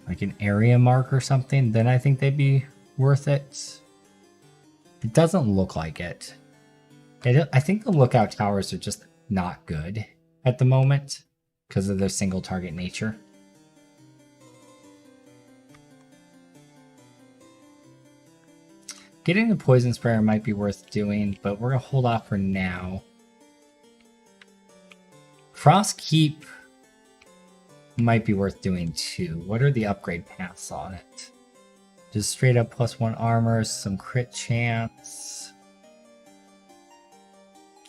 Like an area mark or something? Then I think they'd be worth it. It doesn't look like it. I think the lookout towers are just not good at the moment because of their single target nature. Getting the poison sprayer might be worth doing, but we're going to hold off for now. Frost Keep might be worth doing too. What are the upgrade paths on it? Just straight up +1 armor, some crit chance.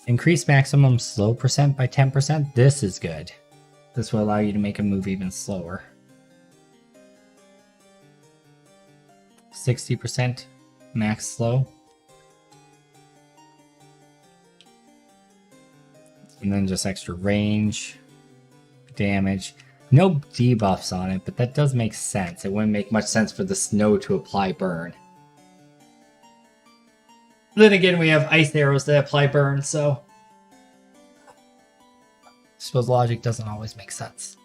Increase maximum slow percent by 10%. This is good. This will allow you to make a move even slower. 60% max slow. And then just extra range, damage. No debuffs on it, but that does make sense. It wouldn't make much sense for the snow to apply burn. Then again, we have ice arrows that apply burn, so I suppose logic doesn't always make sense.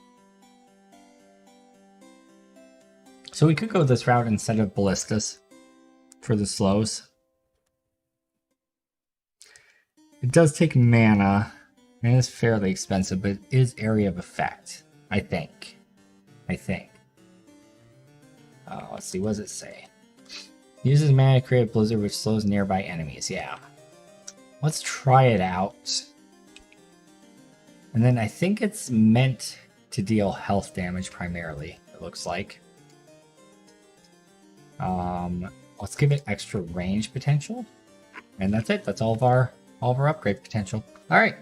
So we could go this route instead of ballistas for the slows. It does take mana, and it's fairly expensive, but it is area of effect, I think. Let's see, what does it say? Uses mana to create a blizzard which slows nearby enemies. Yeah. Let's try it out. And then I think it's meant to deal health damage primarily, it looks like. Let's give it extra range potential. And that's it. That's all of our upgrade potential. Alright.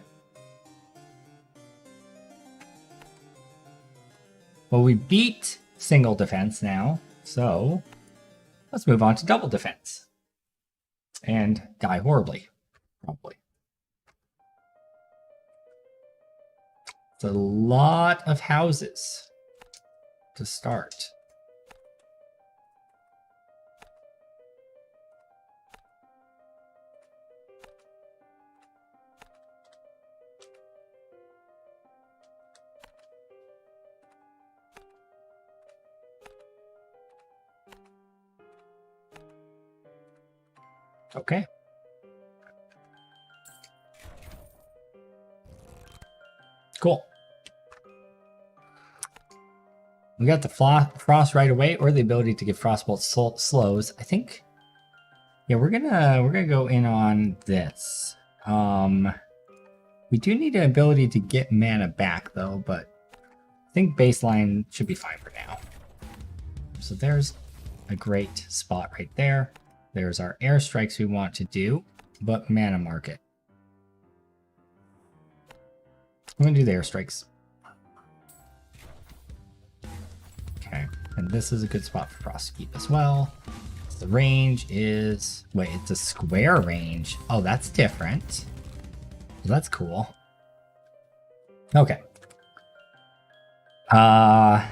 Well, we beat single defense now, so let's move on to double defense. And die horribly, probably. It's a lot of houses to start. Okay. Cool. We got the frost right away, or the ability to give frostbolt slows. I think. Yeah, we're gonna go in on this. We do need an ability to get mana back though, but I think baseline should be fine for now. So there's a great spot right there. There's our airstrikes we want to do, but mana market. I'm going to do the airstrikes. Okay, and this is a good spot for Frostkeep as well. The range is... Wait, it's a square range. Oh, that's different. That's cool. Okay. All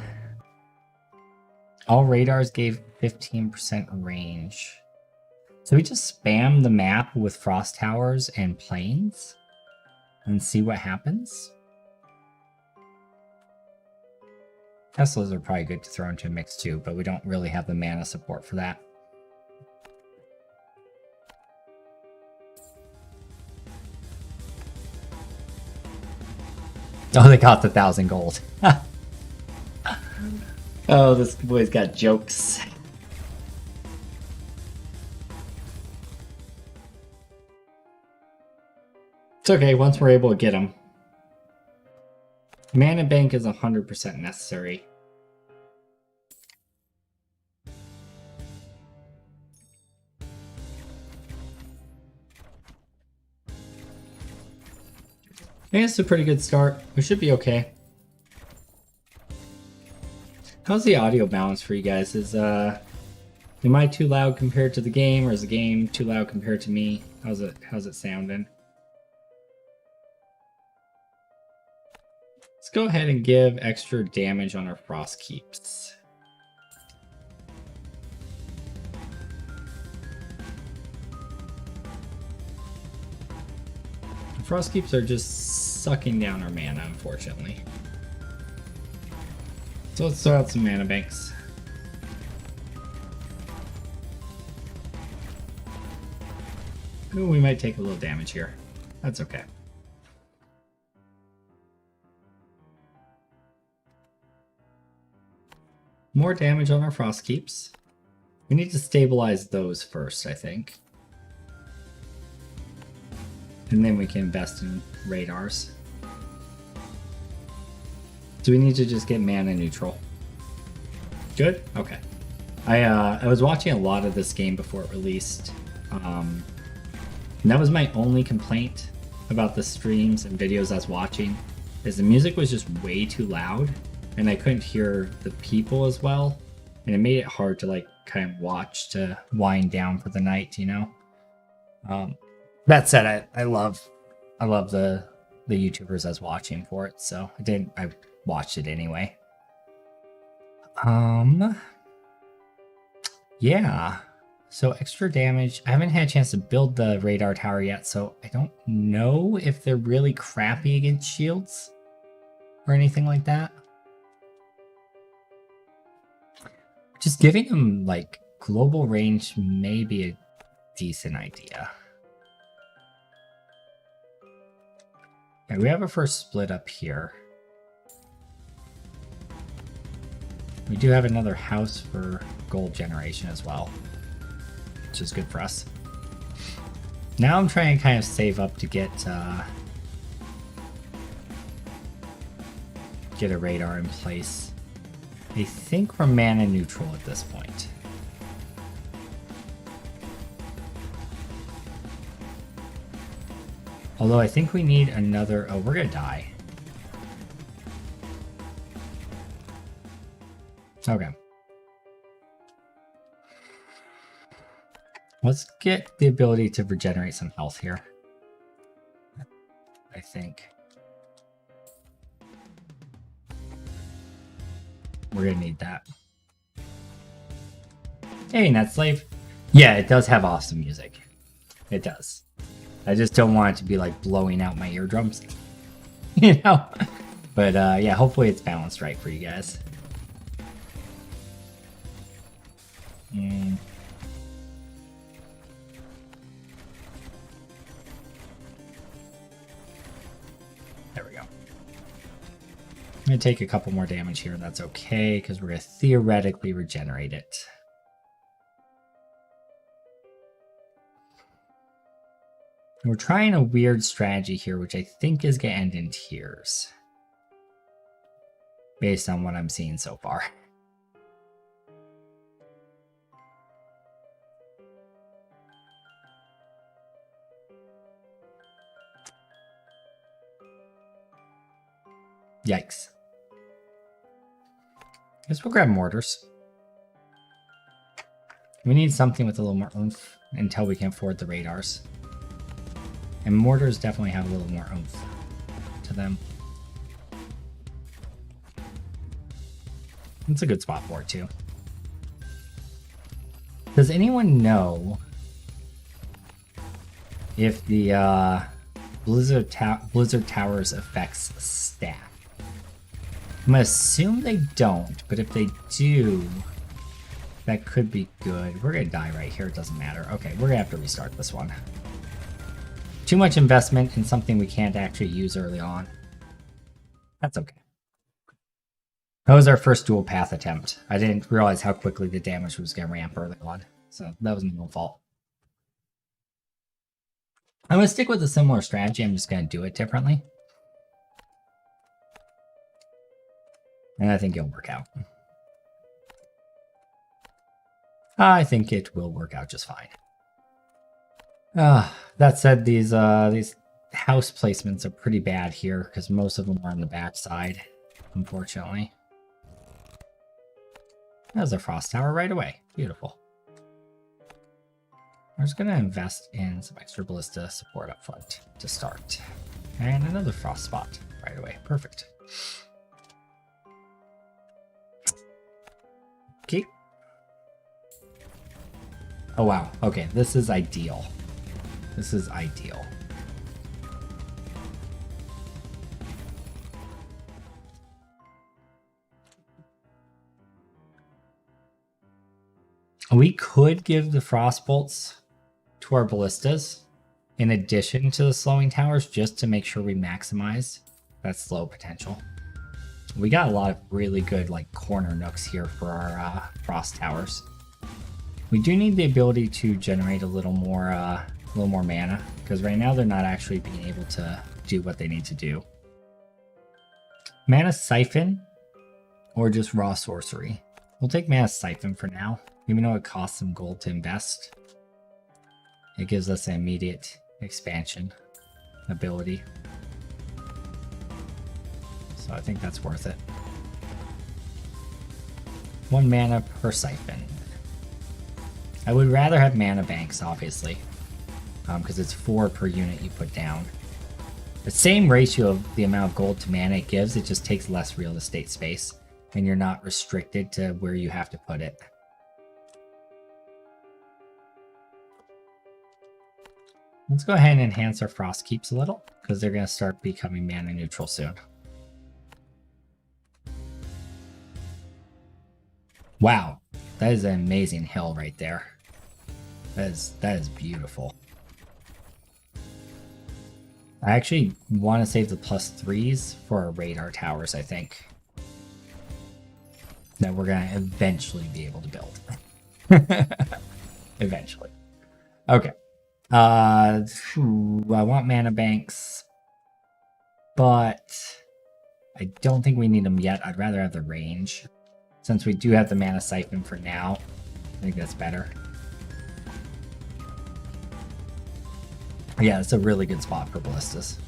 radars gave 15% range. So we just spam the map with frost towers and plains and see what happens. Teslas are probably good to throw into a mix too, but we don't really have the mana support for that. Oh, they got the 1,000 gold. Oh, this boy's got jokes. It's okay, once we're able to get them. Mana bank is 100% necessary. I think it's a pretty good start. We should be okay. How's the audio balance for you guys? Am I too loud compared to the game, or is the game too loud compared to me? How's it sounding? Let's go ahead and give extra damage on our frost keeps. The frost keeps are just sucking down our mana, unfortunately. So let's throw out some mana banks. Ooh, we might take a little damage here. That's okay. More damage on our frost keeps. We need to stabilize those first, I think. And then we can invest in radars. So we need to just get mana neutral. Good? Okay. I was watching a lot of this game before it released. And that was my only complaint about the streams and videos I was watching, is the music was just way too loud and I couldn't hear the people as well. And it made it hard to like kind of watch to wind down for the night, you know? That said, I love the YouTubers I was watching for it, so I watched it anyway. Yeah. So extra damage. I haven't had a chance to build the radar tower yet, so I don't know if they're really crappy against shields or anything like that. Just giving them like global range may be a decent idea. Okay, we have a first split up here. We do have another house for gold generation as well, which is good for us. Now I'm trying to kind of save up to get a radar in place. I think we're mana neutral at this point. Although I think we need another... Oh, we're gonna die. Okay. Let's get the ability to regenerate some health here. I think. We're gonna need that. Hey, Netslave. Yeah, it does have awesome music. It does. I just don't want it to be like blowing out my eardrums. You know? But yeah, hopefully it's balanced right for you guys. There we go. I'm going to take a couple more damage here, and that's okay, because we're going to theoretically regenerate it. We're trying a weird strategy here, which I think is going to end in tears. Based on what I'm seeing so far. Yikes. Guess we'll grab mortars. We need something with a little more oomph until we can afford the radars. And mortars definitely have a little more oomph to them. It's a good spot for it too. Does anyone know if the Blizzard Towers affects staff? I'm gonna assume they don't, but if they do, that could be good. We're gonna die right here, it doesn't matter. Okay, we're gonna have to restart this one. Too much investment in something we can't actually use early on. That's okay. That was our first dual path attempt. I didn't realize how quickly the damage was gonna ramp early on, so that was my own fault. I'm gonna stick with a similar strategy, I'm just gonna do it differently. And I think it'll work out. I think it will work out just fine. That said, these house placements are pretty bad here because most of them are on the back side, unfortunately. There's a frost tower right away. Beautiful. We're just going to invest in some extra ballista support up front to start. And another frost spot right away. Perfect. Okay. Oh, wow. Okay, this is ideal. This is ideal. We could give the frost bolts to our ballistas in addition to the slowing towers just to make sure we maximize that slow potential. We got a lot of really good like corner nooks here for our frost towers. We do need the ability to generate a little more mana because right now they're not actually being able to do what they need to do. Mana Siphon or just raw sorcery. We'll take Mana Siphon for now, even though it costs some gold to invest. It gives us an immediate expansion ability. So I think that's worth it. 1 mana per siphon. I would rather have mana banks, obviously, because it's 4 per unit you put down. The same ratio of the amount of gold to mana it gives, it just takes less real estate space, and you're not restricted to where you have to put it. Let's go ahead and enhance our Frost Keeps a little, because they're going to start becoming mana neutral soon. Wow, that is an amazing hill right there. That is beautiful. I actually want to save the +3s for our radar towers, I think. That we're going to eventually be able to build. Eventually. Okay. I want mana banks, but I don't think we need them yet. I'd rather have the range. Since we do have the mana siphon for now, I think that's better. Yeah, it's a really good spot for ballistas.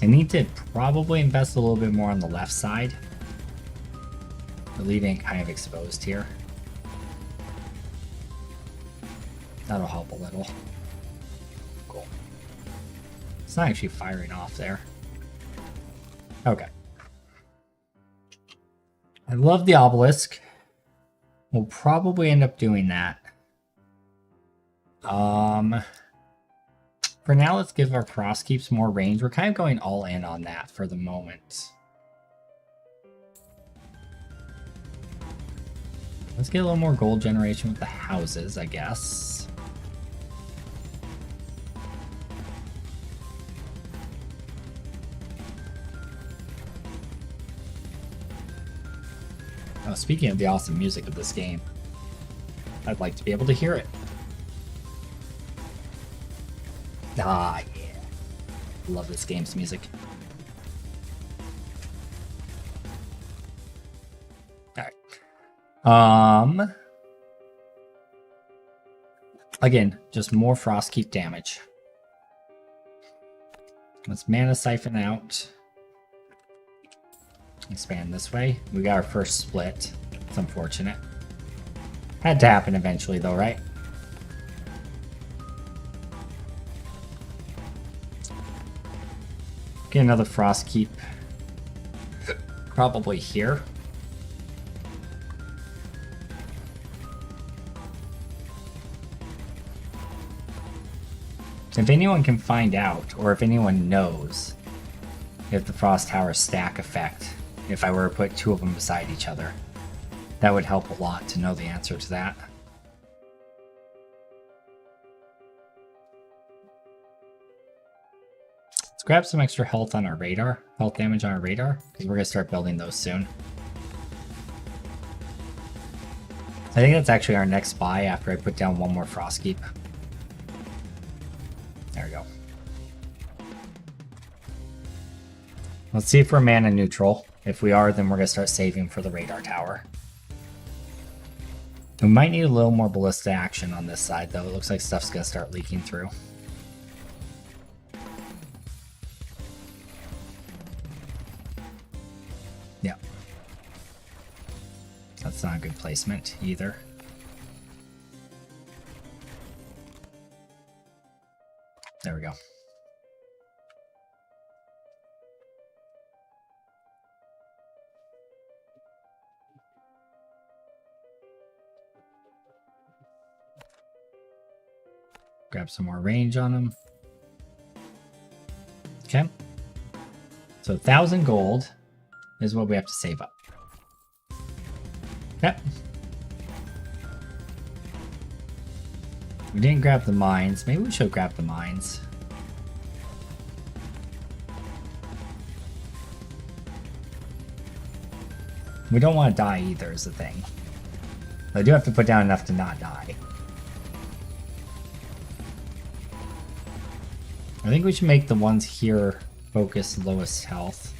I need to probably invest a little bit more on the left side. We're leaving it kind of exposed here. That'll help a little. Cool. It's not actually firing off there. Okay. I love the obelisk. We'll probably end up doing that. For now, let's give our Frost Keeps more range. We're kind of going all in on that for the moment. Let's get a little more gold generation with the houses, I guess. Oh, speaking of the awesome music of this game, I'd like to be able to hear it. Ah, yeah. Love this game's music. Alright. Again, just more Frost Keep damage. Let's mana siphon out. Expand this way. We got our first split. It's unfortunate. Had to happen eventually though, right? Get another Frost Keep. Probably here. If anyone can find out, or if anyone knows, if the Frost Tower stack effect, if I were to put 2 of them beside each other, that would help a lot to know the answer to that. Let's grab some extra health on our radar, health damage on our radar, because we're going to start building those soon. I think that's actually our next buy after I put down 1 more Frost Keep. There we go. Let's see if we're mana neutral. If we are, then we're going to start saving for the radar tower. We might need a little more ballista action on this side, though. It looks like stuff's going to start leaking through. Yeah. That's not a good placement either. There we go. Grab some more range on him. Okay. So 1,000 gold is what we have to save up. Okay. We didn't grab the mines. Maybe we should grab the mines. We don't want to die either is the thing. I do have to put down enough to not die. I think we should make the ones here focus lowest health.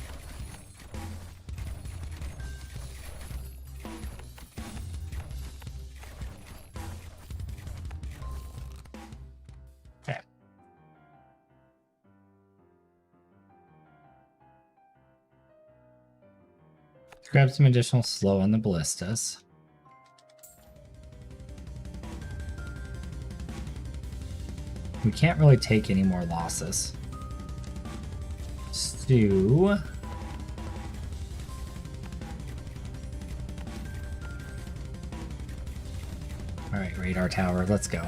Okay. Let's grab some additional slow on the ballistas. We can't really take any more losses. Stew. Alright, radar tower, let's go.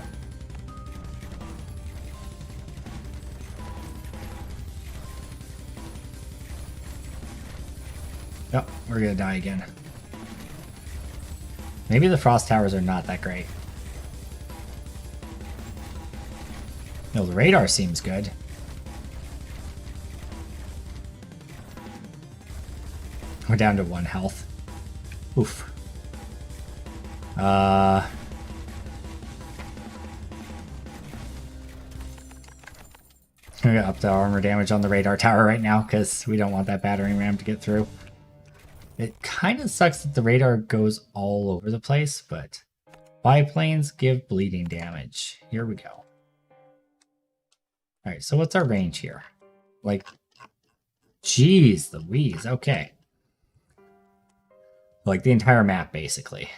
Oh, we're gonna die again. Maybe the frost towers are not that great. No, the radar seems good. We're down to 1 health. Oof. I'm gonna up the armor damage on the radar tower right now because we don't want that battering ram to get through. It kind of sucks that the radar goes all over the place, but biplanes give bleeding damage. Here we go. Alright, so what's our range here? Like, jeez Louise, okay. Like the entire map, basically.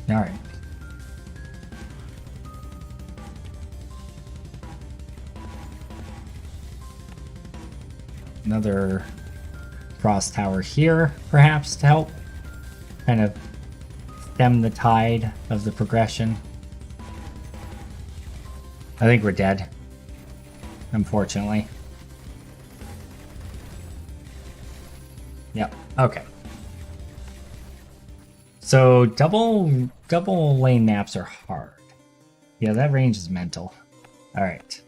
Alright. Another frost tower here, perhaps, to help kind of stem the tide of the progression. I think we're dead, unfortunately. Yep, okay. So double lane maps are hard. Yeah, that range is mental. Alright.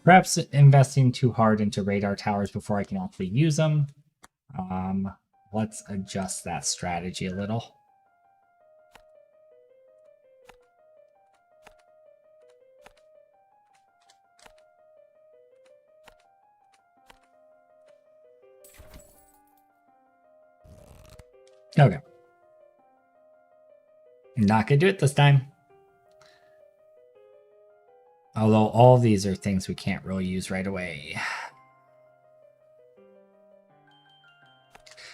Perhaps investing too hard into radar towers before I can actually use them. Let's adjust that strategy a little. Okay. Not gonna do it this time. Although all of these are things we can't really use right away.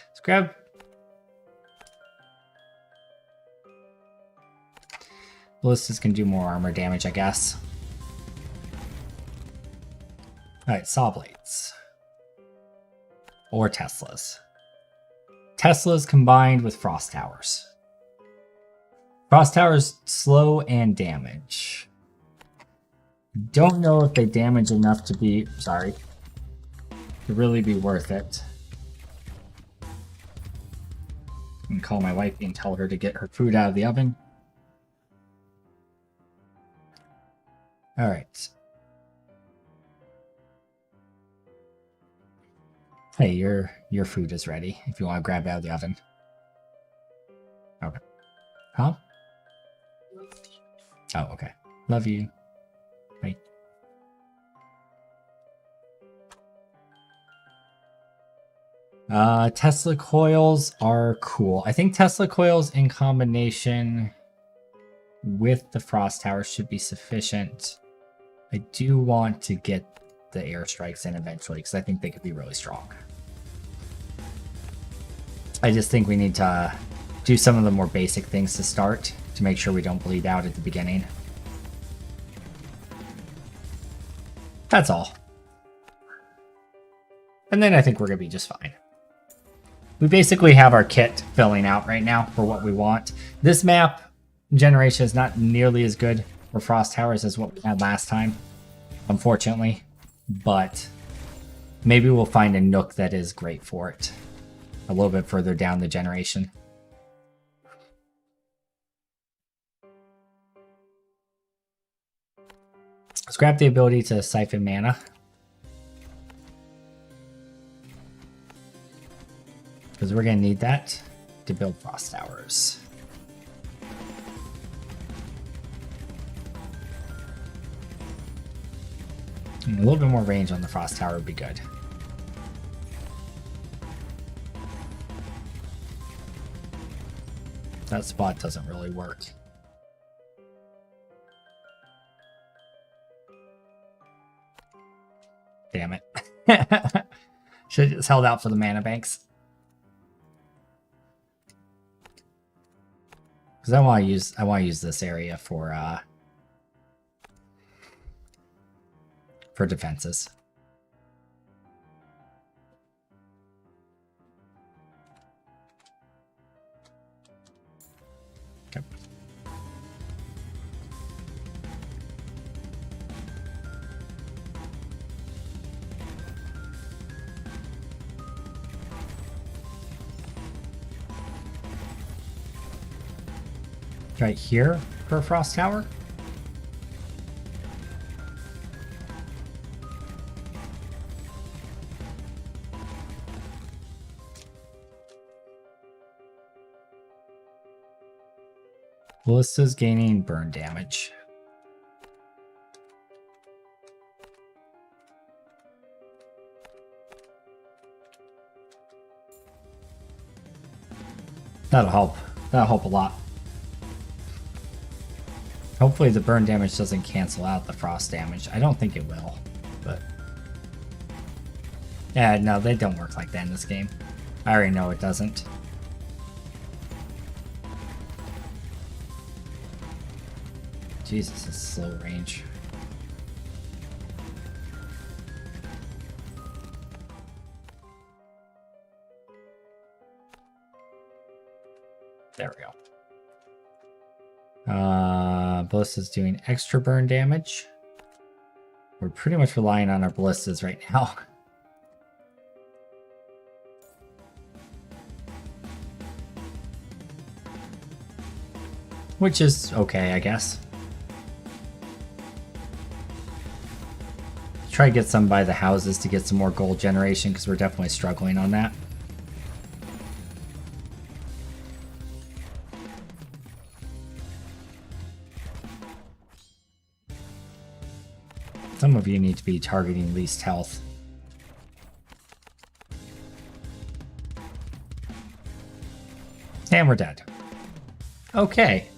Let's grab... ballistas can do more armor damage, I guess. Alright, saw blades. Or Teslas. Teslas combined with frost towers. Frost towers slow and damage. Don't know if they damage enough to be, sorry, to really be worth it. I can call my wife and tell her to get her food out of the oven. All right. Hey, your food is ready if you want to grab it out of the oven. Okay. Huh? Oh, okay. Love you. Bye. Tesla coils are cool. I think Tesla coils in combination with the frost tower should be sufficient. I do want to get the airstrikes in eventually because I think they could be really strong. I just think we need to do some of the more basic things to start to make sure we don't bleed out at the beginning. That's all. And then I think we're going to be just fine. We basically have our kit filling out right now for what we want. This map generation is not nearly as good for frost towers as what we had last time, unfortunately. But maybe we'll find a nook that is great for it a little bit further down the generation. Let's grab the ability to siphon mana. Because we're going to need that to build frost towers. And a little bit more range on the frost tower would be good. That spot doesn't really work. damn it. Should have just held out for the mana banks. Because I want to use this area for defenses. Okay. Right here for a frost tower. Ballista's gaining burn damage. That'll help. That'll help a lot. Hopefully the burn damage doesn't cancel out the frost damage. I don't think it will, but... Yeah, no, they don't work like that in this game. I already know it doesn't. Jesus, it's slow range. There we go. Ballista's doing extra burn damage. We're pretty much relying on our ballistas right now. Which is okay, I guess. Try to get some by the houses to get some more gold generation, because we're definitely struggling on that. Some of you need to be targeting least health. And we're dead. Okay.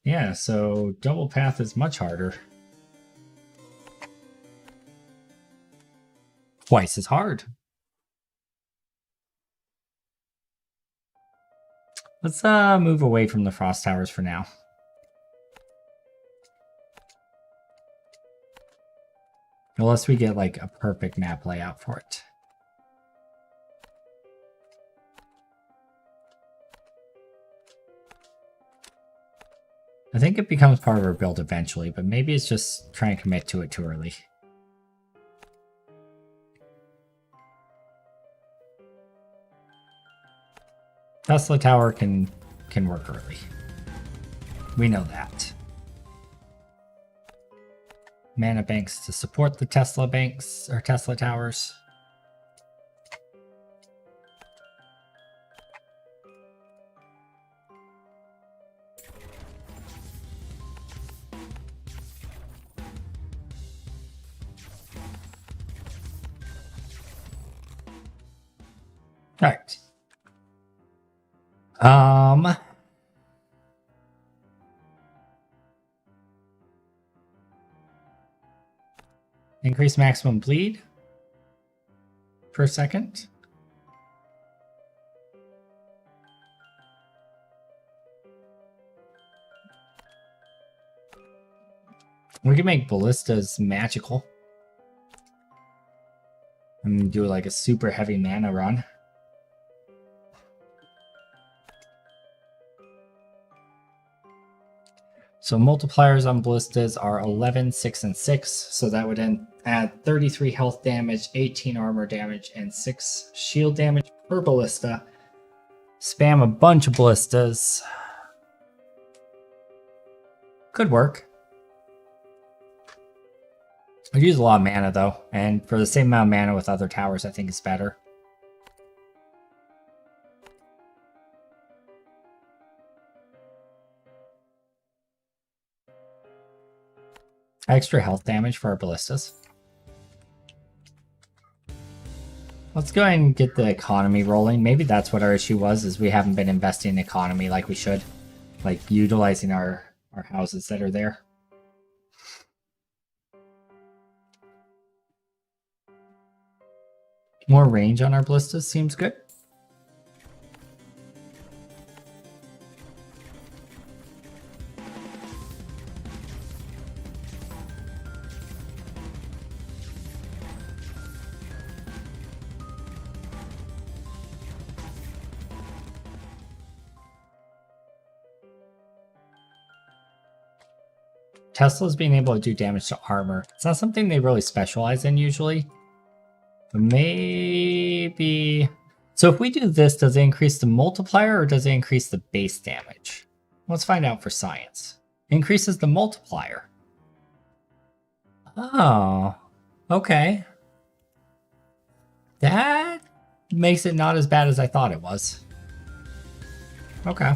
Yeah, so double path is much harder. Twice as hard. Let's move away from the frost towers for now. Unless we get like a perfect map layout for it. I think it becomes part of our build eventually, but maybe it's just trying to commit to it too early. Tesla Tower can work early. We know that. Mana banks to support the Tesla banks or Tesla towers. All right. Increase maximum bleed per second. We can make ballistas magical and do like a super heavy mana run. So multipliers on ballistas are 11, 6, and 6. So that would add 33 health damage, 18 armor damage, and 6 shield damage per ballista. Spam a bunch of ballistas. Could work. I'd use a lot of mana though, and for the same amount of mana with other towers, I think it's better. Extra health damage for our ballistas. Let's go ahead and get the economy rolling. Maybe that's what our issue was, is we haven't been investing in economy like we should. Like utilizing our houses that are there. More range on our ballistas seems good. Tesla's being able to do damage to armor. It's not something they really specialize in usually. But maybe... So if we do this, does it increase the multiplier or does it increase the base damage? Let's find out for science. Increases the multiplier. Oh, okay. That makes it not as bad as I thought it was. Okay.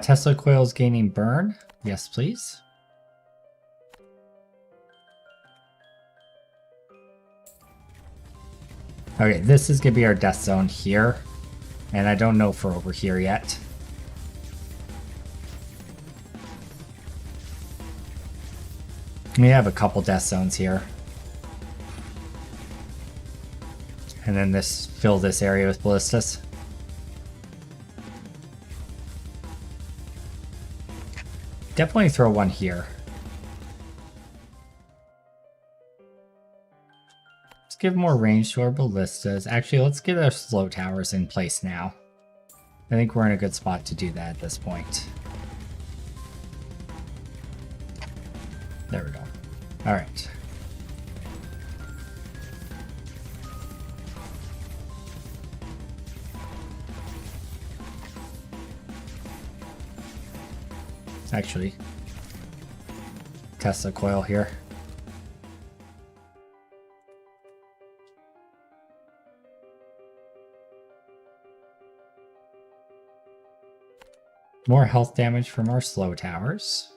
Tesla coils gaining burn. Yes, please. Okay, this is going to be our death zone here. And I don't know if we're over here yet. We have a couple death zones here. And then fill this area with ballistas. Definitely throw one here. Let's give more range to our ballistas. Actually, let's get our slow towers in place now. I think we're in a good spot to do that at this point. There we go. All right. Actually, Tesla coil here. More health damage from our slow towers.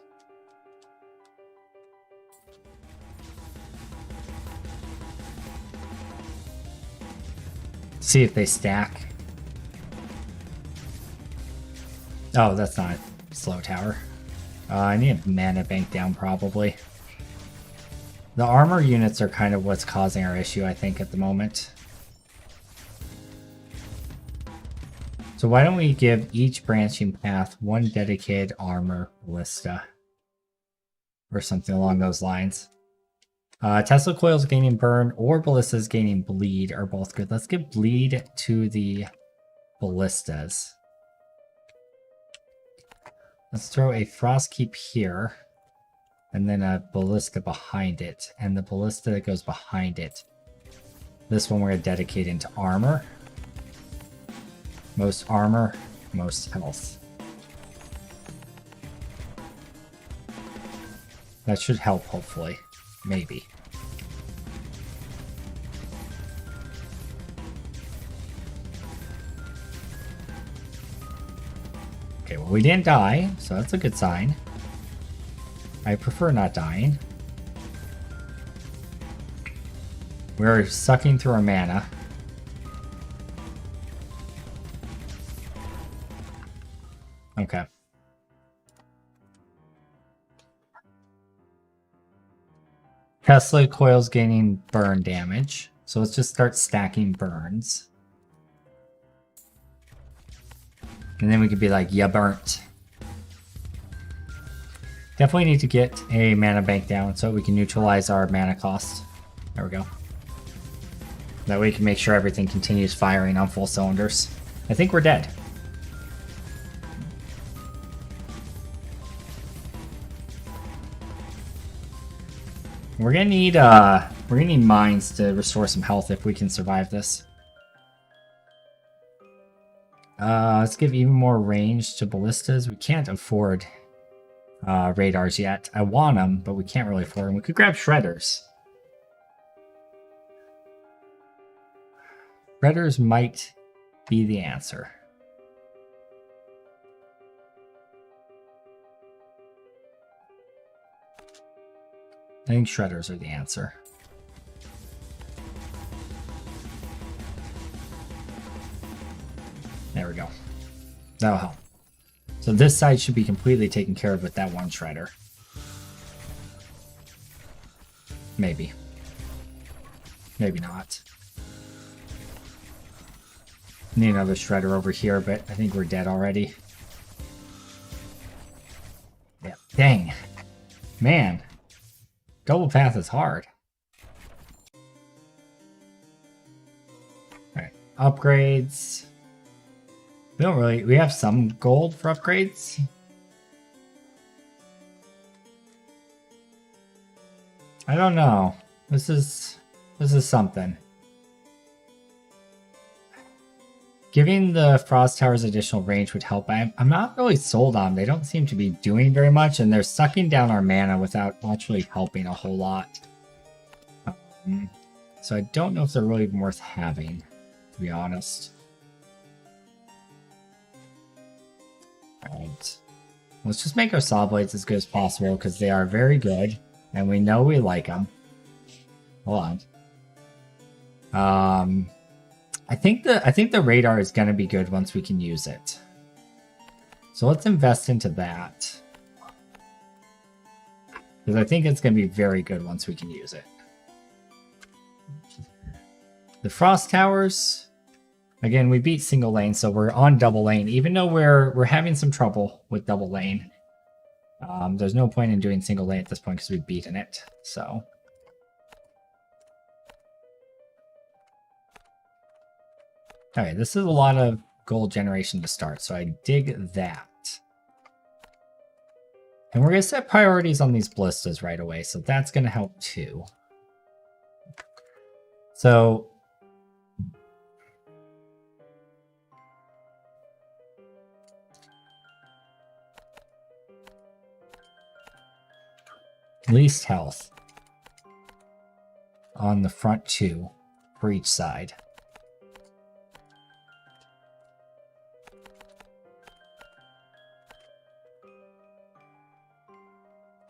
See if they stack. Oh, that's not a slow tower. I need a mana bank down probably. The armor units are kind of what's causing our issue, I think, at the moment. So why don't we give each branching path one dedicated armor ballista? Or something along those lines. Tesla coils gaining burn or ballistas gaining bleed are both good. Let's give bleed to the ballistas. Let's throw a frost keep here. And then a ballista behind it. And the ballista that goes behind it. This one we're going to dedicate into armor. Most armor, most health. That should help, hopefully. Maybe. Okay, well, we didn't die, so that's a good sign. I prefer not dying. We're sucking through our mana. Okay. Tesla coils gaining burn damage. So let's just start stacking burns. And then we could be like, ya burnt. Definitely need to get a mana bank down so we can neutralize our mana cost. There we go. That way we can make sure everything continues firing on full cylinders. I think we're dead. We're gonna need mines to restore some health if we can survive this. Let's give even more range to ballistas. We can't afford radars yet. I want them, but we can't really afford them. We could grab shredders. Shredders might be the answer. I think shredders are the answer. There we go. That'll help. So this side should be completely taken care of with that one shredder. Maybe. Maybe not. Need another shredder over here, but I think we're dead already. Yeah. Dang. Man. Double path is hard. Alright. Upgrades. We don't really... We have some gold for upgrades. I don't know. This is something. Giving the Frost Towers additional range would help. I'm not really sold on them. They don't seem to be doing very much, and they're sucking down our mana without actually helping a whole lot. So I don't know if they're really even worth having, to be honest. Alright. Let's just make our Saw Blades as good as possible, because they are very good, and we know we like them. Hold on. I think the radar is going to be good once we can use it. So let's invest into that. Because I think it's going to be very good once we can use it. The Frost Towers, again, we beat single lane, so we're on double lane. Even though we're having some trouble with double lane, there's no point in doing single lane at this point because we've beaten it. So. Alright, this is a lot of gold generation to start, so I dig that. And we're going to set priorities on these ballistas right away, so that's going to help too. So... least health on the front two for each side.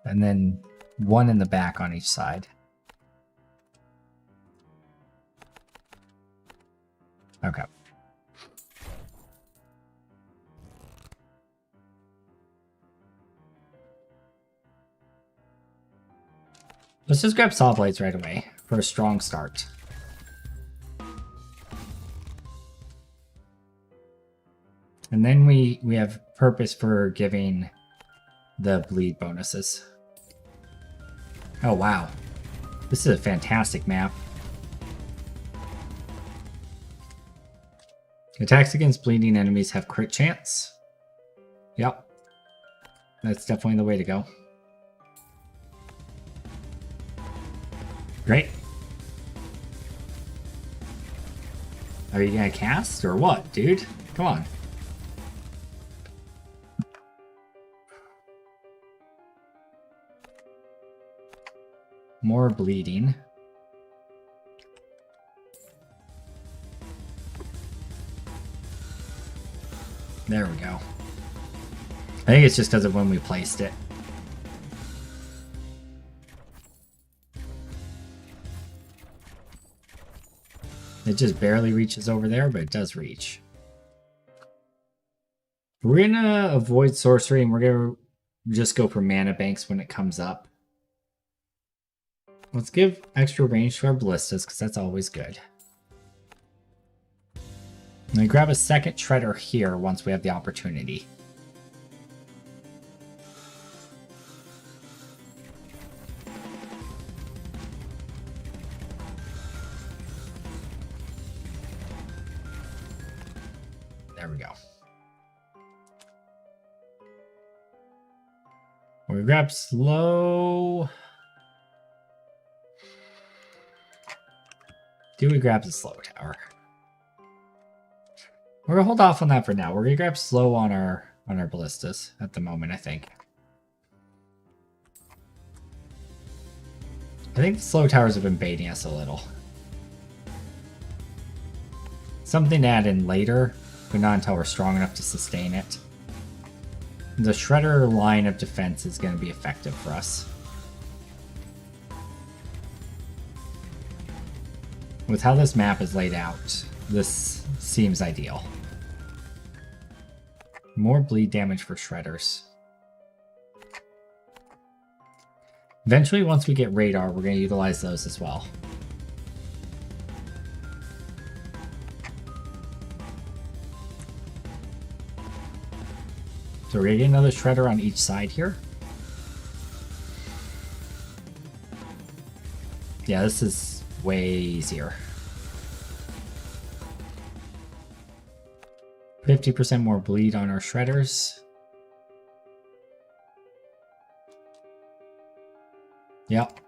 And then one in the back on each side. Okay. Let's just grab Saw Blades right away for a strong start. And then we have purpose for giving the bleed bonuses. Oh wow. This is a fantastic map. Attacks against bleeding enemies have crit chance. Yep. That's definitely the way to go. Great. Are you gonna cast or what, dude? Come on. More bleeding. There we go. I think it's just because of when we placed it. It just barely reaches over there, but it does reach. We're gonna avoid sorcery and we're gonna just go for mana banks when it comes up. Let's give extra range to our ballistas, because that's always good. And then grab a second shredder here once we have the opportunity. There we go. We grab slow. Do we grab the slow tower? We're gonna hold off on that for now. We're gonna grab slow on our ballistas at the moment, I think. I think the slow towers have been baiting us a little. Something to add in later, but not until we're strong enough to sustain it. The shredder line of defense is going to be effective for us. With how this map is laid out, this seems ideal. More bleed damage for shredders. Eventually, once we get radar, we're going to utilize those as well. So we're going to get another shredder on each side here. Yeah, this is way easier. 50% more bleed on our shredders. Yep.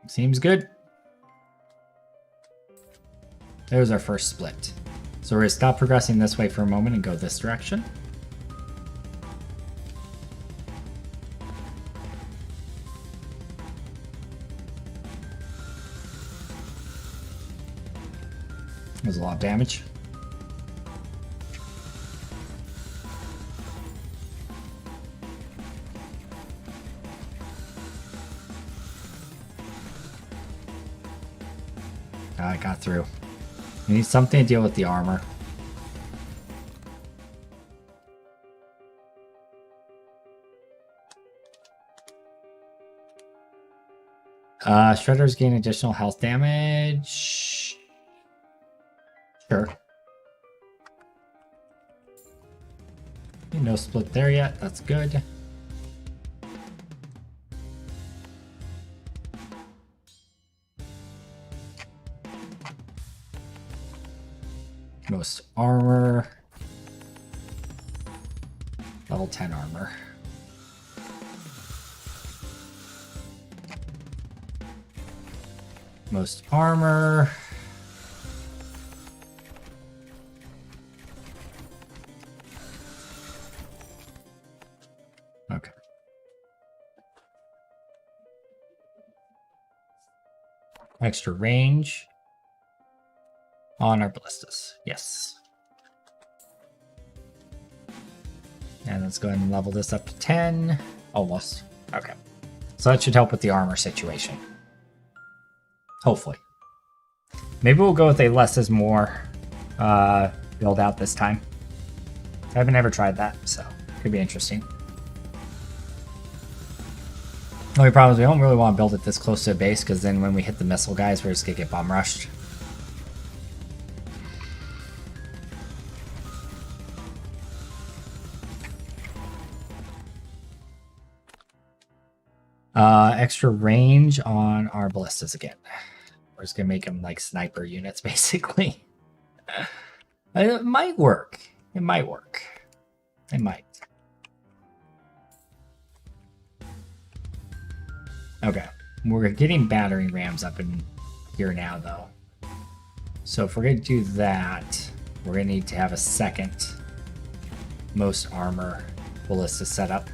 Seems good. There's our first split. So we're going to stop progressing this way for a moment and go this direction. There's a lot of damage. I got through. We need something to deal with the armor. Shredders gain additional health damage. Sure. No split there yet. That's good. Most armor. Level 10 armor. Most armor. Okay. Extra range on our ballistas. Yes. And let's go ahead and level this up to 10. Almost. Okay. So that should help with the armor situation. Hopefully. Maybe we'll go with a less is more build out this time. I haven't ever tried that, so could be interesting. Only problem is we don't really want to build it this close to a base, because then when we hit the missile guys, we're just going to get bomb rushed. Extra range on our ballistas again. We're just going to make them like sniper units, basically. It might work. It might work. It might. Okay. We're getting battering rams up in here now, though. So if we're going to do that, we're going to need to have a second most armor ballista set up.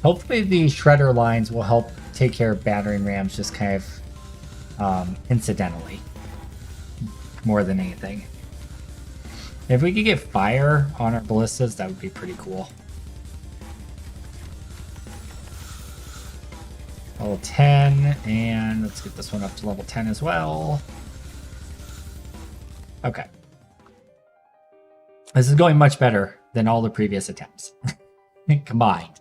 Hopefully the shredder lines will help take care of battering rams just kind of incidentally, more than anything. If we could get fire on our ballistas, that would be pretty cool. Level 10, and let's get this one up to level 10 as well. Okay. This is going much better than all the previous attempts combined.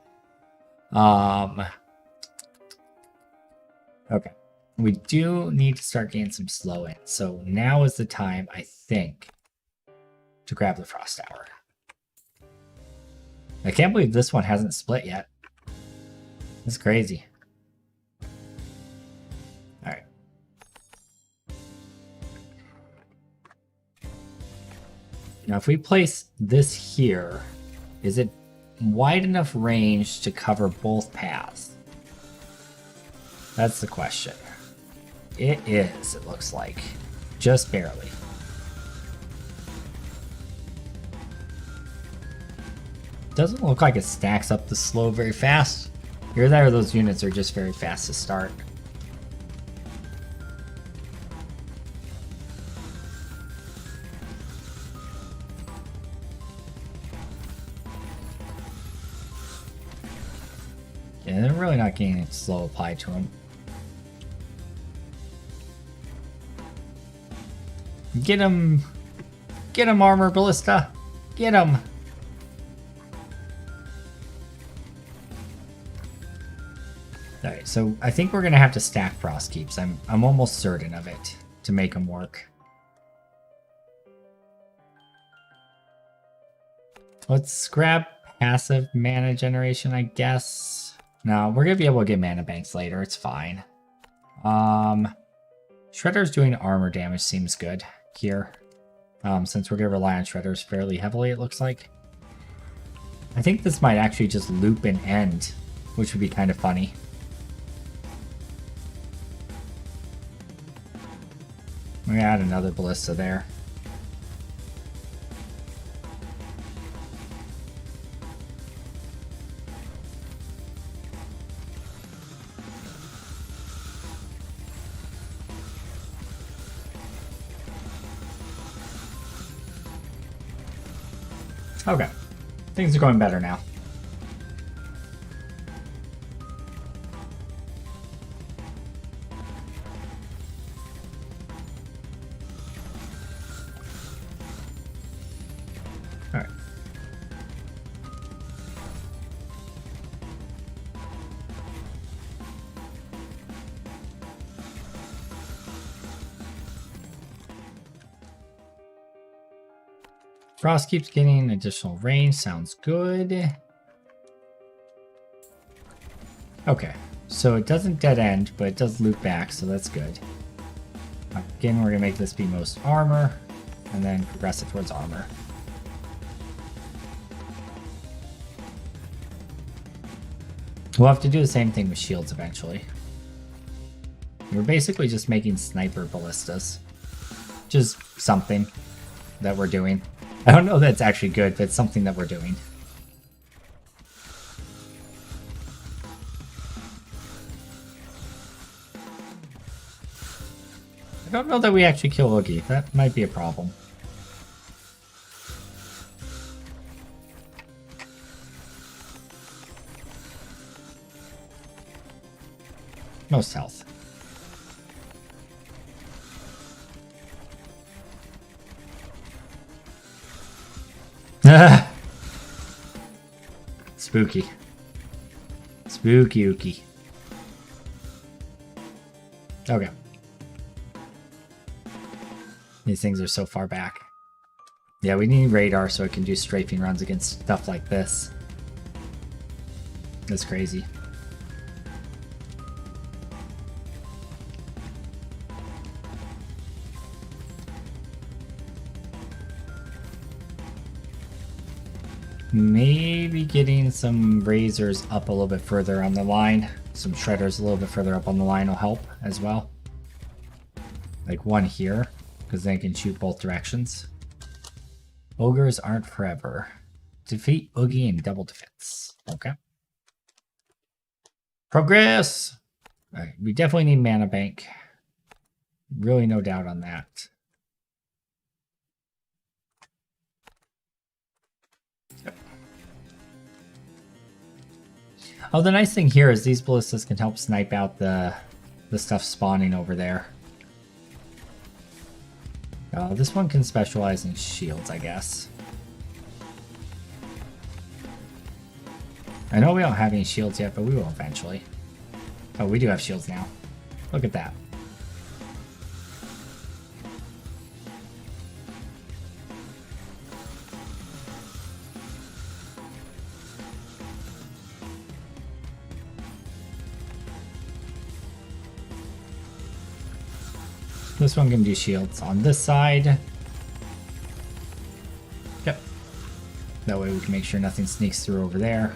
Okay. We do need to start getting some slow in. So now is the time, I think, to grab the Frost Tower. I can't believe this one hasn't split yet. That's crazy. Alright. Now if we place this here, is it wide enough range to cover both paths? That's the question. It is, it looks like. Just barely. Doesn't look like it stacks up the slow very fast. Either that or those units are just very fast to start. Yeah, they're really not getting slow applied to him. Get him! Get him, Armor Ballista! Get him! Alright, so I think we're gonna have to stack Frost Keeps. I'm almost certain of it to make them work. Let's grab passive mana generation, I guess. No, we're gonna be able to get mana banks later. It's fine. Shredder's doing armor damage seems good here. Since we're gonna rely on Shredders fairly heavily, it looks like. I think this might actually just loop and end, which would be kind of funny. We're gonna add another Ballista there. Okay, things are going better now. All right. Frost keeps getting additional range. Sounds good. Okay, so it doesn't dead end, but it does loop back, so that's good. Again, we're gonna make this be most armor, and then progress it towards armor. We'll have to do the same thing with shields eventually. We're basically just making sniper ballistas. Just something that we're doing. I don't know that's actually good, but it's something that we're doing. I don't know that we actually kill Oogie. That might be a problem. Most health. Spooky. Spooky ookie. Okay. These things are so far back. Yeah, we need radar so it can do strafing runs against stuff like this. That's crazy. Maybe getting some razors up a little bit further on the line. Some shredders a little bit further up on the line will help as well. Like one here, because they can shoot both directions. Ogres aren't forever. Defeat Oogie in double defense. Okay. Progress! Alright, we definitely need mana bank. Really no doubt on that. Oh, the nice thing here is these ballistas can help snipe out the stuff spawning over there. Oh, this one can specialize in shields, I guess. I know we don't have any shields yet, but we will eventually. Oh, we do have shields now. Look at that. This one can do shields on this side. Yep. That way we can make sure nothing sneaks through over there.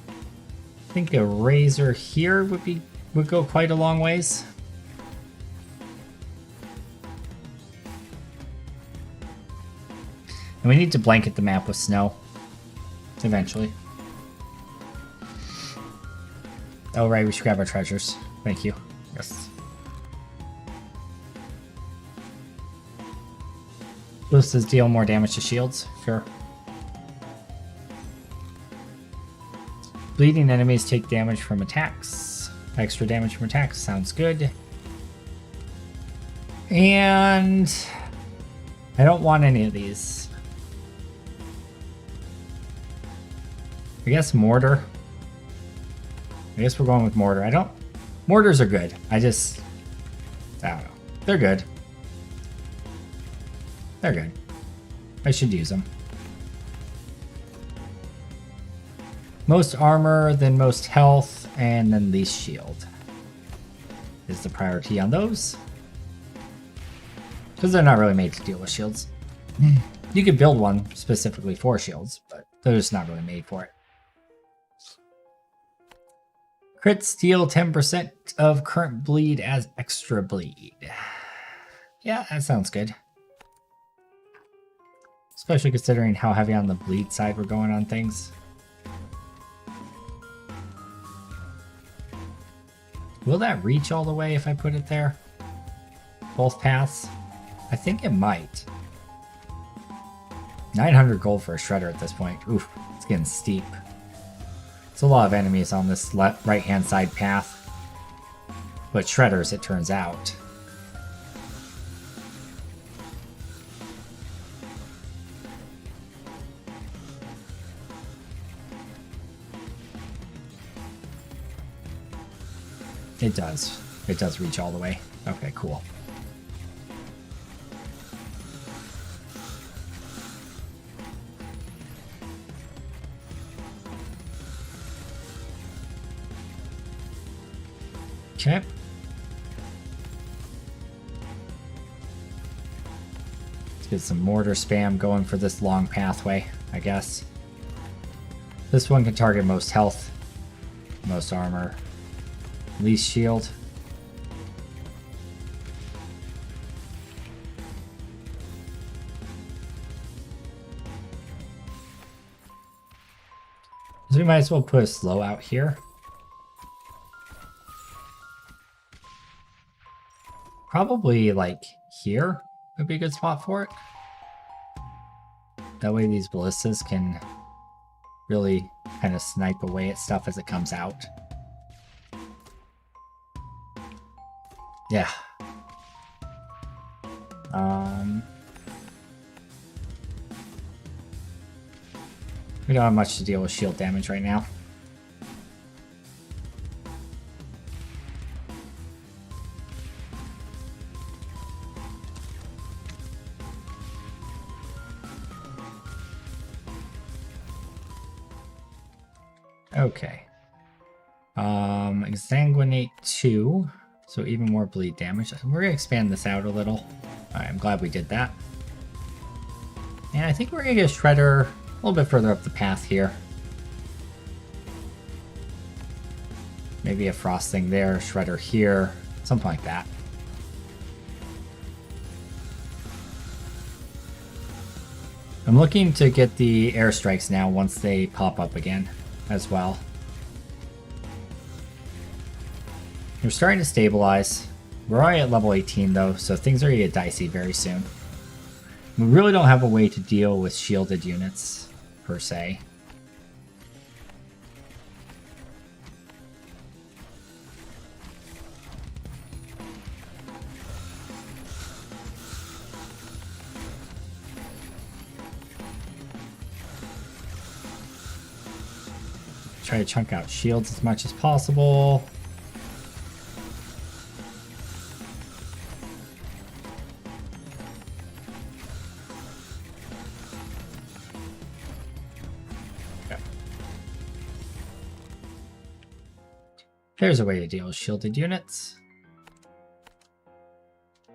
I think a razor here would go quite a long ways. And we need to blanket the map with snow eventually. Oh right, we should grab our treasures. Thank you. Yes. Ballistas deal more damage to shields, sure. Bleeding enemies take damage from attacks. Extra damage from attacks. Sounds good. And I don't want any of these. I guess mortar. I guess we're going with mortar. Mortars are good. I don't know. They're good. They're good. I should use them. Most armor, then most health, and then least shield is the priority on those. Because they're not really made to deal with shields. You could build one specifically for shields, but they're just not really made for it. Crits deal 10% of current bleed as extra bleed. Yeah, that sounds good. Especially considering how heavy on the bleed side we're going on things. Will that reach all the way if I put it there? Both paths? I think it might. 900 gold for a shredder at this point. Oof, it's getting steep. It's a lot of enemies on this right-hand side path. But shredders, it turns out. It does. It does reach all the way. Okay, cool. Okay. Let's get some mortar spam going for this long pathway, I guess. This one can target most health, most armor, least shield. So we might as well put a slow out here. Probably like here would be a good spot for it. That way these ballistas can really kind of snipe away at stuff as it comes out. Yeah. We don't have much to deal with shield damage right now. Okay. Exsanguinate 2. So even more bleed damage. We're going to expand this out a little. Alright, I'm glad we did that. And I think we're going to get a shredder a little bit further up the path here. Maybe a frosting there, shredder here, something like that. I'm looking to get the airstrikes now once they pop up again as well. We're starting to stabilize. We're already at level 18 though, so things are going to get dicey very soon. We really don't have a way to deal with shielded units, per se. Try to chunk out shields as much as possible. There's a way to deal with shielded units.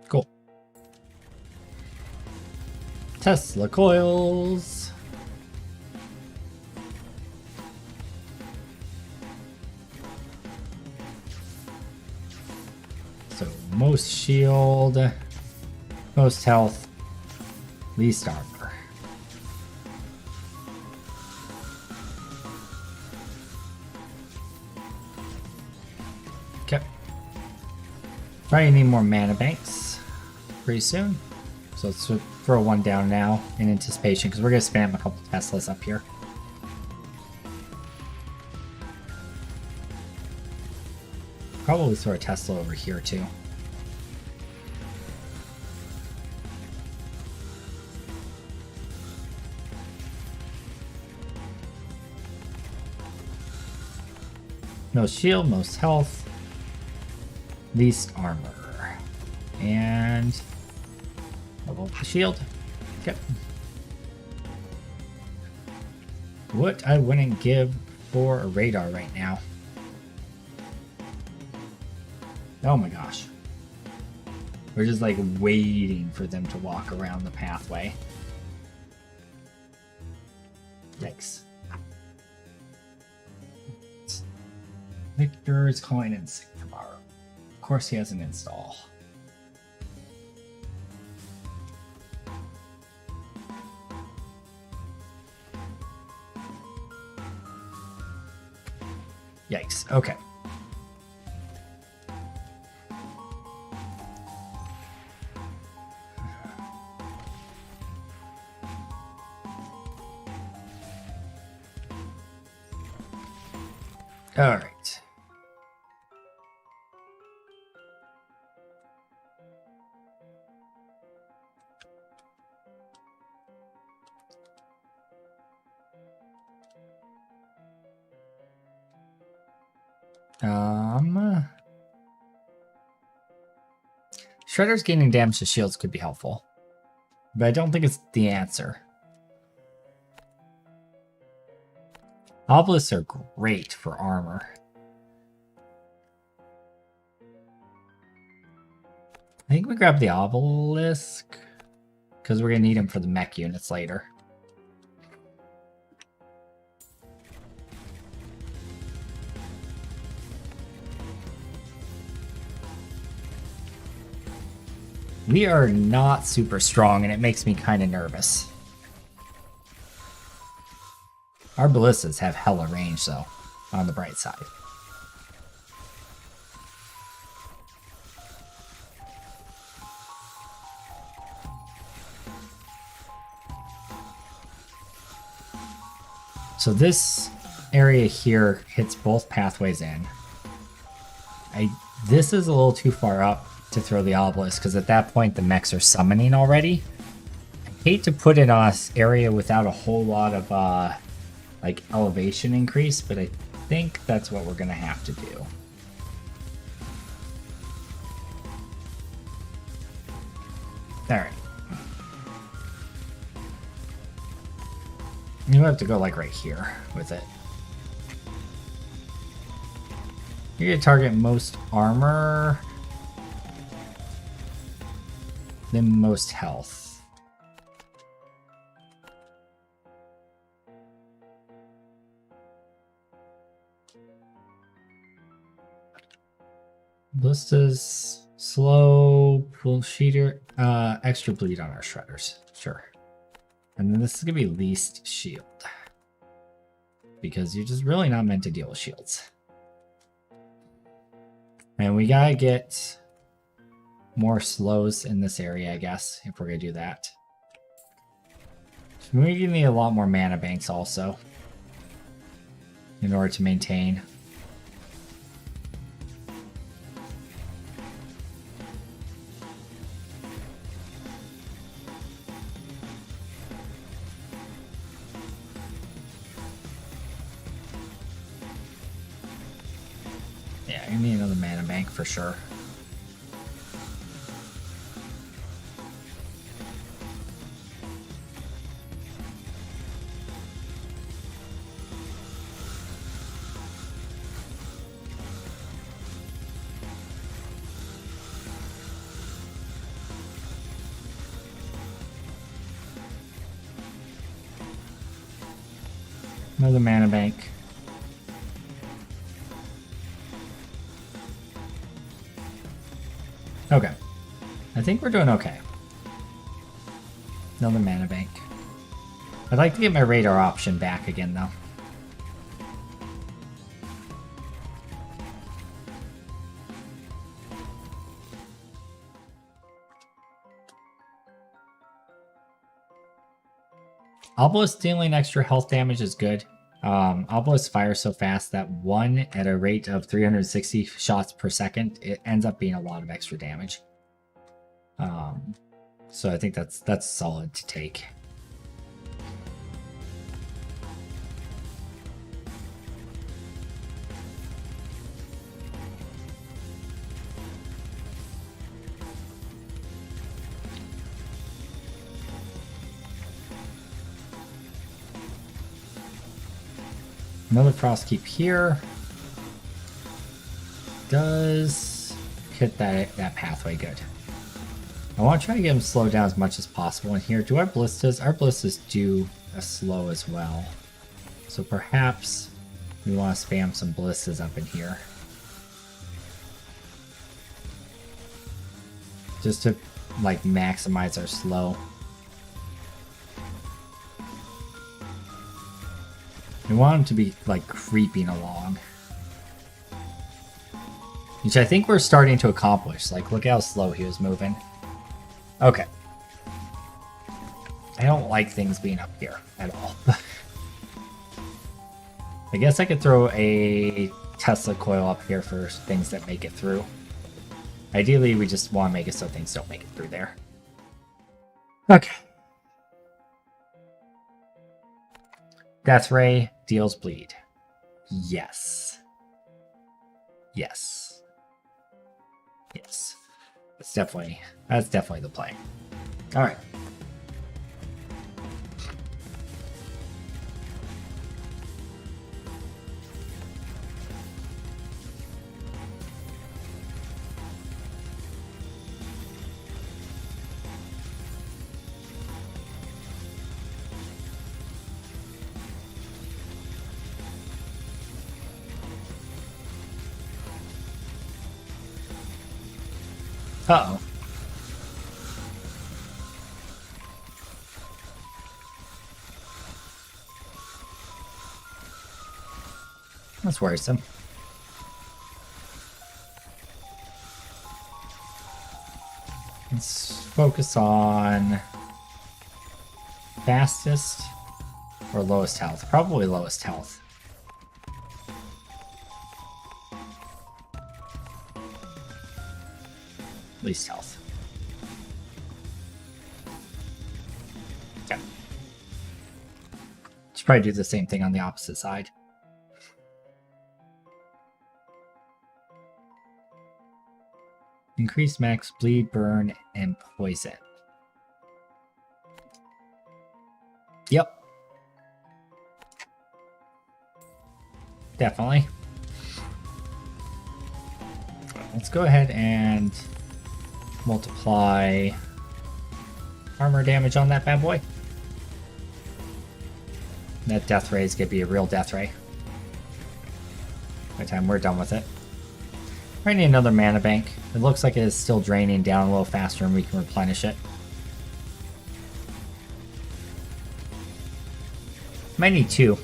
Cool. Tesla coils. So most shield, most health, least armor. Okay. Probably need more mana banks pretty soon. So let's throw one down now in anticipation because we're going to spam a couple Teslas up here. Probably throw a Tesla over here too. Most shield, most health, least armor, and level up the shield. Okay. What I wouldn't give for a radar right now. Oh my gosh. We're just like waiting for them to walk around the pathway. Yikes. Victor is calling in sick tomorrow. Of course he has an install. Yikes. Okay. All right. Shredder's gaining damage to shields could be helpful, but I don't think it's the answer. Obelisks are great for armor. I think we grab the obelisk because we're gonna need them for the mech units later. We are not super strong, and it makes me kind of nervous. Our ballistas have hella range, though, on the bright side. So this area here hits both pathways in. This is a little too far up to throw the obelisk, because at that point the mechs are summoning already. I hate to put it on an area without a whole lot of like elevation increase, but I think that's what we're gonna have to do. Alright. You have to go like right here with it. You're gonna target most armor, then most health. Ballistas, slow, pull sheeter, extra bleed on our shredders, sure. And then this is gonna be least shield, because you're just really not meant to deal with shields. And we gotta get more slows in this area, I guess, if we're gonna do that. So we're gonna need a lot more mana banks also in order to maintain. Yeah, I need another mana bank for sure. Another mana bank. Okay. I think we're doing okay. Another mana bank. I'd like to get my radar option back again, though. Obelisk dealing extra health damage is good. Obelisk fires so fast that one at a rate of 360 shots per second, it ends up being a lot of extra damage. So I think that's solid to take. Another frost keep here. Does hit that pathway good. I want to try to get him slowed down as much as possible in here. Do our ballistas? Our ballistas do a slow as well. So perhaps we want to spam some ballistas up in here. Just to like maximize our slow. We want him to be like creeping along. Which I think we're starting to accomplish. Like, look how slow he was moving. Okay. I don't like things being up here at all. I guess I could throw a Tesla coil up here for things that make it through. Ideally, we just want to make it so things don't make it through there. Okay. Death Ray deals bleed. Yes. Yes. Yes. That's definitely the play. Alright. Uh-oh. That's worrisome. Let's focus on fastest or lowest health. Probably lowest health. Least health. Okay. Should probably do the same thing on the opposite side. Increase max bleed, burn, and poison. Yep. Definitely. Let's go ahead and multiply armor damage on that bad boy. That death ray is going to be a real death ray by the time we're done with it. I need another mana bank. It looks like it is still draining down a little faster and we can replenish it. Might need two.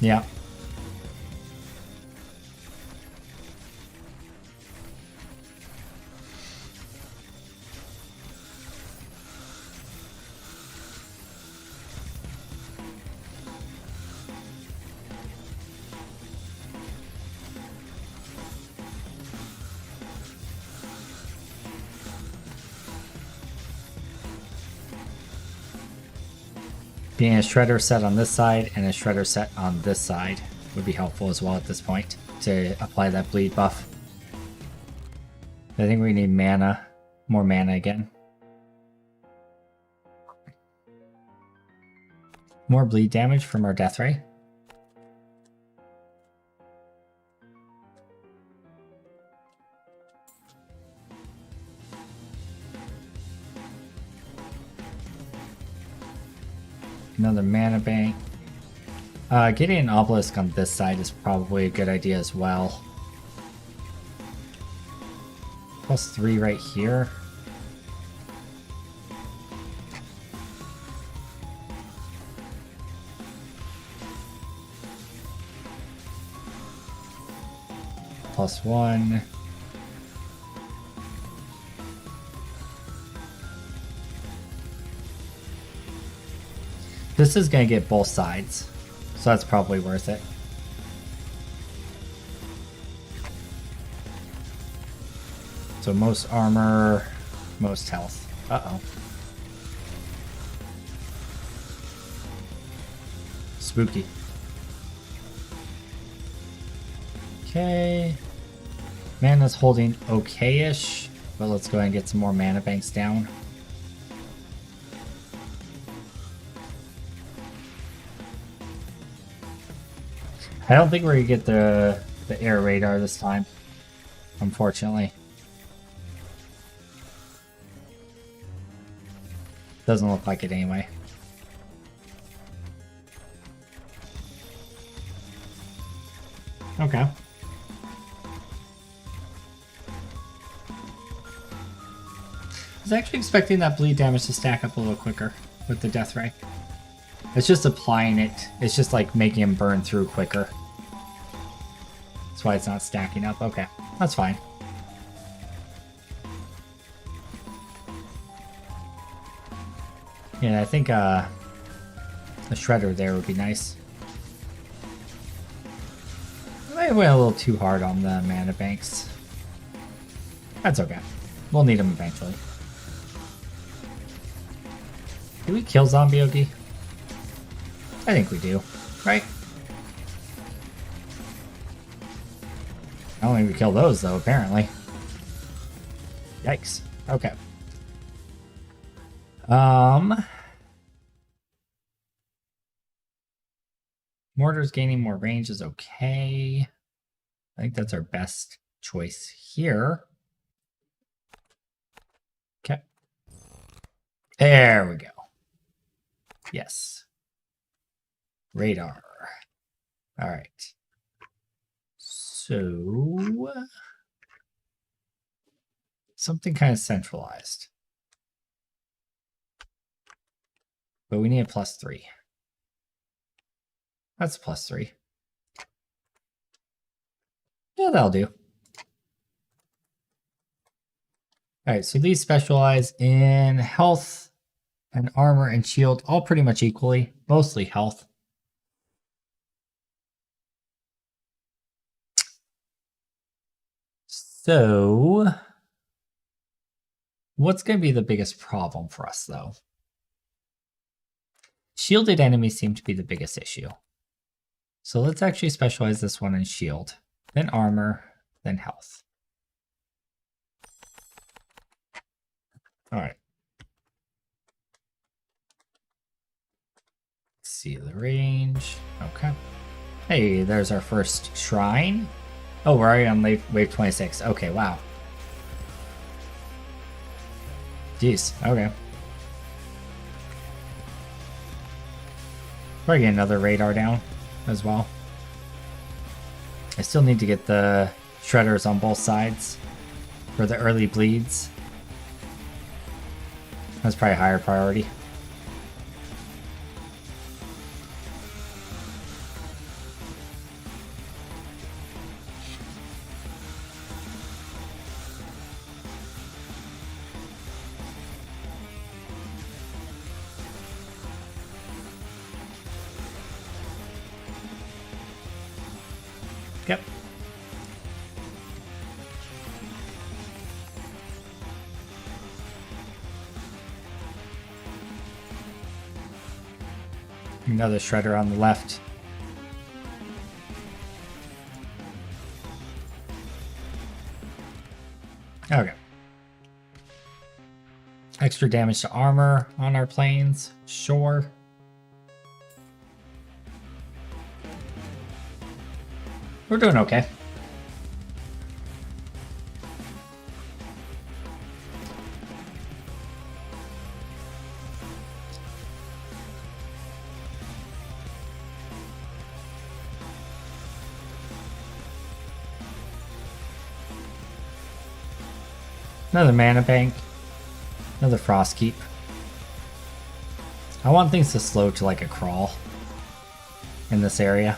Yeah. Being a shredder set on this side and a shredder set on this side would be helpful as well at this point to apply that bleed buff. I think we need mana, more mana again. More bleed damage from our death ray. Another mana bank. Getting an obelisk on this side is probably a good idea as well. +3 right here. +1. This is going to get both sides, so that's probably worth it. So most armor, most health. Uh-oh. Spooky. Okay. Mana's holding okay-ish, but let's go ahead and get some more mana banks down. I don't think we're gonna get the air radar this time, unfortunately. Doesn't look like it anyway. Okay. I was actually expecting that bleed damage to stack up a little quicker with the death ray. It's just applying it. It's just like making him burn through quicker. That's why it's not stacking up. Okay, that's fine. Yeah, I think a shredder there would be nice. I went a little too hard on the mana banks. That's okay. We'll need them eventually. Do we kill Zombie Yogi? I think we do, right? I don't think we kill those though, apparently. Yikes. Okay. Mortar's gaining more range is okay. I think that's our best choice here. Okay. There we go. Yes. Radar. All right. So something kind of centralized. But we need a +3. That's a +3. Yeah, that'll do. Alright, so these specialize in health and armor and shield, all pretty much equally, mostly health. So, what's going to be the biggest problem for us, though? Shielded enemies seem to be the biggest issue. So let's actually specialize this one in shield, then armor, then health. All right. Let's see the range. Okay. Hey, there's our first shrine. Oh, we're already on wave 26. Okay, wow. Jeez, okay. Probably get another radar down as well. I still need to get the shredders on both sides for the early bleeds. That's probably a higher priority. Yep. Another shredder on the left. Okay. Extra damage to armor on our planes. Sure. We're doing okay. Another mana bank. Another frost keep. I want things to slow to like a crawl in this area.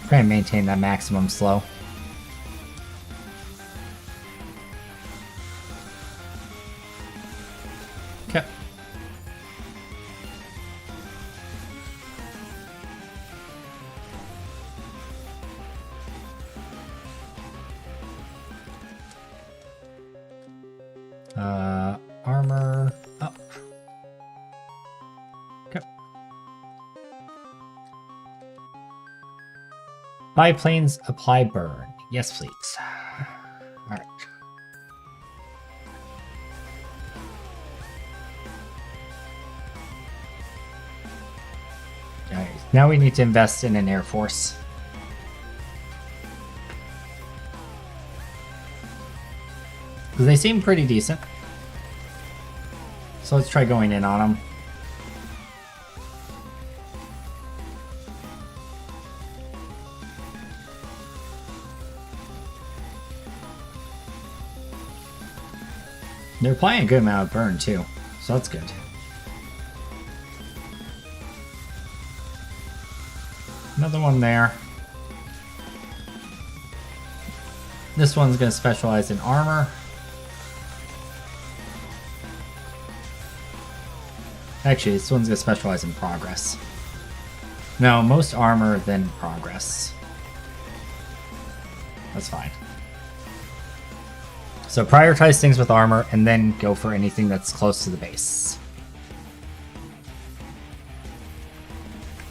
Try and maintain that maximum slow. Okay. Armor up. Okay. Biplanes apply burn. Yes, please. Alright. Alright, now we need to invest in an air force. Because they seem pretty decent. So let's try going in on them. They're applying a good amount of burn too, so that's good. Another one there. This one's going to specialize in armor. Actually, this one's going to specialize in progress. No, most armor, then progress. That's fine. So prioritize things with armor, and then go for anything that's close to the base.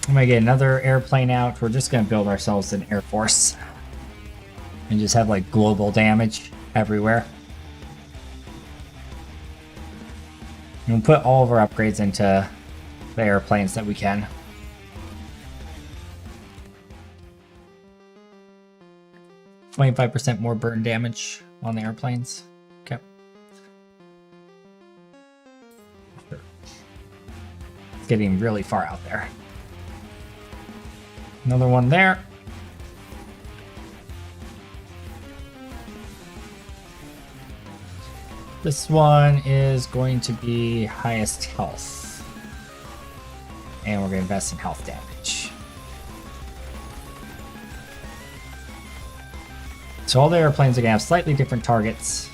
I'm going to get another airplane out. We're just going to build ourselves an air force. And just have, like, global damage everywhere. And we'll put all of our upgrades into the airplanes that we can. %more burn damage on the airplanes. Okay. It's getting really far out there. Another one there. This one is going to be highest health. And we're going to invest in health damage. So all the airplanes are going to have slightly different targets.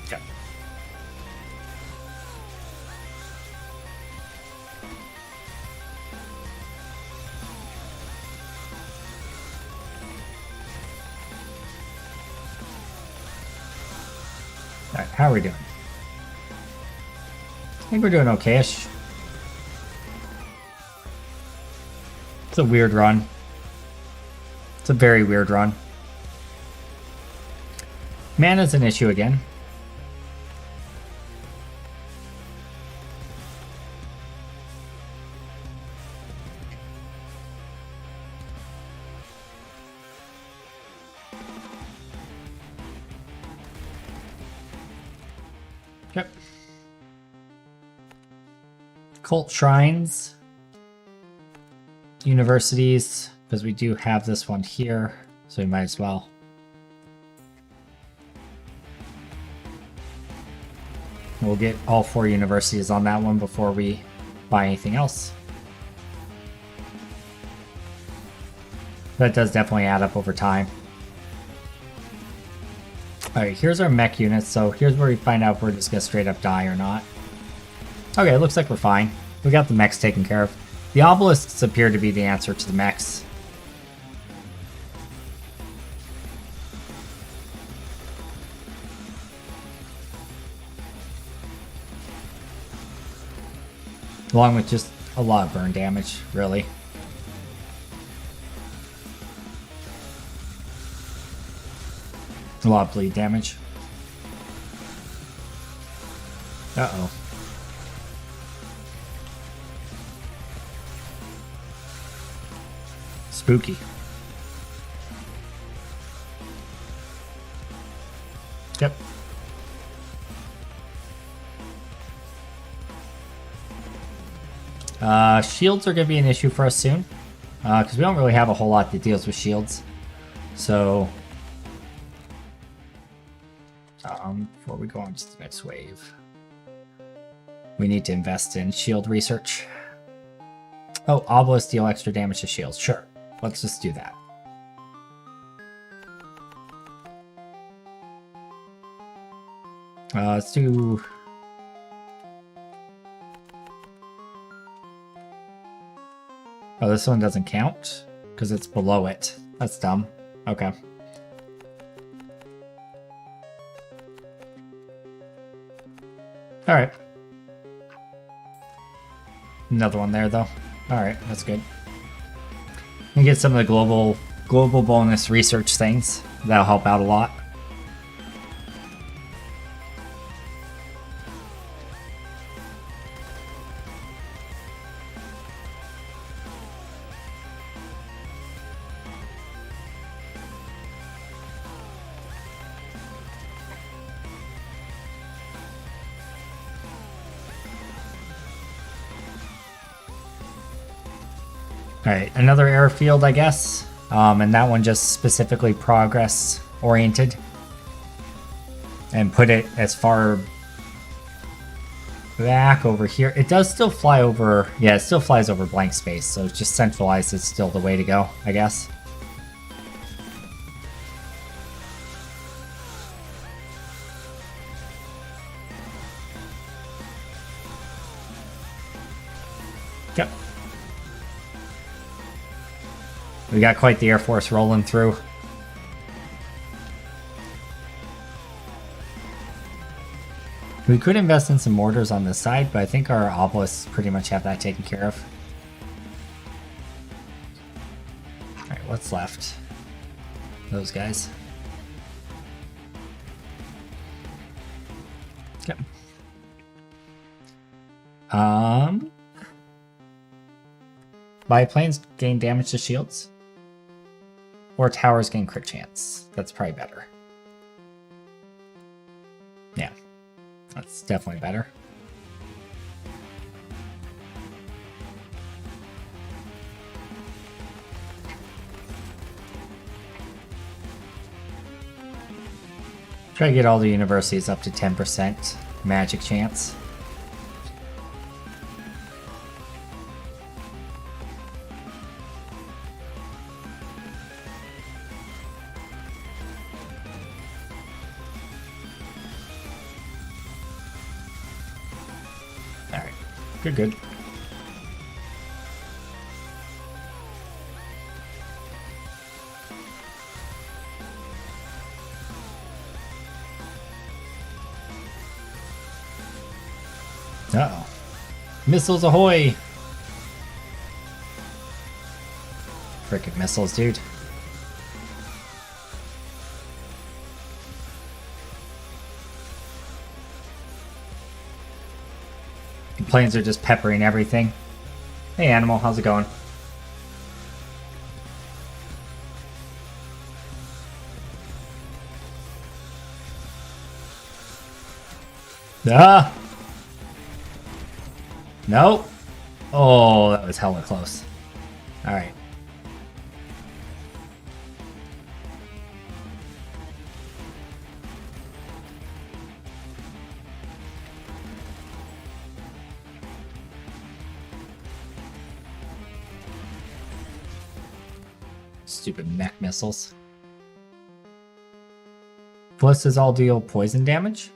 Okay. Alright, how are we doing? I think we're doing okay-ish. It's a weird run. It's a very weird run. Mana's an issue again. Yep. Cult shrines. Universities, because we do have this one here, so we might as well. We'll get all 4 universities on that one before we buy anything else. That does definitely add up over time. Alright, here's our mech units, so here's where we find out if we're just gonna straight up die or not. Okay, it looks like we're fine. We got the mechs taken care of. The obelisks appear to be the answer to the mechs. Along with just a lot of burn damage, really. A lot of bleed damage. Uh-oh. Spooky. Yep. Shields are going to be an issue for us soon. Because we don't really have a whole lot that deals with shields. So... before we go on to the next wave. We need to invest in shield research. Oh, obelisks deal extra damage to shields. Sure, let's just do that. Let's do... Oh, this one doesn't count because it's below it. That's dumb. Okay. All right. Another one there, though. All right, that's good. You get some of the global bonus research things. That'll help out a lot. Alright, another airfield, I guess. And that one just specifically progress oriented. And put it as far back over here. It does still fly over... Yeah, it still flies over blank space, so just centralized is still the way to go, I guess. Yep. We got quite the Air Force rolling through. We could invest in some mortars on this side, but I think our obelisks pretty much have that taken care of. Alright, what's left? Those guys. Yep. Biplanes gain damage to shields. Or towers gain crit chance. That's probably better. Yeah. That's definitely better. Try to get all the universities up to 10% magic chance. Alright, good. Uh-oh. Missiles ahoy! Frickin' missiles, dude. The planes are just peppering everything. Hey animal, how's it going? Ah! Nope. Oh, that was hella close. Alright. Stupid mech missiles. Ballistas all deal poison damage.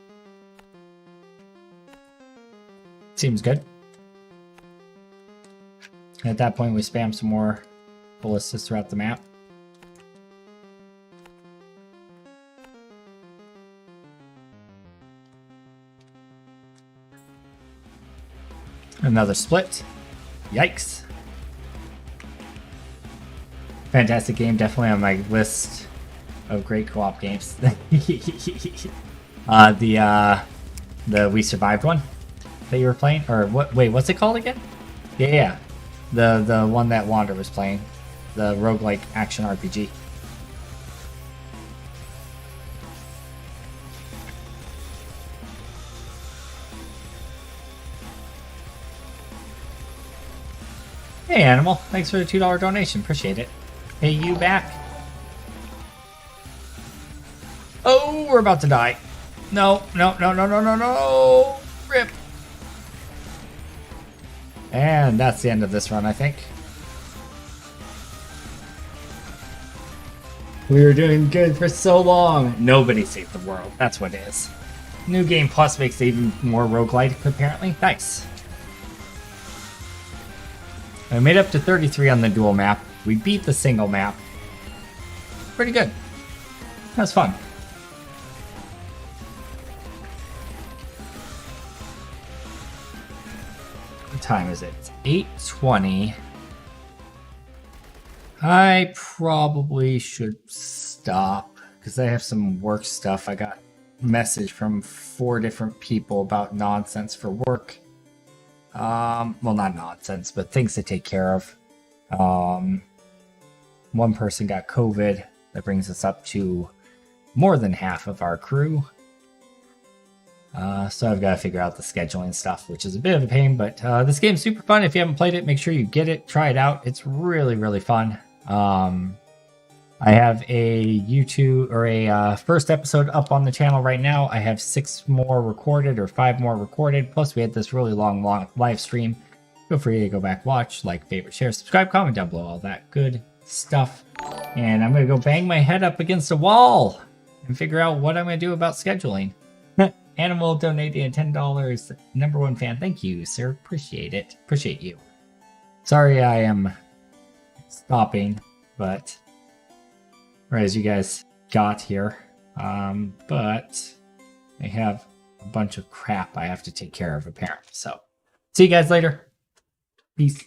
Seems good. At that point, we spam some more ballistas throughout the map. Another split. Yikes. Fantastic game, definitely on my list of great co-op games. The We Survived one that you were playing, or what? Wait, what's it called again? Yeah. The one that Wander was playing, the roguelike action RPG. Hey Animal, thanks for the $2 donation, appreciate it. Hey, you back? Oh, we're about to die. No. Rip. And that's the end of this run, I think. We were doing good for so long. Nobody saved the world. That's what it is. New Game Plus makes it even more roguelike, apparently. Nice. I made up to 33 on the dual map. We beat the single map. Pretty good. That was fun. What time is it? It's 8:20. I probably should stop because I have some work stuff. I got a message from 4 different people about nonsense for work. Well, not nonsense, but things to take care of. One person got COVID. That brings us up to more than half of our crew. So I've got to figure out the scheduling stuff, which is a bit of a pain, but this game's super fun. If you haven't played it, make sure you get it, try it out. It's really, really fun. I have a YouTube or a first episode up on the channel right now. I have 6 more recorded or 5 more recorded. Plus we had this really long live stream. Feel free to go back, watch, like, favorite, share, subscribe, comment down below, all that good stuff. And I'm going to go bang my head up against a wall and figure out what I'm going to do about scheduling. Animal donated $10. #1 fan. Thank you, sir. Appreciate it. Appreciate you. Sorry I am stopping, but right as you guys got here. But I have a bunch of crap I have to take care of apparently. So see you guys later. Peace.